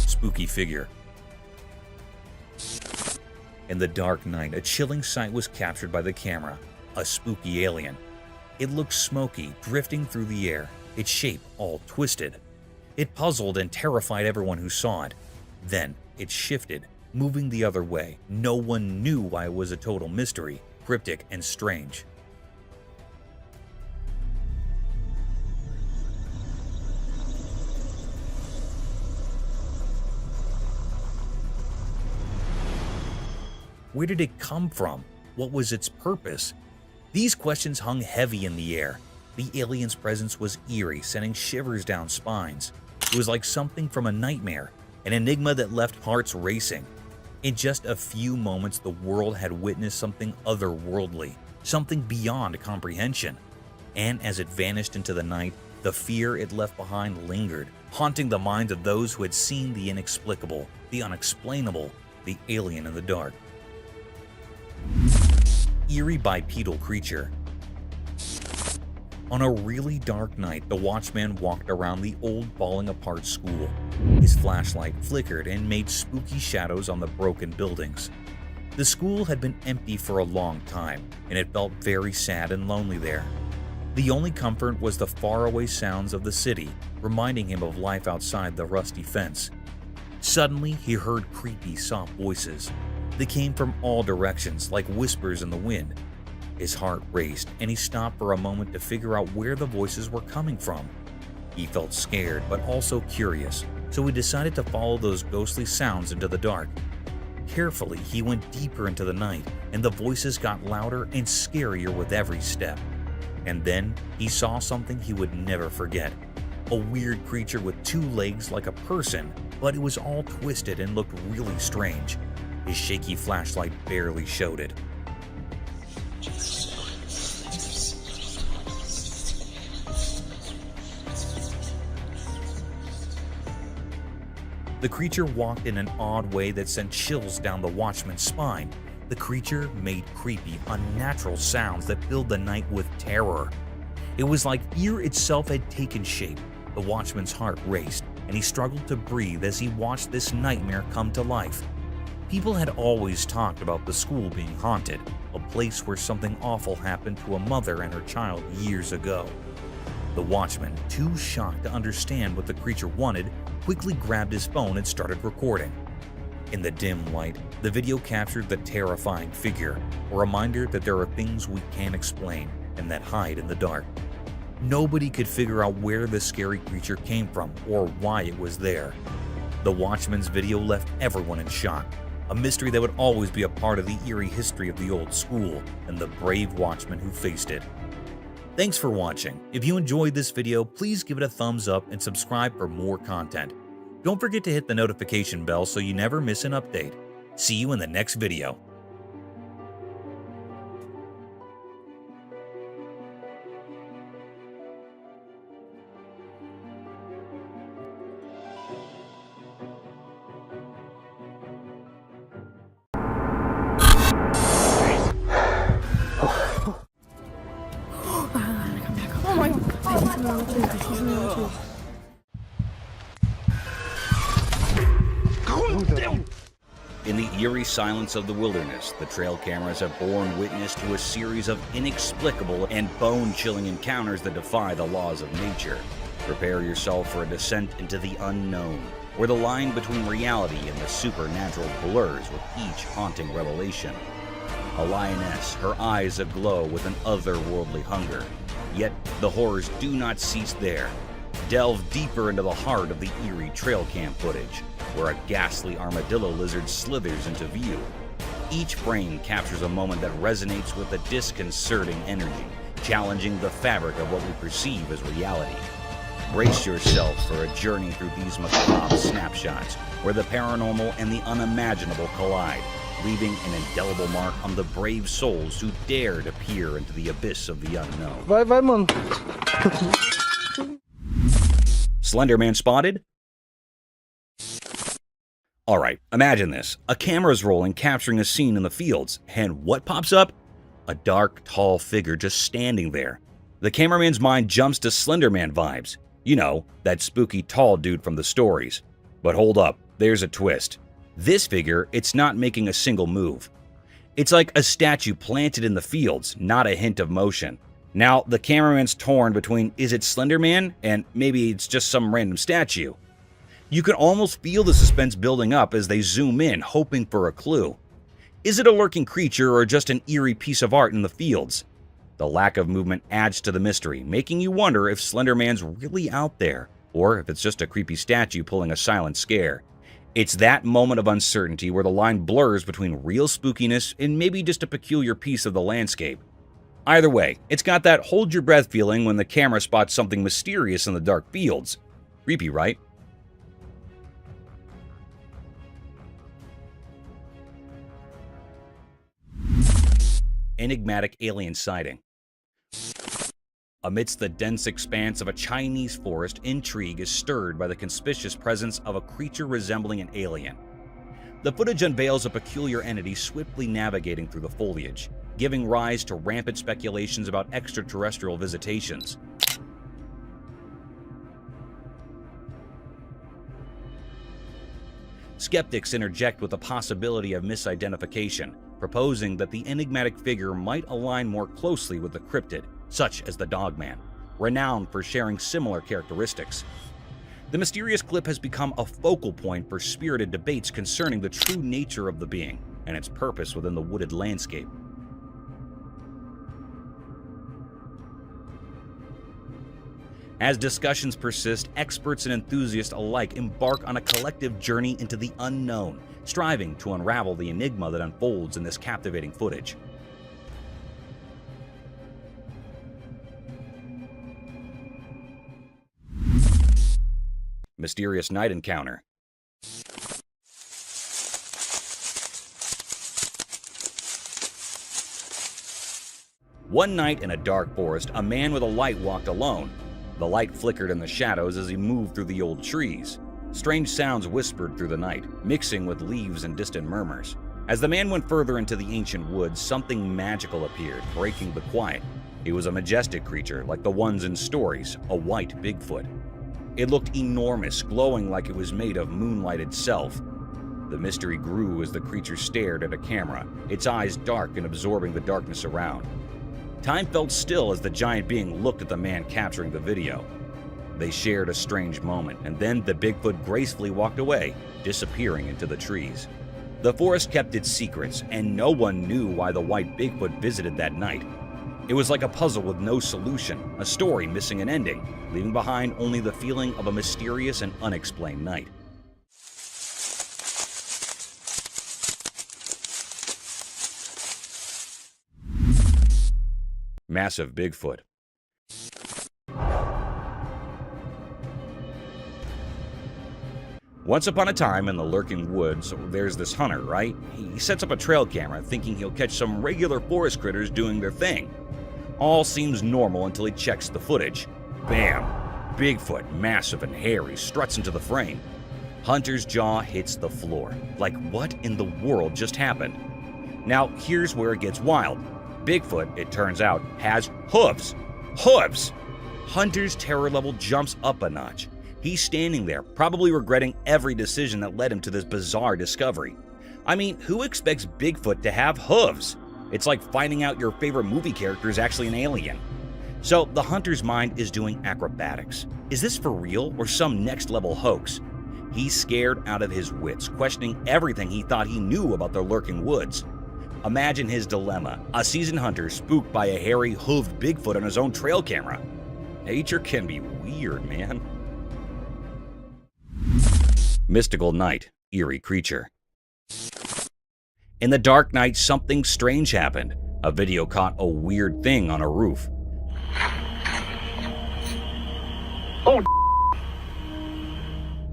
Spooky figure. In the dark night, a chilling sight was captured by the camera. A spooky alien. It looked smoky, drifting through the air, its shape all twisted. It puzzled and terrified everyone who saw it. Then it shifted, moving the other way. No one knew why it was a total mystery, cryptic and strange. Where did it come from? What was its purpose? These questions hung heavy in the air. The alien's presence was eerie, sending shivers down spines. It was like something from a nightmare, an enigma that left hearts racing. In just a few moments, the world had witnessed something otherworldly, something beyond comprehension. And as it vanished into the night, the fear it left behind lingered, haunting the minds of those who had seen the inexplicable, the unexplainable, the alien in the dark. Eerie bipedal creature. On a really dark night, the watchman walked around the old falling apart school. His flashlight flickered and made spooky shadows on the broken buildings. The school had been empty for a long time, and it felt very sad and lonely there. The only comfort was the faraway sounds of the city, reminding him of life outside the rusty fence. Suddenly, he heard creepy, soft voices. They came from all directions, like whispers in the wind. His heart raced, and he stopped for a moment to figure out where the voices were coming from. He felt scared, but also curious, so he decided to follow those ghostly sounds into the dark. Carefully, he went deeper into the night, and the voices got louder and scarier with every step. And then, he saw something he would never forget. A weird creature with 2 legs like a person, but it was all twisted and looked really strange. His shaky flashlight barely showed it. The creature walked in an odd way that sent chills down the watchman's spine. The creature made creepy, unnatural sounds that filled the night with terror. It was like fear itself had taken shape. The watchman's heart raced, and he struggled to breathe as he watched this nightmare come to life. People had always talked about the school being haunted, a place where something awful happened to a mother and her child years ago. The watchman, too shocked to understand what the creature wanted, quickly grabbed his phone and started recording. In the dim light, the video captured the terrifying figure, a reminder that there are things we can't explain and that hide in the dark. Nobody could figure out where the scary creature came from or why it was there. The watchman's video left everyone in shock, a mystery that would always be a part of the eerie history of the old school and the brave watchman who faced it. Thanks for watching. If you enjoyed this video, please give it a thumbs up and subscribe for more content. Don't forget to hit the notification bell so you never miss an update. See you in the next video. In the eerie silence of the wilderness, the trail cameras have borne witness to a series of inexplicable and bone-chilling encounters that defy the laws of nature. Prepare yourself for a descent into the unknown, where the line between reality and the supernatural blurs with each haunting revelation. A lioness, her eyes aglow with an otherworldly hunger. Yet the horrors do not cease there. Delve deeper into the heart of the eerie trail cam footage, where a ghastly armadillo lizard slithers into view. Each frame captures a moment that resonates with a disconcerting energy, challenging the fabric of what we perceive as reality. Brace yourself for a journey through these macabre snapshots, where the paranormal and the unimaginable collide. leaving an indelible mark on the brave souls who dare to peer into the abyss of the unknown. Vai, mano. Slender Man spotted? Alright, imagine this. A camera's rolling, capturing a scene in the fields, and what pops up? A dark, tall figure just standing there. The cameraman's mind jumps to Slender Man vibes. You know, that spooky tall dude from the stories. But hold up, there's a twist. This figure, it's not making a single move. It's like a statue planted in the fields, not a hint of motion. Now, the cameraman's torn between is it Slender Man and maybe it's just some random statue. You can almost feel the suspense building up as they zoom in, hoping for a clue. Is it a lurking creature or just an eerie piece of art in the fields? The lack of movement adds to the mystery, making you wonder if Slender Man's really out there, or if it's just a creepy statue pulling a silent scare. It's that moment of uncertainty where the line blurs between real spookiness and maybe just a peculiar piece of the landscape. Either way, it's got that hold your breath feeling when the camera spots something mysterious in the dark fields. Creepy, right? Enigmatic alien sighting. Amidst the dense expanse of a Chinese forest, intrigue is stirred by the conspicuous presence of a creature resembling an alien. The footage unveils a peculiar entity swiftly navigating through the foliage, giving rise to rampant speculations about extraterrestrial visitations. Skeptics interject with the possibility of misidentification, proposing that the enigmatic figure might align more closely with the cryptid, such as the Dogman, renowned for sharing similar characteristics. The mysterious clip has become a focal point for spirited debates concerning the true nature of the being and its purpose within the wooded landscape. As discussions persist, experts and enthusiasts alike embark on a collective journey into the unknown, striving to unravel the enigma that unfolds in this captivating footage. Mysterious night encounter. One night in a dark forest, a man with a light walked alone. The light flickered in the shadows as he moved through the old trees. Strange sounds whispered through the night, mixing with leaves and distant murmurs. As the man went further into the ancient woods, something magical appeared, breaking the quiet. It was a majestic creature, like the ones in stories, a white Bigfoot. It looked enormous, glowing like it was made of moonlight itself. The mystery grew as the creature stared at a camera, its eyes dark and absorbing the darkness around. Time felt still as the giant being looked at the man capturing the video. They shared a strange moment, and then the Bigfoot gracefully walked away, disappearing into the trees. The forest kept its secrets, and no one knew why the white Bigfoot visited that night. It was like a puzzle with no solution, a story missing an ending, leaving behind only the feeling of a mysterious and unexplained night. Massive Bigfoot. Once upon a time in the lurking woods, there's this hunter, right? He sets up a trail camera thinking he'll catch some regular forest critters doing their thing. All seems normal until he checks the footage. Bam! Bigfoot, massive and hairy, struts into the frame. Hunter's jaw hits the floor. Like, what in the world just happened? Now, here's where it gets wild. Bigfoot, it turns out, has hooves. Hooves! Hunter's terror level jumps up a notch. He's standing there, probably regretting every decision that led him to this bizarre discovery. I mean, who expects Bigfoot to have hooves? It's like finding out your favorite movie character is actually an alien. So the hunter's mind is doing acrobatics. Is this for real or some next-level hoax? He's scared out of his wits, questioning everything he thought he knew about the lurking woods. Imagine his dilemma, a seasoned hunter spooked by a hairy, hooved Bigfoot on his own trail camera. Nature can be weird, man. Mystical night, eerie creature. In the dark night, something strange happened. A video caught a weird thing on a roof. Oh,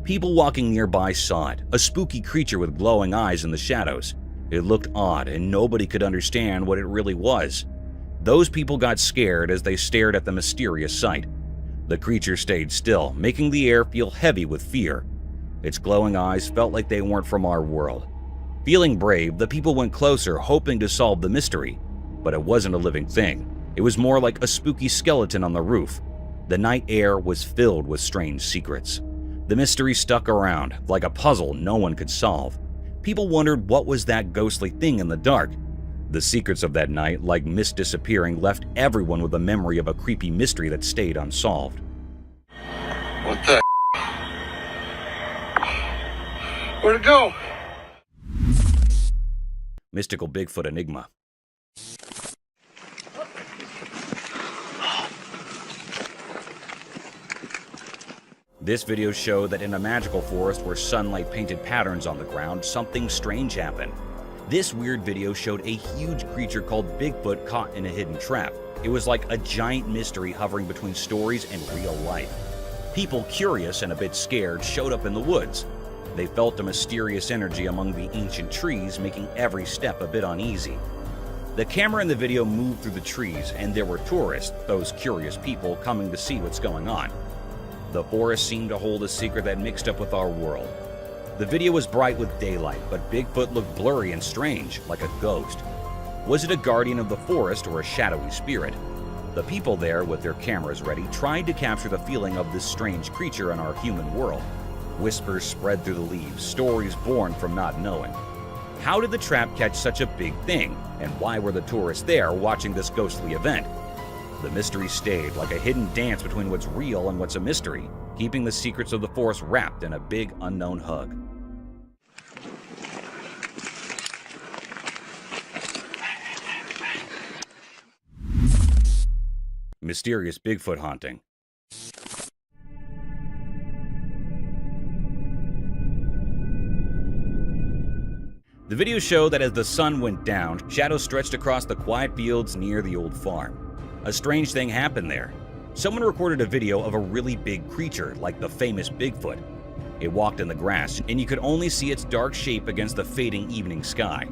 People walking nearby saw it, a spooky creature with glowing eyes in the shadows. It looked odd and nobody could understand what it really was. Those people got scared as they stared at the mysterious sight. The creature stayed still, making the air feel heavy with fear. Its glowing eyes felt like they weren't from our world. Feeling brave, the people went closer, hoping to solve the mystery. But it wasn't a living thing. It was more like a spooky skeleton on the roof. The night air was filled with strange secrets. The mystery stuck around, like a puzzle no one could solve. People wondered what was that ghostly thing in the dark. The secrets of that night, like mist disappearing, left everyone with a memory of a creepy mystery that stayed unsolved. What the? Where'd it go? Mystical Bigfoot Enigma. This video showed that in a magical forest where sunlight painted patterns on the ground, something strange happened. This weird video showed a huge creature called Bigfoot caught in a hidden trap. It was like a giant mystery hovering between stories and real life. People, curious and a bit scared, showed up in the woods. They felt a mysterious energy among the ancient trees, making every step a bit uneasy. The camera in the video moved through the trees, and there were tourists, those curious people, coming to see what's going on. The forest seemed to hold a secret that mixed up with our world. The video was bright with daylight, but Bigfoot looked blurry and strange, like a ghost. Was it a guardian of the forest or a shadowy spirit? The people there, with their cameras ready, tried to capture the feeling of this strange creature in our human world. Whispers spread through the leaves, stories born from not knowing. How did the trap catch such a big thing? And why were the tourists there watching this ghostly event? The mystery stayed, like a hidden dance between what's real and what's a mystery, keeping the secrets of the forest wrapped in a big unknown hug. Mysterious Bigfoot haunting. The video showed that as the sun went down, shadows stretched across the quiet fields near the old farm. A strange thing happened there. Someone recorded a video of a really big creature, like the famous Bigfoot. It walked in the grass, and you could only see its dark shape against the fading evening sky.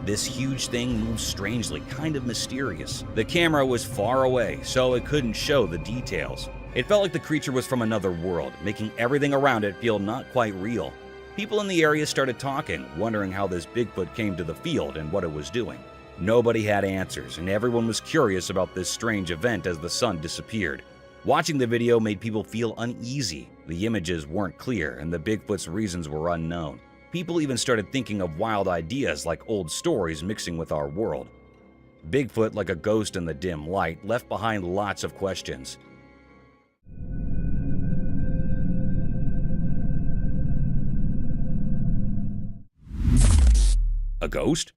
This huge thing moved strangely, kind of mysterious. The camera was far away, so it couldn't show the details. It felt like the creature was from another world, making everything around it feel not quite real. People in the area started talking, wondering how this Bigfoot came to the field and what it was doing. Nobody had answers, and everyone was curious about this strange event as the sun disappeared. Watching the video made people feel uneasy. The images weren't clear, and the Bigfoot's reasons were unknown. People even started thinking of wild ideas like old stories mixing with our world. Bigfoot, like a ghost in the dim light, left behind lots of questions. A ghost?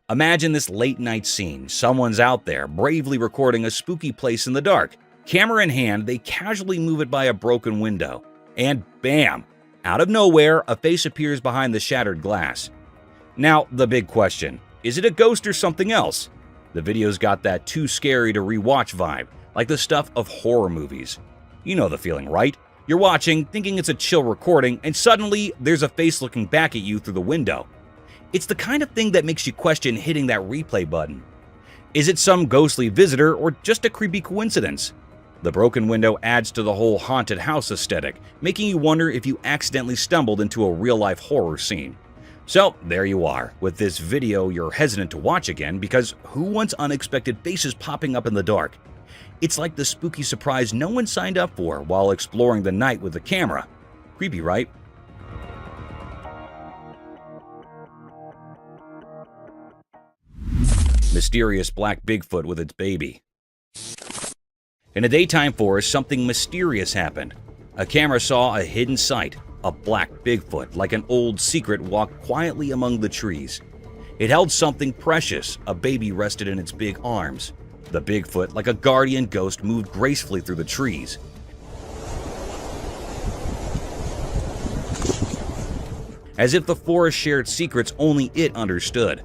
Imagine this late-night scene. Someone's out there, bravely recording a spooky place in the dark. Camera in hand, they casually move it by a broken window. And bam! Out of nowhere, a face appears behind the shattered glass. Now, the big question. Is it a ghost or something else? The video's got that too scary to rewatch vibe, like the stuff of horror movies. You know the feeling, right? You're watching, thinking it's a chill recording, and suddenly there's a face looking back at you through the window. It's the kind of thing that makes you question hitting that replay button. Is it some ghostly visitor or just a creepy coincidence? The broken window adds to the whole haunted house aesthetic, making you wonder if you accidentally stumbled into a real-life horror scene. So, there you are. With this video, you're hesitant to watch again because who wants unexpected faces popping up in the dark? It's like the spooky surprise no one signed up for while exploring the night with the camera. Creepy, right? Mysterious black Bigfoot with its baby. In a daytime forest, something mysterious happened. A camera saw a hidden sight. A black Bigfoot, like an old secret, walked quietly among the trees. It held something precious. A baby rested in its big arms. The Bigfoot, like a guardian ghost, moved gracefully through the trees. As if the forest shared secrets only it understood.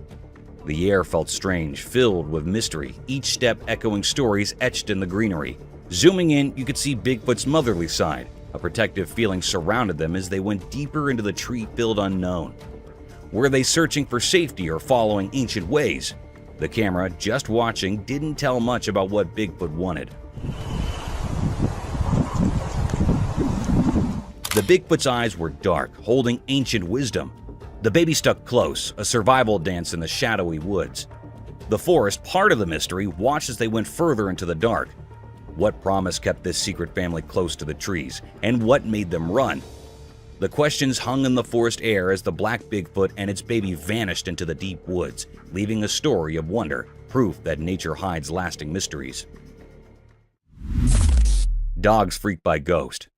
The air felt strange, filled with mystery, each step echoing stories etched in the greenery. Zooming in, you could see Bigfoot's motherly side. A protective feeling surrounded them as they went deeper into the tree-filled unknown. Were they searching for safety or following ancient ways? The camera, just watching, didn't tell much about what Bigfoot wanted. The Bigfoot's eyes were dark, holding ancient wisdom. The baby stuck close, a survival dance in the shadowy woods. The forest, part of the mystery, watched as they went further into the dark. What promise kept this secret family close to the trees, and what made them run? The questions hung in the forest air as the black Bigfoot and its baby vanished into the deep woods, leaving a story of wonder, proof that nature hides lasting mysteries. Dogs freaked by ghost.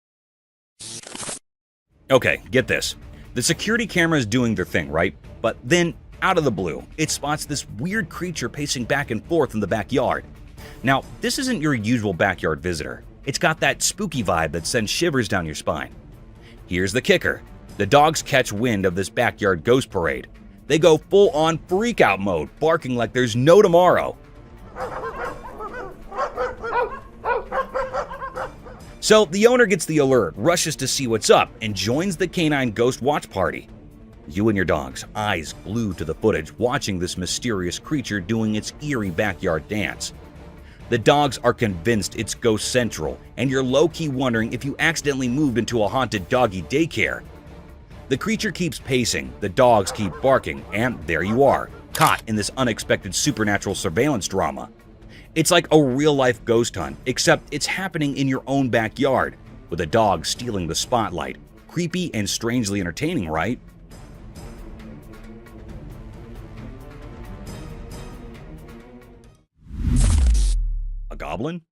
Okay, get this. The security camera is doing their thing, right? But then, out of the blue, it spots this weird creature pacing back and forth in the backyard. Now, this isn't your usual backyard visitor. It's got that spooky vibe that sends shivers down your spine. Here's the kicker. The dogs catch wind of this backyard ghost parade. They go full-on freak-out mode, barking like there's no tomorrow. So the owner gets the alert, rushes to see what's up, and joins the canine ghost watch party. You and your dogs, eyes glued to the footage, watching this mysterious creature doing its eerie backyard dance. The dogs are convinced it's ghost central, and you're low-key wondering if you accidentally moved into a haunted doggy daycare. The creature keeps pacing, the dogs keep barking, and there you are, caught in this unexpected supernatural surveillance drama. It's like a real-life ghost hunt, except it's happening in your own backyard, with a dog stealing the spotlight. Creepy and strangely entertaining, right? A goblin?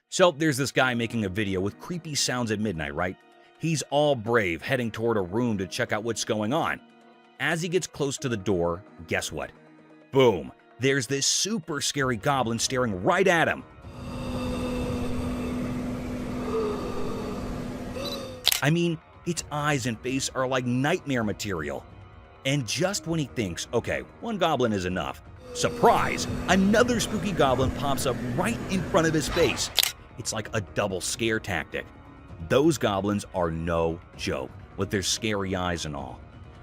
So there's this guy making a video with creepy sounds at midnight, right? He's all brave, heading toward a room to check out what's going on. As he gets close to the door, guess what? Boom! There's this super scary goblin staring right at him. I mean, its eyes and face are like nightmare material. And just when he thinks, okay, one goblin is enough, surprise! Another spooky goblin pops up right in front of his face. It's like a double scare tactic. Those goblins are no joke, with their scary eyes and all.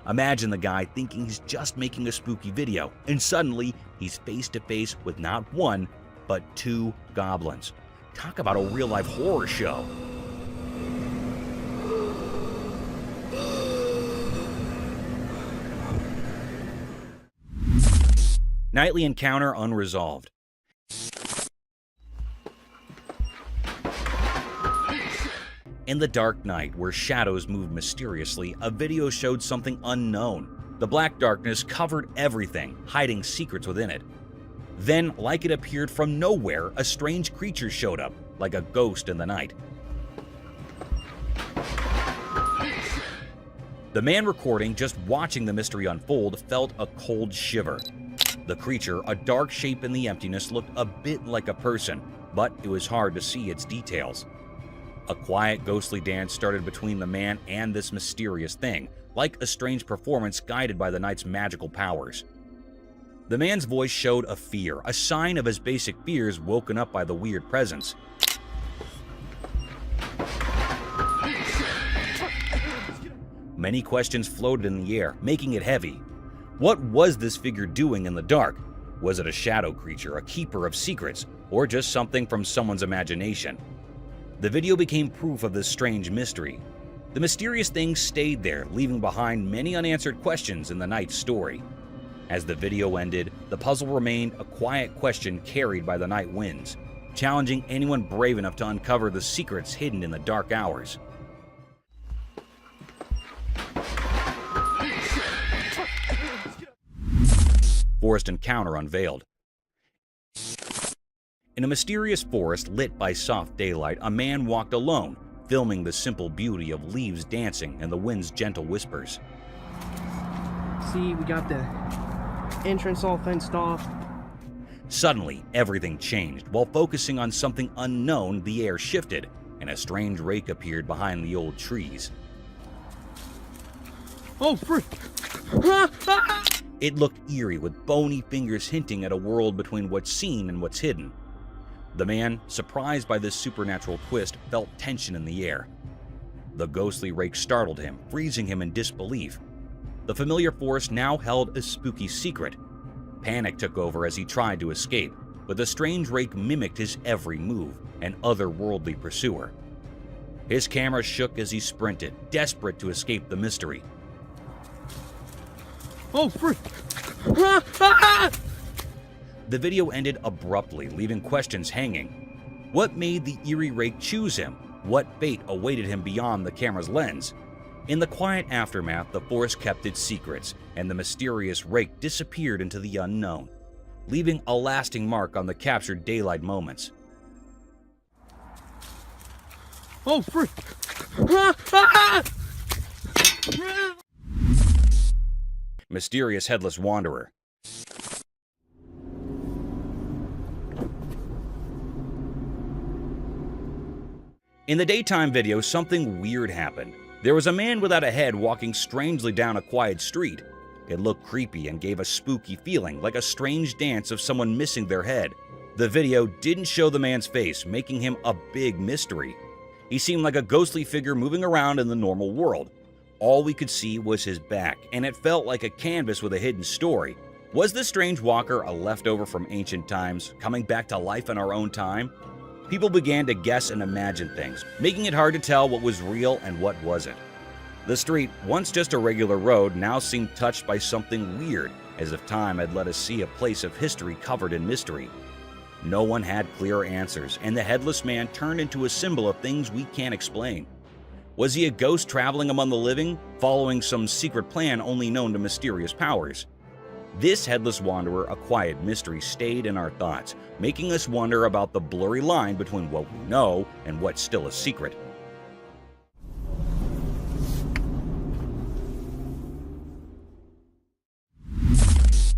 Imagine the guy thinking he's just making a spooky video, and suddenly he's face to face with not one, but two goblins. Talk about a real-life horror show. Nightly encounter unresolved. In the dark night, where shadows moved mysteriously, a video showed something unknown. The black darkness covered everything, hiding secrets within it. Then, like it appeared from nowhere, a strange creature showed up, like a ghost in the night. The man recording, just watching the mystery unfold, felt a cold shiver. The creature, a dark shape in the emptiness, looked a bit like a person, but it was hard to see its details. A quiet, ghostly dance started between the man and this mysterious thing, like a strange performance guided by the night's magical powers. The man's voice showed a fear, a sign of his basic fears woken up by the weird presence. Many questions floated in the air, making it heavy. What was this figure doing in the dark? Was it a shadow creature, a keeper of secrets, or just something from someone's imagination? The video became proof of this strange mystery. The mysterious thing stayed there, leaving behind many unanswered questions in the night's story. As the video ended, the puzzle remained a quiet question carried by the night winds, challenging anyone brave enough to uncover the secrets hidden in the dark hours. Forest encounter unveiled. In a mysterious forest lit by soft daylight, a man walked alone, filming the simple beauty of leaves dancing and the wind's gentle whispers. See, we got the entrance all fenced off. Suddenly, everything changed. While focusing on something unknown, the air shifted, and a strange rake appeared behind the old trees. Oh, frick! It looked eerie, with bony fingers hinting at a world between what's seen and what's hidden. The man, surprised by this supernatural twist, felt tension in the air. The ghostly rake startled him, freezing him in disbelief. The familiar force now held a spooky secret. Panic took over as he tried to escape, but the strange rake mimicked his every move, an otherworldly pursuer. His camera shook as he sprinted, desperate to escape the mystery. Oh, frick! The video ended abruptly, leaving questions hanging. What made the eerie rake choose him? What fate awaited him beyond the camera's lens? In the quiet aftermath, the forest kept its secrets, and the mysterious rake disappeared into the unknown, leaving a lasting mark on the captured daylight moments. Oh, frick! Mysterious headless wanderer. In the daytime video, something weird happened. There was a man without a head walking strangely down a quiet street. It looked creepy and gave a spooky feeling, like a strange dance of someone missing their head. The video didn't show the man's face, making him a big mystery. He seemed like a ghostly figure moving around in the normal world. All we could see was his back, and it felt like a canvas with a hidden story. Was this strange walker a leftover from ancient times, coming back to life in our own time? People began to guess and imagine things, making it hard to tell what was real and what wasn't. The street, once just a regular road, now seemed touched by something weird, as if time had let us see a place of history covered in mystery. No one had clear answers, and the headless man turned into a symbol of things we can't explain. Was he a ghost traveling among the living, following some secret plan only known to mysterious powers? This headless wanderer, a quiet mystery, stayed in our thoughts, making us wonder about the blurry line between what we know and what's still a secret.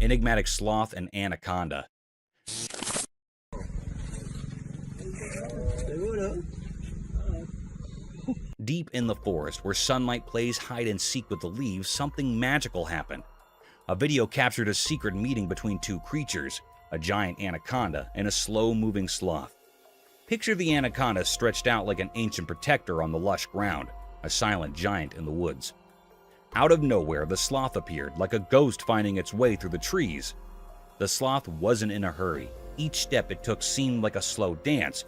Enigmatic sloth and anaconda. Deep in the forest, where sunlight plays hide and seek with the leaves, something magical happened. A video captured a secret meeting between two creatures, a giant anaconda and a slow-moving sloth. Picture the anaconda stretched out like an ancient protector on the lush ground, a silent giant in the woods. Out of nowhere, the sloth appeared, like a ghost finding its way through the trees. The sloth wasn't in a hurry. Each step it took seemed like a slow dance.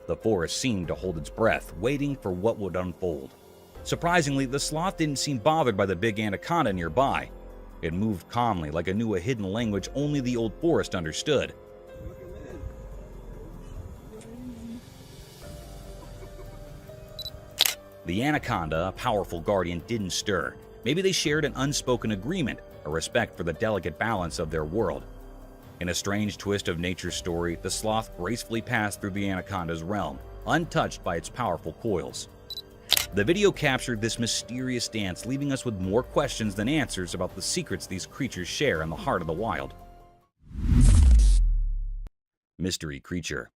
The forest seemed to hold its breath, waiting for what would unfold. Surprisingly, the sloth didn't seem bothered by the big anaconda nearby. It moved calmly, like it knew a hidden language only the old forest understood. The anaconda, a powerful guardian, didn't stir. Maybe they shared an unspoken agreement, a respect for the delicate balance of their world. In a strange twist of nature's story, the sloth gracefully passed through the anaconda's realm, untouched by its powerful coils. The video captured this mysterious dance, leaving us with more questions than answers about the secrets these creatures share in the heart of the wild. Mystery creature.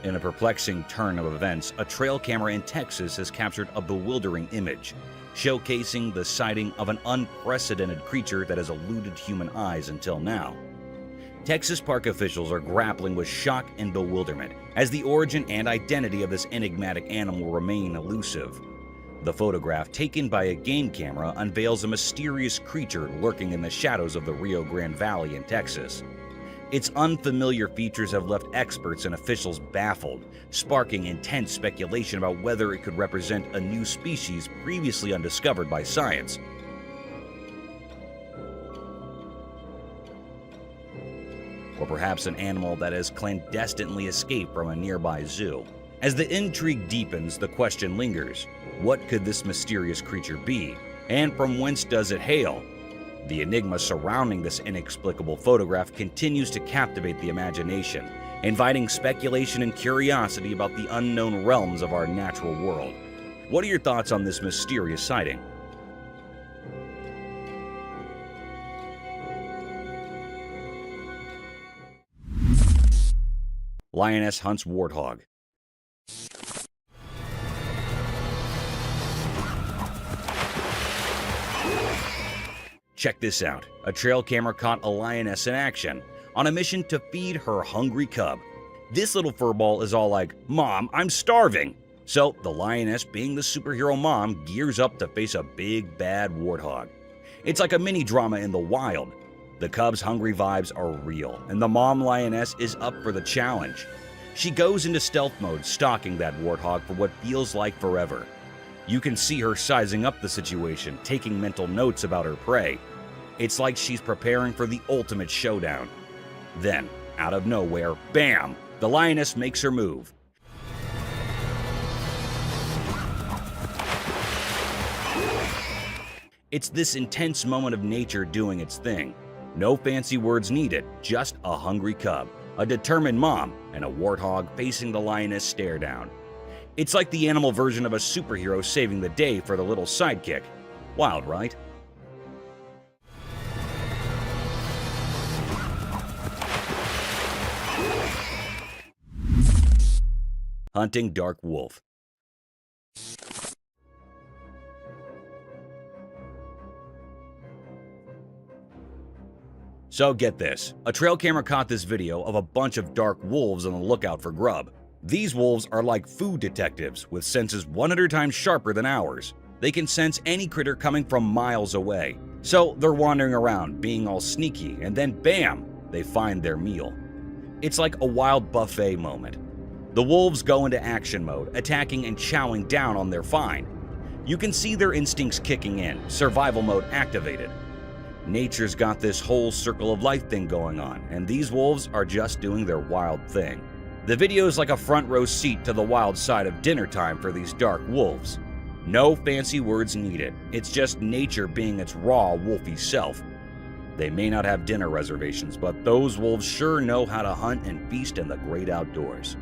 In a perplexing turn of events, a trail camera in Texas has captured a bewildering image, showcasing the sighting of an unprecedented creature that has eluded human eyes until now. Texas park officials are grappling with shock and bewilderment as the origin and identity of this enigmatic animal remain elusive. The photograph, taken by a game camera, unveils a mysterious creature lurking in the shadows of the Rio Grande Valley in Texas. Its unfamiliar features have left experts and officials baffled, sparking intense speculation about whether it could represent a new species previously undiscovered by science. Or perhaps an animal that has clandestinely escaped from a nearby zoo. As the intrigue deepens, the question lingers: what could this mysterious creature be, and from whence does it hail? The enigma surrounding this inexplicable photograph continues to captivate the imagination, inviting speculation and curiosity about the unknown realms of our natural world. What are your thoughts on this mysterious sighting? Lioness hunts warthog. Check this out. A trail camera caught a lioness in action on a mission to feed her hungry cub. This little furball is all like, "Mom, I'm starving." So the lioness, being the superhero mom, gears up to face a big bad warthog. It's like a mini drama in the wild. The cub's hungry vibes are real, and the mom lioness is up for the challenge. She goes into stealth mode, stalking that warthog for what feels like forever. You can see her sizing up the situation, taking mental notes about her prey. It's like she's preparing for the ultimate showdown. Then, out of nowhere, bam! The lioness makes her move. It's this intense moment of nature doing its thing. No fancy words needed, just a hungry cub, a determined mom, and a warthog facing the lioness stare down. It's like the animal version of a superhero saving the day for the little sidekick. Wild, right? Hunting dark wolf. So get this, a trail camera caught this video of a bunch of dark wolves on the lookout for grub. These wolves are like food detectives with senses 100 times sharper than ours. They can sense any critter coming from miles away. So they're wandering around, being all sneaky, and then bam, they find their meal. It's like a wild buffet moment. The wolves go into action mode, attacking and chowing down on their find. You can see their instincts kicking in, survival mode activated. Nature's got this whole circle of life thing going on, and these wolves are just doing their wild thing. The video is like a front row seat to the wild side of dinner time for these dark wolves. No fancy words needed, it's just nature being its raw, wolfy self. They may not have dinner reservations, but those wolves sure know how to hunt and feast in the great outdoors.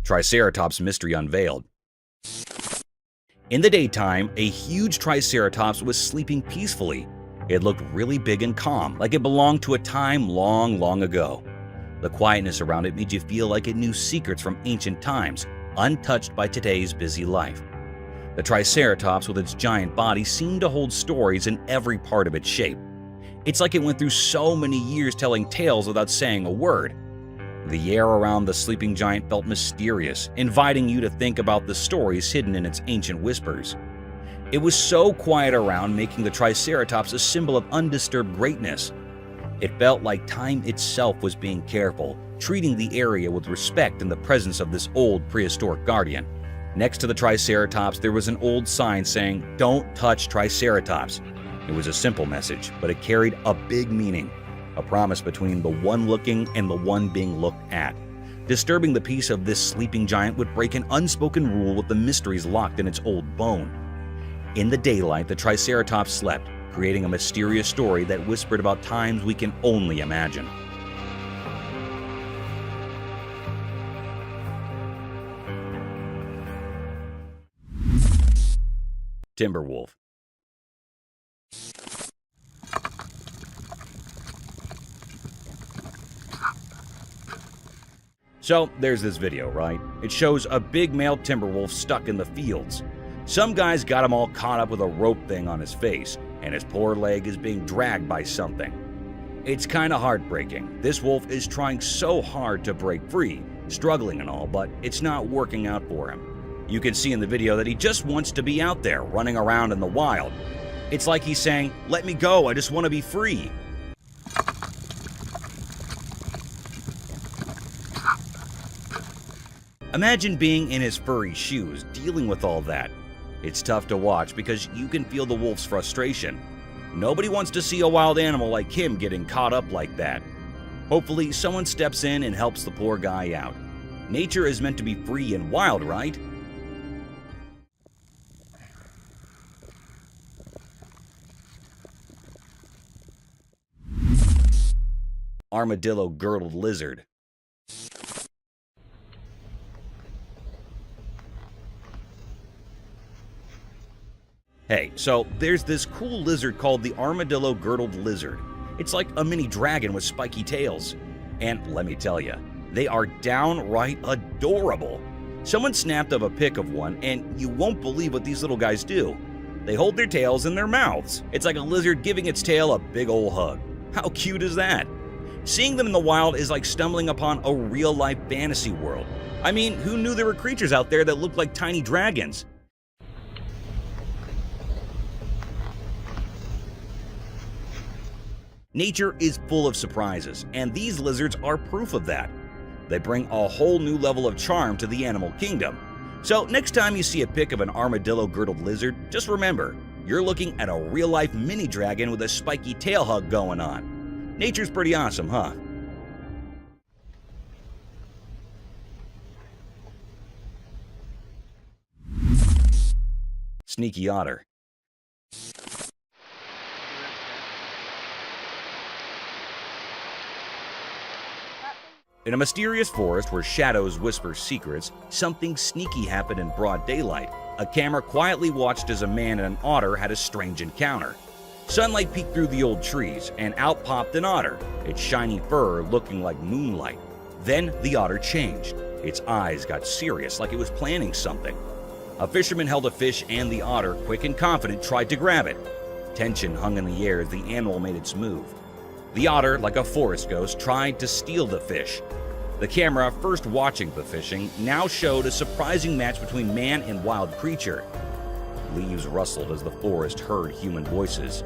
Triceratops mystery unveiled. In the daytime, a huge Triceratops was sleeping peacefully. It looked really big and calm, like it belonged to a time long, long ago. The quietness around it made you feel like it knew secrets from ancient times, untouched by today's busy life. The Triceratops with its giant body seemed to hold stories in every part of its shape. It's like it went through so many years telling tales without saying a word. The air around the sleeping giant felt mysterious, inviting you to think about the stories hidden in its ancient whispers. It was so quiet around, making the Triceratops a symbol of undisturbed greatness. It felt like time itself was being careful, treating the area with respect in the presence of this old prehistoric guardian. Next to the Triceratops, there was an old sign saying, "Don't touch Triceratops." It was a simple message, but it carried a big meaning. A promise between the one looking and the one being looked at. Disturbing the peace of this sleeping giant would break an unspoken rule with the mysteries locked in its old bone. In the daylight, the Triceratops slept, creating a mysterious story that whispered about times we can only imagine. Timberwolf. So there's this video, right? It shows a big male timber wolf stuck in the fields. Some guy's got him all caught up with a rope thing on his face, and his poor leg is being dragged by something. It's kinda heartbreaking. This wolf is trying so hard to break free, struggling and all, but it's not working out for him. You can see in the video that he just wants to be out there, running around in the wild. It's like he's saying, "Let me go, I just want to be free." Imagine being in his furry shoes, dealing with all that. It's tough to watch because you can feel the wolf's frustration. Nobody wants to see a wild animal like him getting caught up like that. Hopefully, someone steps in and helps the poor guy out. Nature is meant to be free and wild, right? Armadillo-girdled lizard. Hey, so there's this cool lizard called the armadillo-girdled lizard. It's like a mini dragon with spiky tails. And let me tell you, they are downright adorable. Someone snapped up a pic of one, and you won't believe what these little guys do. They hold their tails in their mouths. It's like a lizard giving its tail a big ol' hug. How cute is that? Seeing them in the wild is like stumbling upon a real-life fantasy world. I mean, who knew there were creatures out there that looked like tiny dragons? Nature is full of surprises, and these lizards are proof of that. They bring a whole new level of charm to the animal kingdom. So next time you see a pic of an armadillo-girdled lizard, just remember, you're looking at a real-life mini dragon with a spiky tail hug going on. Nature's pretty awesome, huh? Sneaky otter. In a mysterious forest where shadows whisper secrets, something sneaky happened in broad daylight. A camera quietly watched as a man and an otter had a strange encounter. Sunlight peeked through the old trees, and out popped an otter, its shiny fur looking like moonlight. Then the otter changed. Its eyes got serious, like it was planning something. A fisherman held a fish, and the otter, quick and confident, tried to grab it. Tension hung in the air as the animal made its move. The otter, like a forest ghost, tried to steal the fish. The camera, first watching the fishing, now showed a surprising match between man and wild creature. Leaves rustled as the forest heard human voices.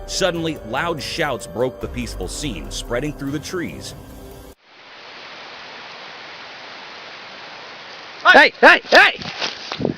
Suddenly, loud shouts broke the peaceful scene, spreading through the trees. Hey! Hey! Hey!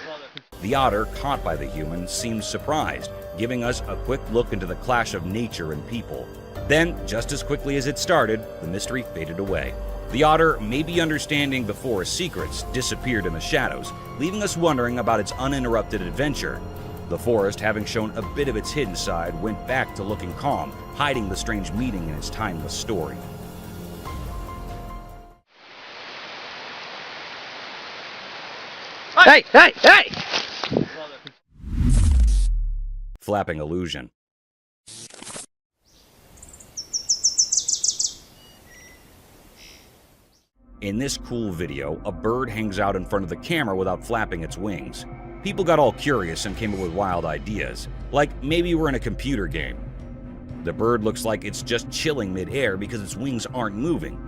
The otter, caught by the human, seemed surprised, giving us a quick look into the clash of nature and people. Then, just as quickly as it started, the mystery faded away. The otter, maybe understanding the forest's secrets, disappeared in the shadows, leaving us wondering about its uninterrupted adventure. The forest, having shown a bit of its hidden side, went back to looking calm, hiding the strange meeting in its timeless story. Hey! Hey! Hey! Flapping illusion. In this cool video, a bird hangs out in front of the camera without flapping its wings. People got all curious and came up with wild ideas, like maybe we're in a computer game. The bird looks like it's just chilling mid-air because its wings aren't moving.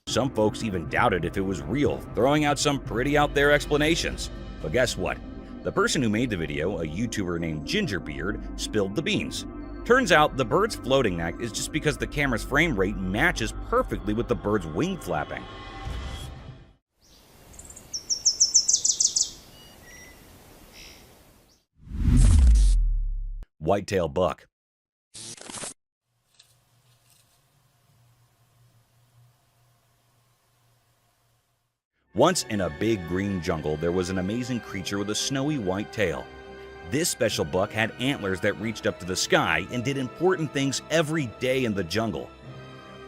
Some folks even doubted if it was real, throwing out some pretty out-there explanations. But guess what? The person who made the video, a YouTuber named Gingerbeard, spilled the beans. Turns out the bird's floating act is just because the camera's frame rate matches perfectly with the bird's wing flapping. Whitetail buck. Once in a big green jungle, there was an amazing creature with a snowy white tail. This special buck had antlers that reached up to the sky and did important things every day in the jungle.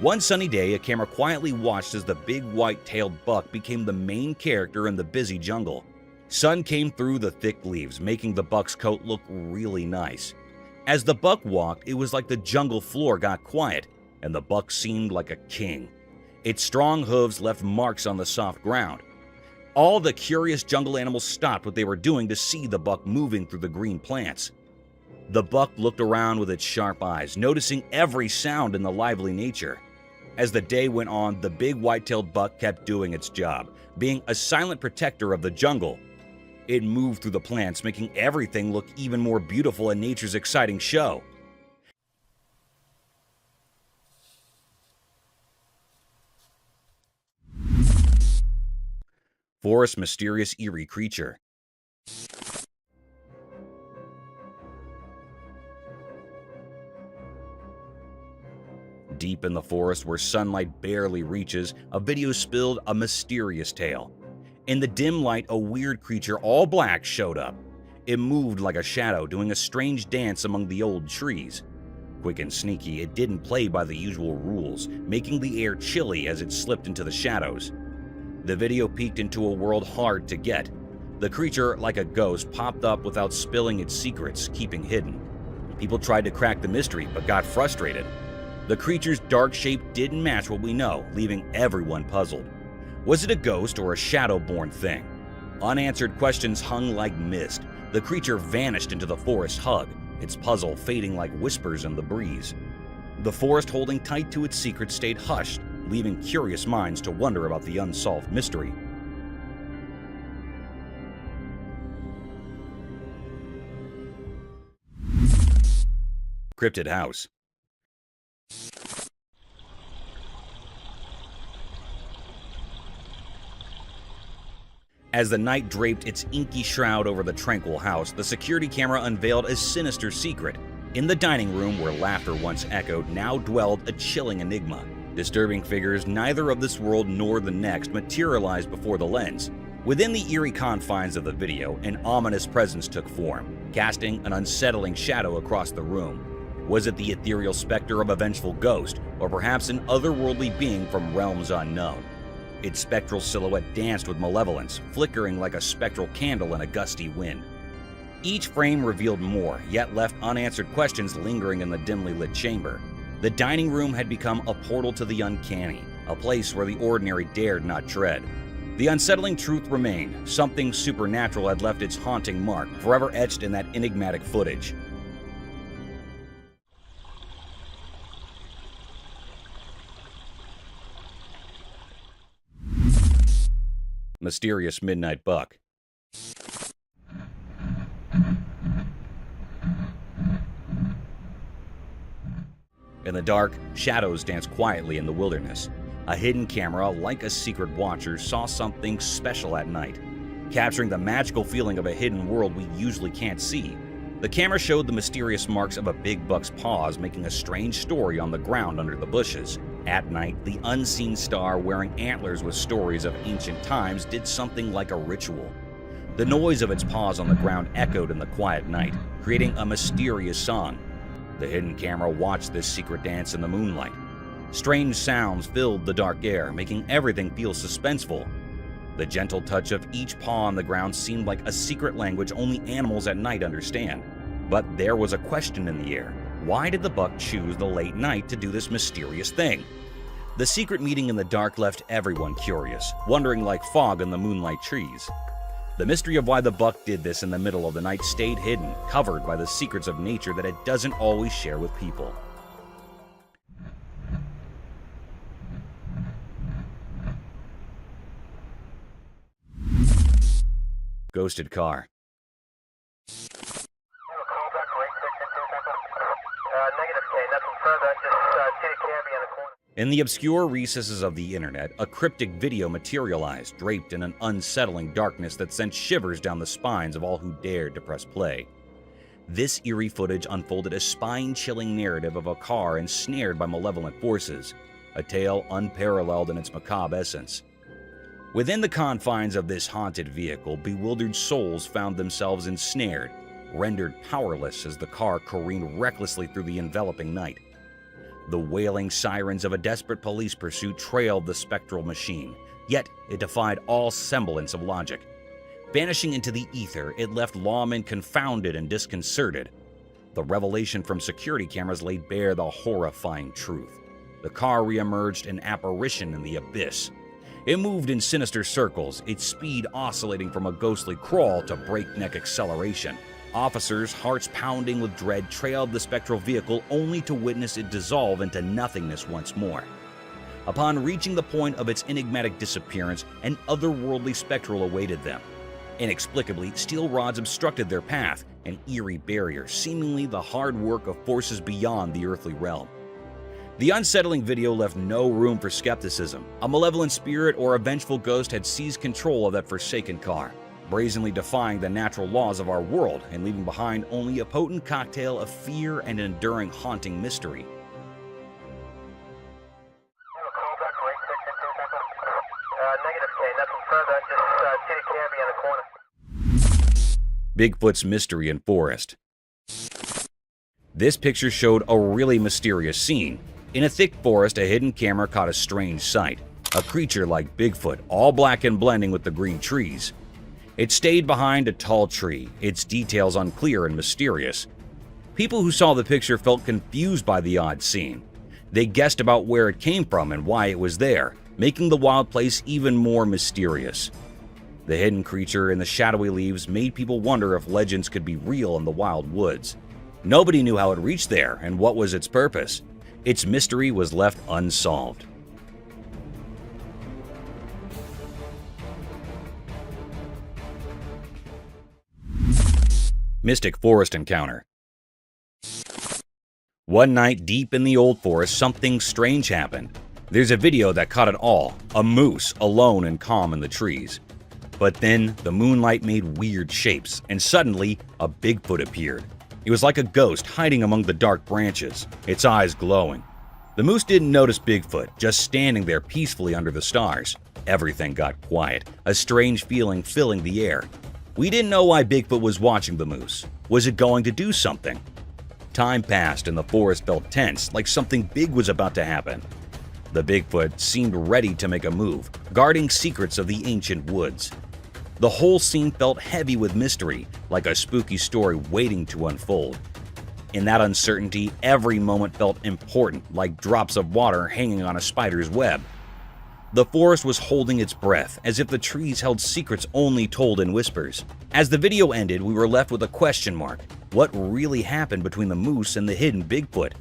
One sunny day, a camera quietly watched as the big white-tailed buck became the main character in the busy jungle. Sun came through the thick leaves, making the buck's coat look really nice. As the buck walked, it was like the jungle floor got quiet, and the buck seemed like a king. Its strong hooves left marks on the soft ground. All the curious jungle animals stopped what they were doing to see the buck moving through the green plants. The buck looked around with its sharp eyes, noticing every sound in the lively nature. As the day went on, the big white-tailed buck kept doing its job, being a silent protector of the jungle. It moved through the plants, making everything look even more beautiful in nature's exciting show. Forest mysterious eerie creature. Deep in the forest where sunlight barely reaches, a video spilled a mysterious tale. In the dim light, a weird creature, all black, showed up. It moved like a shadow, doing a strange dance among the old trees. Quick and sneaky, it didn't play by the usual rules, making the air chilly as it slipped into the shadows. The video peeked into a world hard to get. The creature, like a ghost, popped up without spilling its secrets, keeping hidden. People tried to crack the mystery, but got frustrated. The creature's dark shape didn't match what we know, leaving everyone puzzled. Was it a ghost or a shadow-born thing? Unanswered questions hung like mist. The creature vanished into the forest hug, its puzzle fading like whispers in the breeze. The forest holding tight to its secret stayed hushed, leaving curious minds to wonder about the unsolved mystery. Cryptid House. As the night draped its inky shroud over the tranquil house, the security camera unveiled a sinister secret. In the dining room where laughter once echoed, now dwelled a chilling enigma. Disturbing figures neither of this world nor the next materialized before the lens. Within the eerie confines of the video, an ominous presence took form, casting an unsettling shadow across the room. Was it the ethereal specter of a vengeful ghost, or perhaps an otherworldly being from realms unknown? Its spectral silhouette danced with malevolence, flickering like a spectral candle in a gusty wind. Each frame revealed more, yet left unanswered questions lingering in the dimly lit chamber. The dining room had become a portal to the uncanny, a place where the ordinary dared not tread. The unsettling truth remained. Something supernatural had left its haunting mark, forever etched in that enigmatic footage. Mysterious Midnight Buck. In the dark, shadows danced quietly in the wilderness. A hidden camera, like a secret watcher, saw something special at night, capturing the magical feeling of a hidden world we usually can't see. The camera showed the mysterious marks of a big buck's paws, making a strange story on the ground under the bushes. At night, the unseen star wearing antlers with stories of ancient times did something like a ritual. The noise of its paws on the ground echoed in the quiet night, creating a mysterious song. The hidden camera watched this secret dance in the moonlight. Strange sounds filled the dark air, making everything feel suspenseful. The gentle touch of each paw on the ground seemed like a secret language only animals at night understand. But there was a question in the air. Why did the buck choose the late night to do this mysterious thing? The secret meeting in the dark left everyone curious, wondering like fog in the moonlight trees. The mystery of why the buck did this in the middle of the night stayed hidden, covered by the secrets of nature that it doesn't always share with people. Ghosted car. In the obscure recesses of the internet, a cryptic video materialized, draped in an unsettling darkness that sent shivers down the spines of all who dared to press play. This eerie footage unfolded a spine-chilling narrative of a car ensnared by malevolent forces, a tale unparalleled in its macabre essence. Within the confines of this haunted vehicle, bewildered souls found themselves ensnared, rendered powerless as the car careened recklessly through the enveloping night. The wailing sirens of a desperate police pursuit trailed the spectral machine, yet it defied all semblance of logic. Vanishing into the ether, it left lawmen confounded and disconcerted. The revelation from security cameras laid bare the horrifying truth. The car reemerged an apparition in the abyss. It moved in sinister circles, its speed oscillating from a ghostly crawl to breakneck acceleration. Officers, hearts pounding with dread, trailed the spectral vehicle only to witness it dissolve into nothingness once more. Upon reaching the point of its enigmatic disappearance, an otherworldly spectral awaited them. Inexplicably, steel rods obstructed their path, an eerie barrier, seemingly the hard work of forces beyond the earthly realm. The unsettling video left no room for skepticism. A malevolent spirit or a vengeful ghost had seized control of that forsaken car, brazenly defying the natural laws of our world and leaving behind only a potent cocktail of fear and enduring haunting mystery. Bigfoot's mystery in forest. This picture showed a really mysterious scene. In a thick forest, a hidden camera caught a strange sight. A creature like Bigfoot, all black and blending with the green trees. It stayed behind a tall tree, its details unclear and mysterious. People who saw the picture felt confused by the odd scene. They guessed about where it came from and why it was there, making the wild place even more mysterious. The hidden creature in the shadowy leaves made people wonder if legends could be real in the wild woods. Nobody knew how it reached there and what was its purpose. Its mystery was left unsolved. Mystic Forest Encounter. One night deep in the old forest, something strange happened. There's a video that caught it all, a moose alone and calm in the trees. But then the moonlight made weird shapes, and suddenly a Bigfoot appeared. It was like a ghost hiding among the dark branches, its eyes glowing. The moose didn't notice Bigfoot, just standing there peacefully under the stars. Everything got quiet, a strange feeling filling the air. We didn't know why Bigfoot was watching the moose. Was it going to do something? Time passed and the forest felt tense, like something big was about to happen. The Bigfoot seemed ready to make a move, guarding secrets of the ancient woods. The whole scene felt heavy with mystery, like a spooky story waiting to unfold. In that uncertainty, every moment felt important, like drops of water hanging on a spider's web. The forest was holding its breath, as if the trees held secrets only told in whispers. As the video ended, we were left with a question mark. What really happened between the moose and the hidden Bigfoot?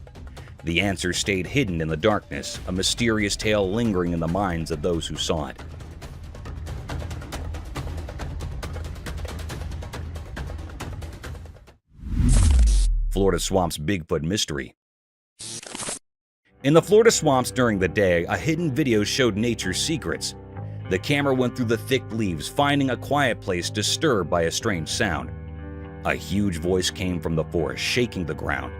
The answer stayed hidden in the darkness, a mysterious tale lingering in the minds of those who saw it. Florida Swamp's Bigfoot Mystery. In the Florida swamps during the day, a hidden video showed nature's secrets. The camera went through the thick leaves, finding a quiet place disturbed by a strange sound. A huge voice came from the forest, shaking the ground.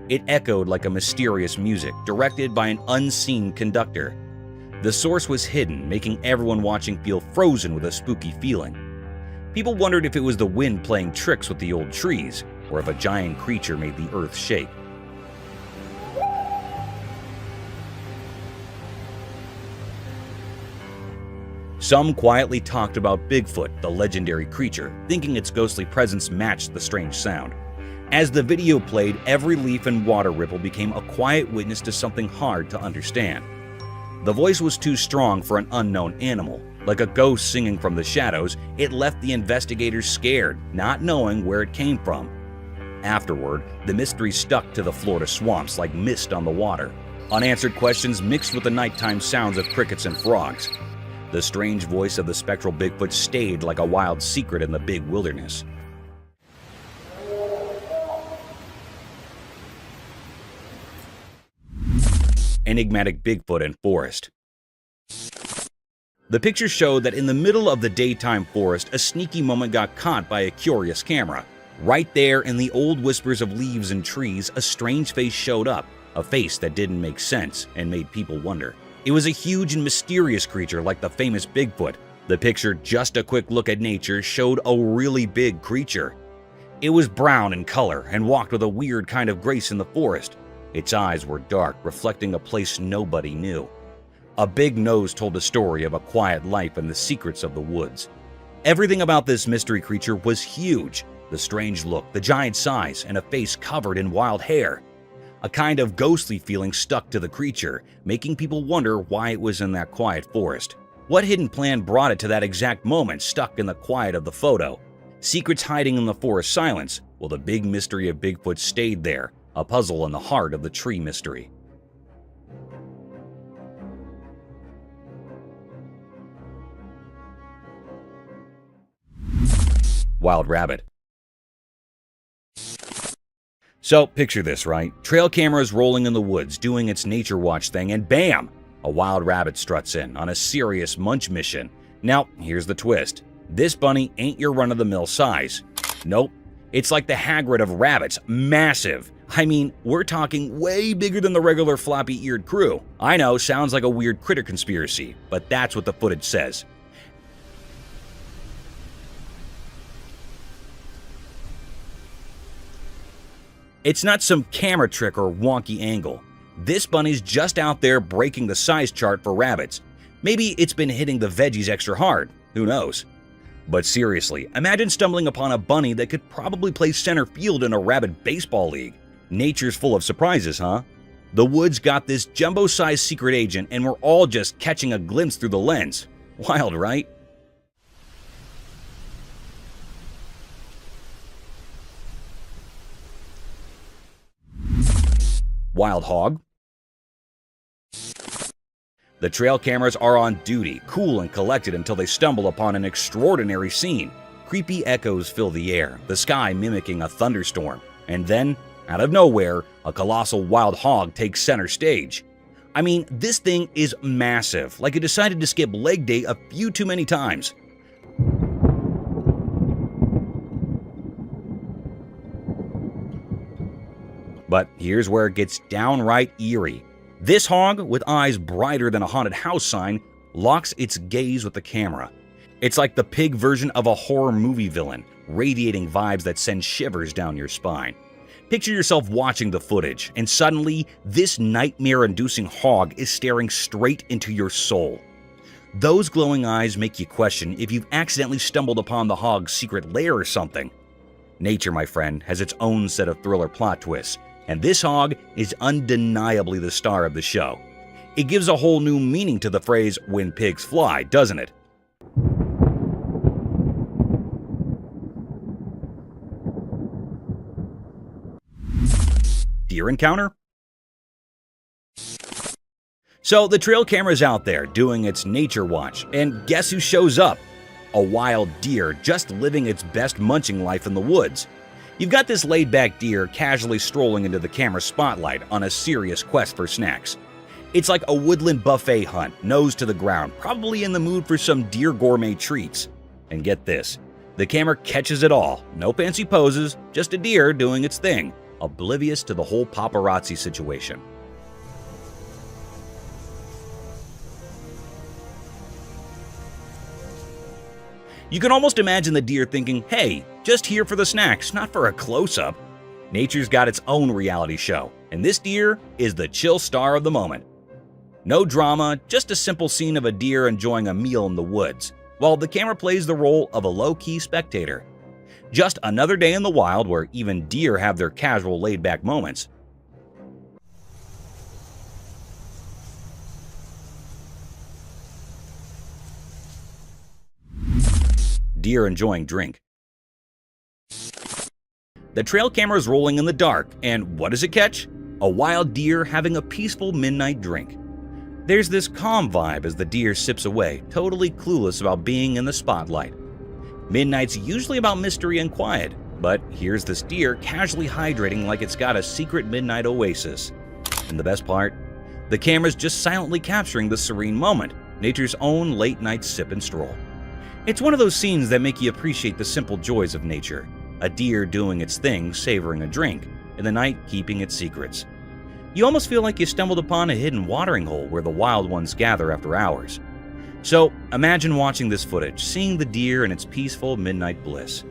It echoed like a mysterious music, directed by an unseen conductor. The source was hidden, making everyone watching feel frozen with a spooky feeling. People wondered if it was the wind playing tricks with the old trees, or if a giant creature made the earth shake. Some quietly talked about Bigfoot, the legendary creature, thinking its ghostly presence matched the strange sound. As the video played, every leaf and water ripple became a quiet witness to something hard to understand. The voice was too strong for an unknown animal. Like a ghost singing from the shadows, it left the investigators scared, not knowing where it came from. Afterward, the mystery stuck to the Florida swamps like mist on the water. Unanswered questions mixed with the nighttime sounds of crickets and frogs. The strange voice of the spectral Bigfoot stayed like a wild secret in the big wilderness. Enigmatic Bigfoot and Forest. The pictures showed that in the middle of the daytime forest, a sneaky moment got caught by a curious camera. Right there in the old whispers of leaves and trees, a strange face showed up, a face that didn't make sense and made people wonder. It was a huge and mysterious creature like the famous Bigfoot. The picture, just a quick look at nature, showed a really big creature. It was brown in color and walked with a weird kind of grace in the forest. Its eyes were dark, reflecting a place nobody knew. A big nose told a story of a quiet life and the secrets of the woods. Everything about this mystery creature was huge. The strange look, the giant size, and a face covered in wild hair. A kind of ghostly feeling stuck to the creature, making people wonder why it was in that quiet forest. What hidden plan brought it to that exact moment stuck in the quiet of the photo? Secrets hiding in the forest silence? Well, the big mystery of Bigfoot stayed there, a puzzle in the heart of the tree mystery. Wild rabbit. So, picture this, right? Trail cameras rolling in the woods, doing its nature watch thing, and bam! A wild rabbit struts in on a serious munch mission. Now, here's the twist. This bunny ain't your run-of-the-mill size. Nope. It's like the Hagrid of rabbits, massive. I mean, we're talking way bigger than the regular floppy-eared crew. I know, sounds like a weird critter conspiracy, but that's what the footage says. It's not some camera trick or wonky angle. This bunny's just out there breaking the size chart for rabbits. Maybe it's been hitting the veggies extra hard, who knows? But seriously, imagine stumbling upon a bunny that could probably play center field in a rabid baseball league. Nature's full of surprises, huh? The woods got this jumbo-sized secret agent and we're all just catching a glimpse through the lens. Wild, right? Wild hog. The trail cameras are on duty, cool and collected until they stumble upon an extraordinary scene. Creepy echoes fill the air, the sky mimicking a thunderstorm. And then, out of nowhere, a colossal wild hog takes center stage. I mean, this thing is massive, like it decided to skip leg day a few too many times. But here's where it gets downright eerie. This hog, with eyes brighter than a haunted house sign, locks its gaze with the camera. It's like the pig version of a horror movie villain, radiating vibes that send shivers down your spine. Picture yourself watching the footage, and suddenly, this nightmare-inducing hog is staring straight into your soul. Those glowing eyes make you question if you've accidentally stumbled upon the hog's secret lair or something. Nature, my friend, has its own set of thriller plot twists, and this hog is undeniably the star of the show. It gives a whole new meaning to the phrase, "when pigs fly," doesn't it? Deer encounter? So the trail camera's out there doing its nature watch, and guess who shows up? A wild deer just living its best munching life in the woods. You've got this laid-back deer casually strolling into the camera spotlight on a serious quest for snacks. It's like a woodland buffet hunt, nose to the ground, probably in the mood for some deer gourmet treats. And get this, the camera catches it all. No fancy poses, just a deer doing its thing, oblivious to the whole paparazzi situation. You can almost imagine the deer thinking, hey, just here for the snacks, not for a close-up. Nature's got its own reality show, and this deer is the chill star of the moment. No drama, just a simple scene of a deer enjoying a meal in the woods, while the camera plays the role of a low-key spectator. Just another day in the wild where even deer have their casual laid-back moments. Deer enjoying drink. The trail camera is rolling in the dark, and what does it catch? A wild deer having a peaceful midnight drink. There's this calm vibe as the deer sips away, totally clueless about being in the spotlight. Midnight's usually about mystery and quiet, but here's this deer casually hydrating like it's got a secret midnight oasis. And the best part? The camera's just silently capturing the serene moment, nature's own late-night sip and stroll. It's one of those scenes that make you appreciate the simple joys of nature. A deer doing its thing, savoring a drink, in the night keeping its secrets. You almost feel like you stumbled upon a hidden watering hole where the wild ones gather after hours. So imagine watching this footage, seeing the deer in its peaceful midnight bliss.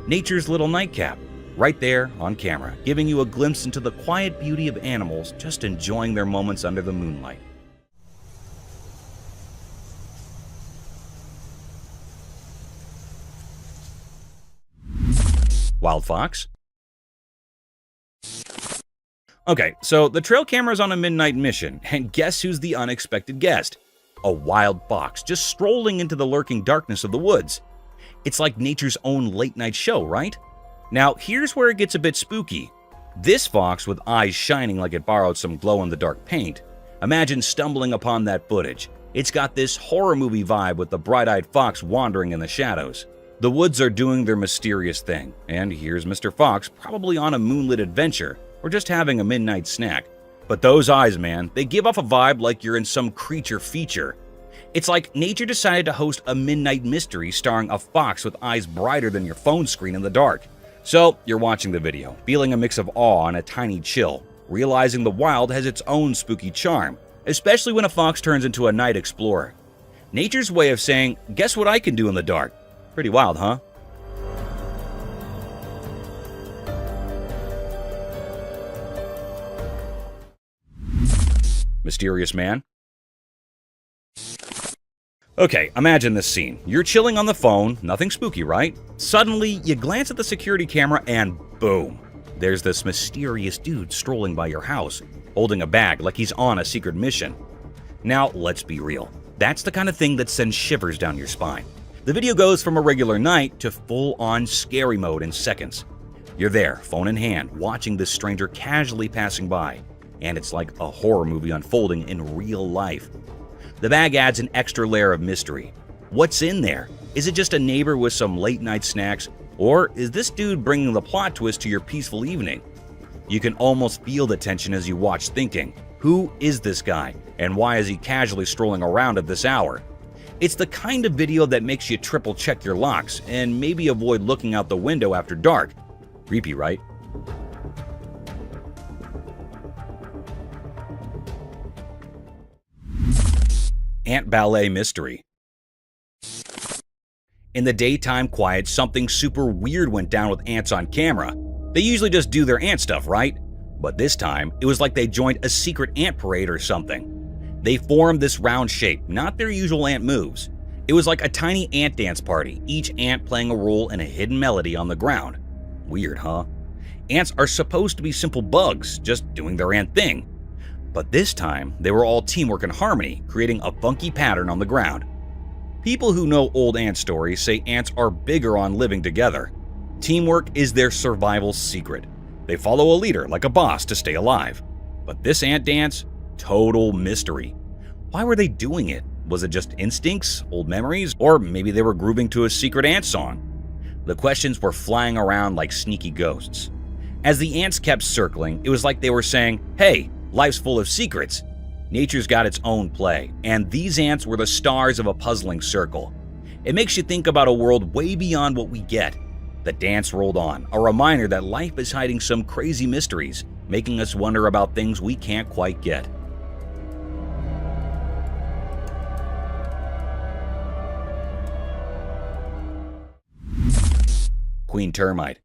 Nature's little nightcap, right there on camera, giving you a glimpse into the quiet beauty of animals just enjoying their moments under the moonlight. Wild fox? Okay, so the trail camera's on a midnight mission, and guess who's the unexpected guest? A wild fox just strolling into the lurking darkness of the woods. It's like nature's own late-night show, right? Now, here's where it gets a bit spooky. This fox with eyes shining like it borrowed some glow-in-the-dark paint. Imagine stumbling upon that footage. It's got this horror movie vibe with the bright-eyed fox wandering in the shadows. The woods are doing their mysterious thing, and here's Mr. Fox probably on a moonlit adventure or just having a midnight snack. But those eyes, man, they give off a vibe like you're in some creature feature. It's like nature decided to host a midnight mystery starring a fox with eyes brighter than your phone screen in the dark. So you're watching the video, feeling a mix of awe and a tiny chill, realizing the wild has its own spooky charm, especially when a fox turns into a night explorer. Nature's way of saying, guess what I can do in the dark? Pretty wild, huh? Mysterious man? Okay, imagine this scene. You're chilling on the phone, nothing spooky, right? Suddenly, you glance at the security camera and boom, there's this mysterious dude strolling by your house, holding a bag like he's on a secret mission. Now, let's be real. That's the kind of thing that sends shivers down your spine. The video goes from a regular night to full-on scary mode in seconds. You're there, phone in hand, watching this stranger casually passing by, and it's like a horror movie unfolding in real life. The bag adds an extra layer of mystery. What's in there? Is it just a neighbor with some late-night snacks, or is this dude bringing the plot twist to your peaceful evening? You can almost feel the tension as you watch, thinking, who is this guy, and why is he casually strolling around at this hour? It's the kind of video that makes you triple-check your locks and maybe avoid looking out the window after dark. Creepy, right? Ant ballet mystery. In the daytime quiet, something super weird went down with ants on camera. They usually just do their ant stuff, right? But this time, it was like they joined a secret ant parade or something. They formed this round shape, not their usual ant moves. It was like a tiny ant dance party, each ant playing a role in a hidden melody on the ground. Weird, huh? Ants are supposed to be simple bugs, just doing their ant thing. But this time, they were all teamwork and harmony, creating a funky pattern on the ground. People who know old ant stories say ants are bigger on living together. Teamwork is their survival secret. They follow a leader like a boss to stay alive. But this ant dance? Total mystery. Why were they doing it? Was it just instincts, old memories, or maybe they were grooving to a secret ant song? The questions were flying around like sneaky ghosts. As the ants kept circling, it was like they were saying, hey, life's full of secrets. Nature's got its own play, and these ants were the stars of a puzzling circle. It makes you think about a world way beyond what we get. The dance rolled on, a reminder that life is hiding some crazy mysteries, making us wonder about things we can't quite get. Queen termite.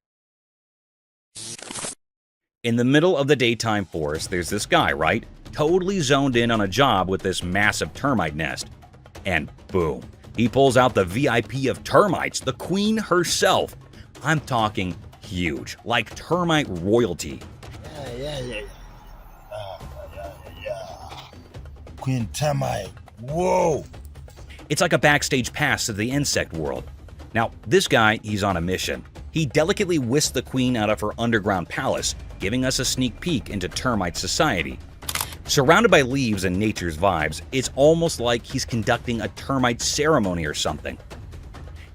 In the middle of the daytime forest, there's this guy, right? Totally zoned in on a job with this massive termite nest. And boom, he pulls out the VIP of termites, the queen herself. I'm talking huge, like termite royalty. Yeah. Queen termite, whoa! It's like a backstage pass to the insect world. Now, this guy, he's on a mission. He delicately whisked the queen out of her underground palace, giving us a sneak peek into termite society. Surrounded by leaves and nature's vibes, it's almost like he's conducting a termite ceremony or something.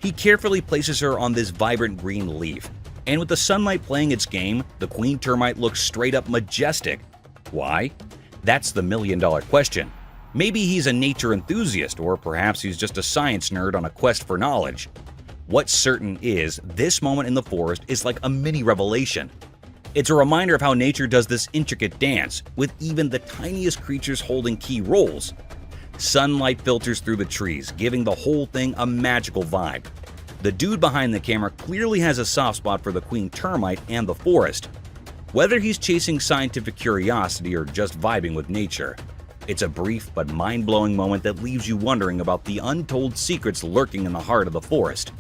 He carefully places her on this vibrant green leaf, and with the sunlight playing its game, the queen termite looks straight up majestic. Why? That's the million-dollar question. Maybe he's a nature enthusiast, or perhaps he's just a science nerd on a quest for knowledge. What's certain is, this moment in the forest is like a mini revelation. It's a reminder of how nature does this intricate dance, with even the tiniest creatures holding key roles. Sunlight filters through the trees, giving the whole thing a magical vibe. The dude behind the camera clearly has a soft spot for the queen termite and the forest. Whether he's chasing scientific curiosity or just vibing with nature, it's a brief but mind-blowing moment that leaves you wondering about the untold secrets lurking in the heart of the forest.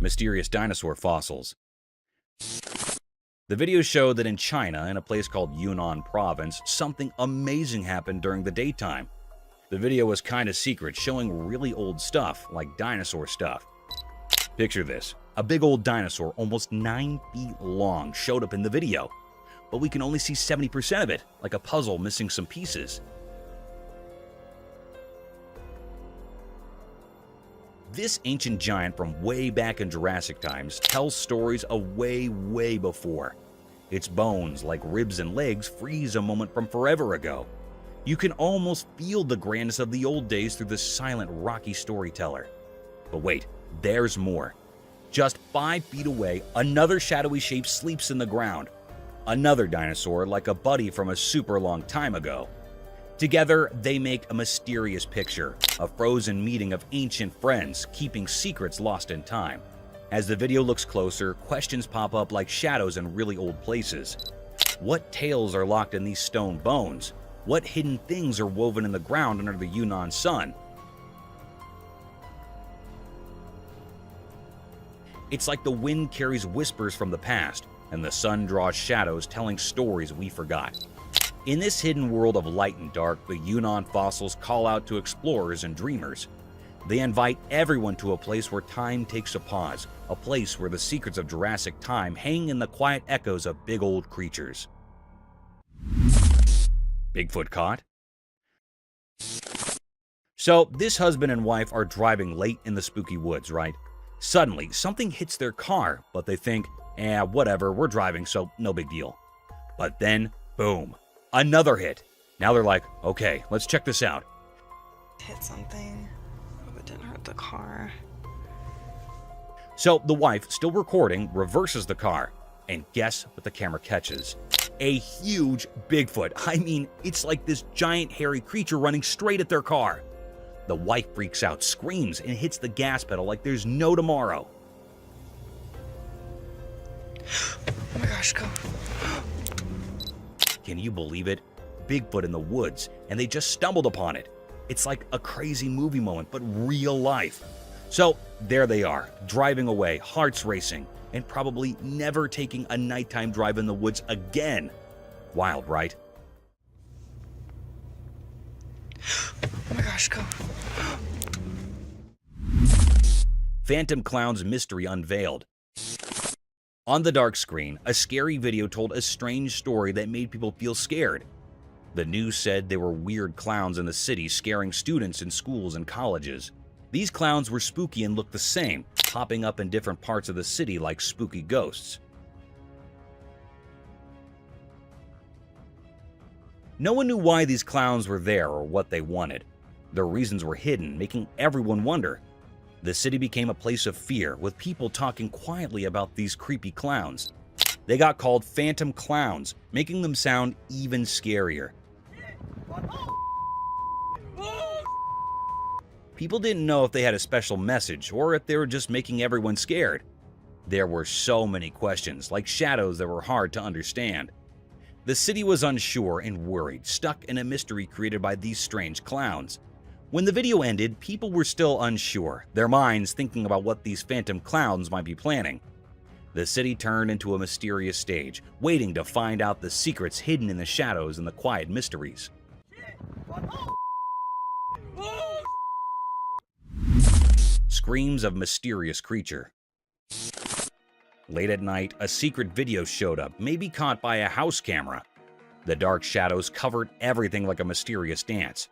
Mysterious dinosaur fossils. The videos show that in China, in a place called Yunnan Province, something amazing happened during the daytime. The video was kinda secret, showing really old stuff, like dinosaur stuff. Picture this. A big old dinosaur, almost 9 feet long, showed up in the video. But we can only see 70% of it, like a puzzle missing some pieces. This ancient giant from way back in Jurassic times tells stories of way before. Its bones, like ribs and legs, freeze a moment from forever ago. You can almost feel the grandness of the old days through this silent, rocky storyteller. But wait, there's more. Just 5 feet away, another shadowy shape sleeps in the ground. Another dinosaur, like a buddy from a super long time ago. Together, they make a mysterious picture, a frozen meeting of ancient friends, keeping secrets lost in time. As the video looks closer, questions pop up like shadows in really old places. What tales are locked in these stone bones? What hidden things are woven in the ground under the Yunnan sun? It's like the wind carries whispers from the past, and the sun draws shadows telling stories we forgot. In this hidden world of light and dark, the Yunnan fossils call out to explorers and dreamers. They invite everyone to a place where time takes a pause, a place where the secrets of Jurassic time hang in the quiet echoes of big old creatures. Bigfoot caught? So, this husband and wife are driving late in the spooky woods, right? Suddenly, something hits their car, but they think, whatever, we're driving, so no big deal. But then, boom, another hit. Now they're like, okay, let's check this out. Hit something, but it didn't hurt the car. So the wife, still recording, reverses the car. And guess what the camera catches? A huge Bigfoot. I mean, it's like this giant hairy creature running straight at their car. The wife freaks out, screams, and hits the gas pedal like there's no tomorrow. Oh my gosh, go. Can you believe it? Bigfoot in the woods, and they just stumbled upon it. It's like a crazy movie moment, but real life. So there they are, driving away, hearts racing, and probably never taking a nighttime drive in the woods again. Wild, right? Oh my gosh, go. Phantom Clown's mystery unveiled. On the dark screen, a scary video told a strange story that made people feel scared. The news said there were weird clowns in the city scaring students in schools and colleges. These clowns were spooky and looked the same, popping up in different parts of the city like spooky ghosts. No one knew why these clowns were there or what they wanted. Their reasons were hidden, making everyone wonder. The city became a place of fear, with people talking quietly about these creepy clowns. They got called Phantom Clowns, making them sound even scarier. People didn't know if they had a special message or if they were just making everyone scared. There were so many questions, like shadows that were hard to understand. The city was unsure and worried, stuck in a mystery created by these strange clowns. When the video ended, people were still unsure, their minds thinking about what these phantom clowns might be planning. The city turned into a mysterious stage, waiting to find out the secrets hidden in the shadows and the quiet mysteries. Screams of mysterious creature. Late at night, a secret video showed up, maybe caught by a house camera. The dark shadows covered everything like a mysterious dance.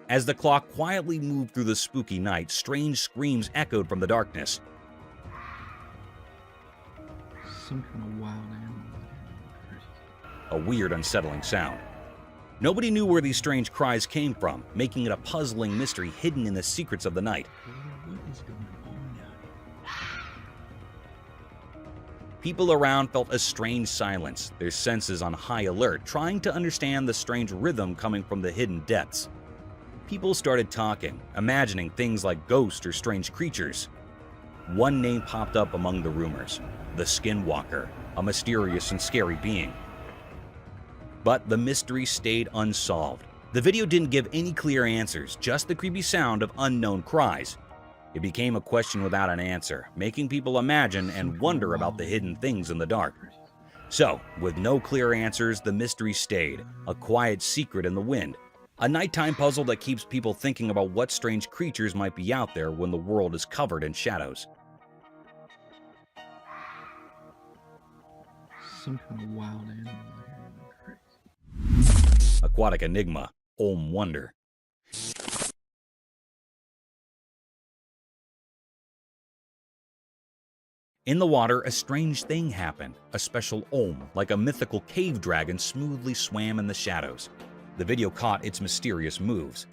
As the clock quietly moved through the spooky night, strange screams echoed from the darkness. Some kind of wild animal. A weird, unsettling sound. Nobody knew where these strange cries came from, making it a puzzling mystery hidden in the secrets of the night. What is going on now? People around felt a strange silence, their senses on high alert, trying to understand the strange rhythm coming from the hidden depths. People started talking, imagining things like ghosts or strange creatures. One name popped up among the rumors: the Skinwalker, a mysterious and scary being. But the mystery stayed unsolved. The video didn't give any clear answers, just the creepy sound of unknown cries. It became a question without an answer, making people imagine and wonder about the hidden things in the dark. So, with no clear answers, the mystery stayed, a quiet secret in the wind. A nighttime puzzle that keeps people thinking about what strange creatures might be out there when the world is covered in shadows. Some kind of wild animal. Aquatic enigma, Olm wonder. In the water, a strange thing happened. A special Olm, like a mythical cave dragon, smoothly swam in the shadows. The video caught its mysterious moves.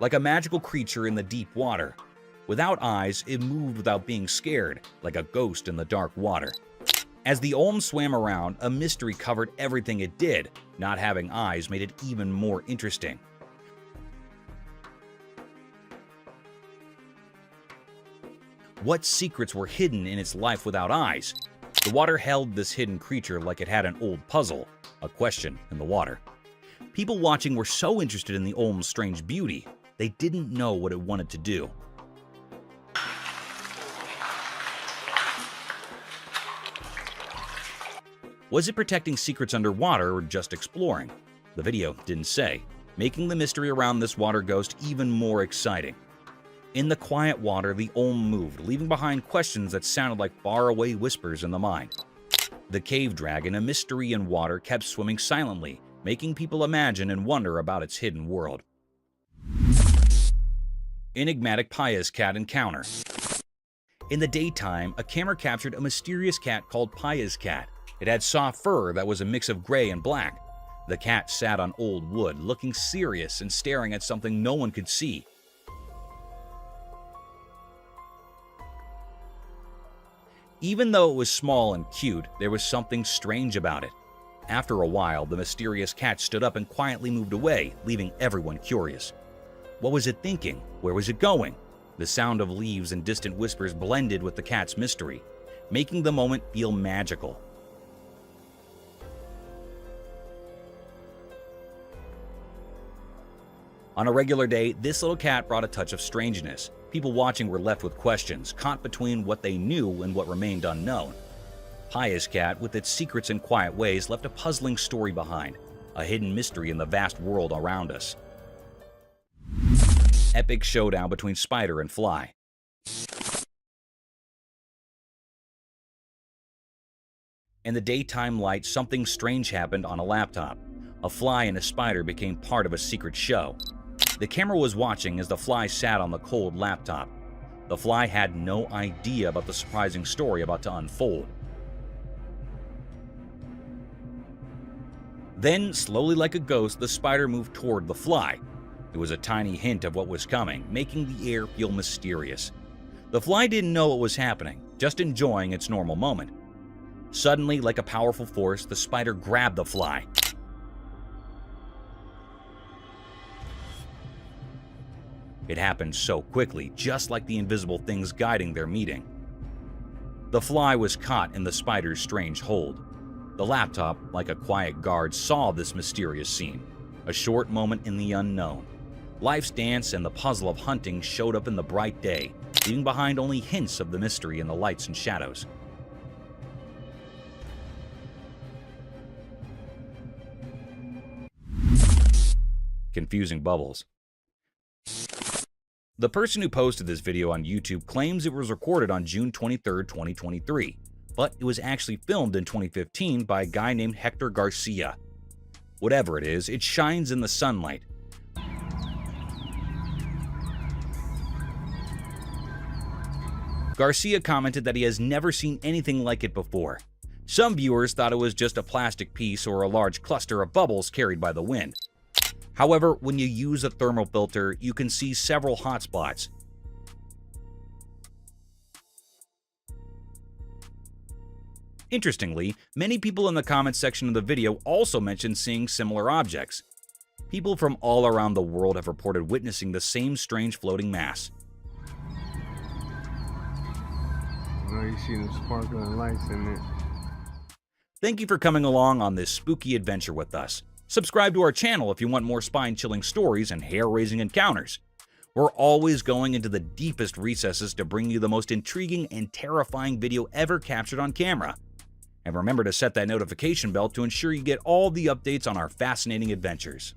Like a magical creature in the deep water. Without eyes, it moved without being scared, like a ghost in the dark water. As the Olm swam around, a mystery covered everything it did. Not having eyes made it even more interesting. What secrets were hidden in its life without eyes? The water held this hidden creature like it had an old puzzle, a question in the water. People watching were so interested in the Olm's strange beauty, they didn't know what it wanted to do. Was it protecting secrets underwater or just exploring? The video didn't say, making the mystery around this water ghost even more exciting. In the quiet water, the Olm moved, leaving behind questions that sounded like faraway whispers in the mind. The cave dragon, a mystery in water, kept swimming silently, making people imagine and wonder about its hidden world. Enigmatic Paya's cat encounter. In the daytime, a camera captured a mysterious cat called Paya's cat. It had soft fur that was a mix of gray and black. The cat sat on old wood, looking serious and staring at something no one could see. Even though it was small and cute, there was something strange about it. After a while, the mysterious cat stood up and quietly moved away, leaving everyone curious. What was it thinking? Where was it going? The sound of leaves and distant whispers blended with the cat's mystery, making the moment feel magical. On a regular day, this little cat brought a touch of strangeness. People watching were left with questions, caught between what they knew and what remained unknown. Paya's cat, with its secrets and quiet ways, left a puzzling story behind, a hidden mystery in the vast world around us. Epic showdown between spider and fly. In the daytime light, something strange happened on a laptop. A fly and a spider became part of a secret show. The camera was watching as the fly sat on the cold laptop. The fly had no idea about the surprising story about to unfold. Then, slowly like a ghost, the spider moved toward the fly. It was a tiny hint of what was coming, making the air feel mysterious. The fly didn't know what was happening, just enjoying its normal moment. Suddenly, like a powerful force, the spider grabbed the fly. It happened so quickly, just like the invisible things guiding their meeting. The fly was caught in the spider's strange hold. The laptop, like a quiet guard, saw this mysterious scene. A short moment in the unknown. Life's dance and the puzzle of hunting showed up in the bright day, leaving behind only hints of the mystery in the lights and shadows. Confusing bubbles. The person who posted this video on YouTube claims it was recorded on June 23, 2023, but it was actually filmed in 2015 by a guy named Hector Garcia. Whatever it is, it shines in the sunlight. Garcia commented that he has never seen anything like it before. Some viewers thought it was just a plastic piece or a large cluster of bubbles carried by the wind. However, when you use a thermal filter, you can see several hot spots. Interestingly, many people in the comments section of the video also mentioned seeing similar objects. People from all around the world have reported witnessing the same strange floating mass. Now you see them sparkling lights in it. Thank you for coming along on this spooky adventure with us. Subscribe to our channel if you want more spine-chilling stories and hair-raising encounters. We're always going into the deepest recesses to bring you the most intriguing and terrifying video ever captured on camera. And remember to set that notification bell to ensure you get all the updates on our fascinating adventures.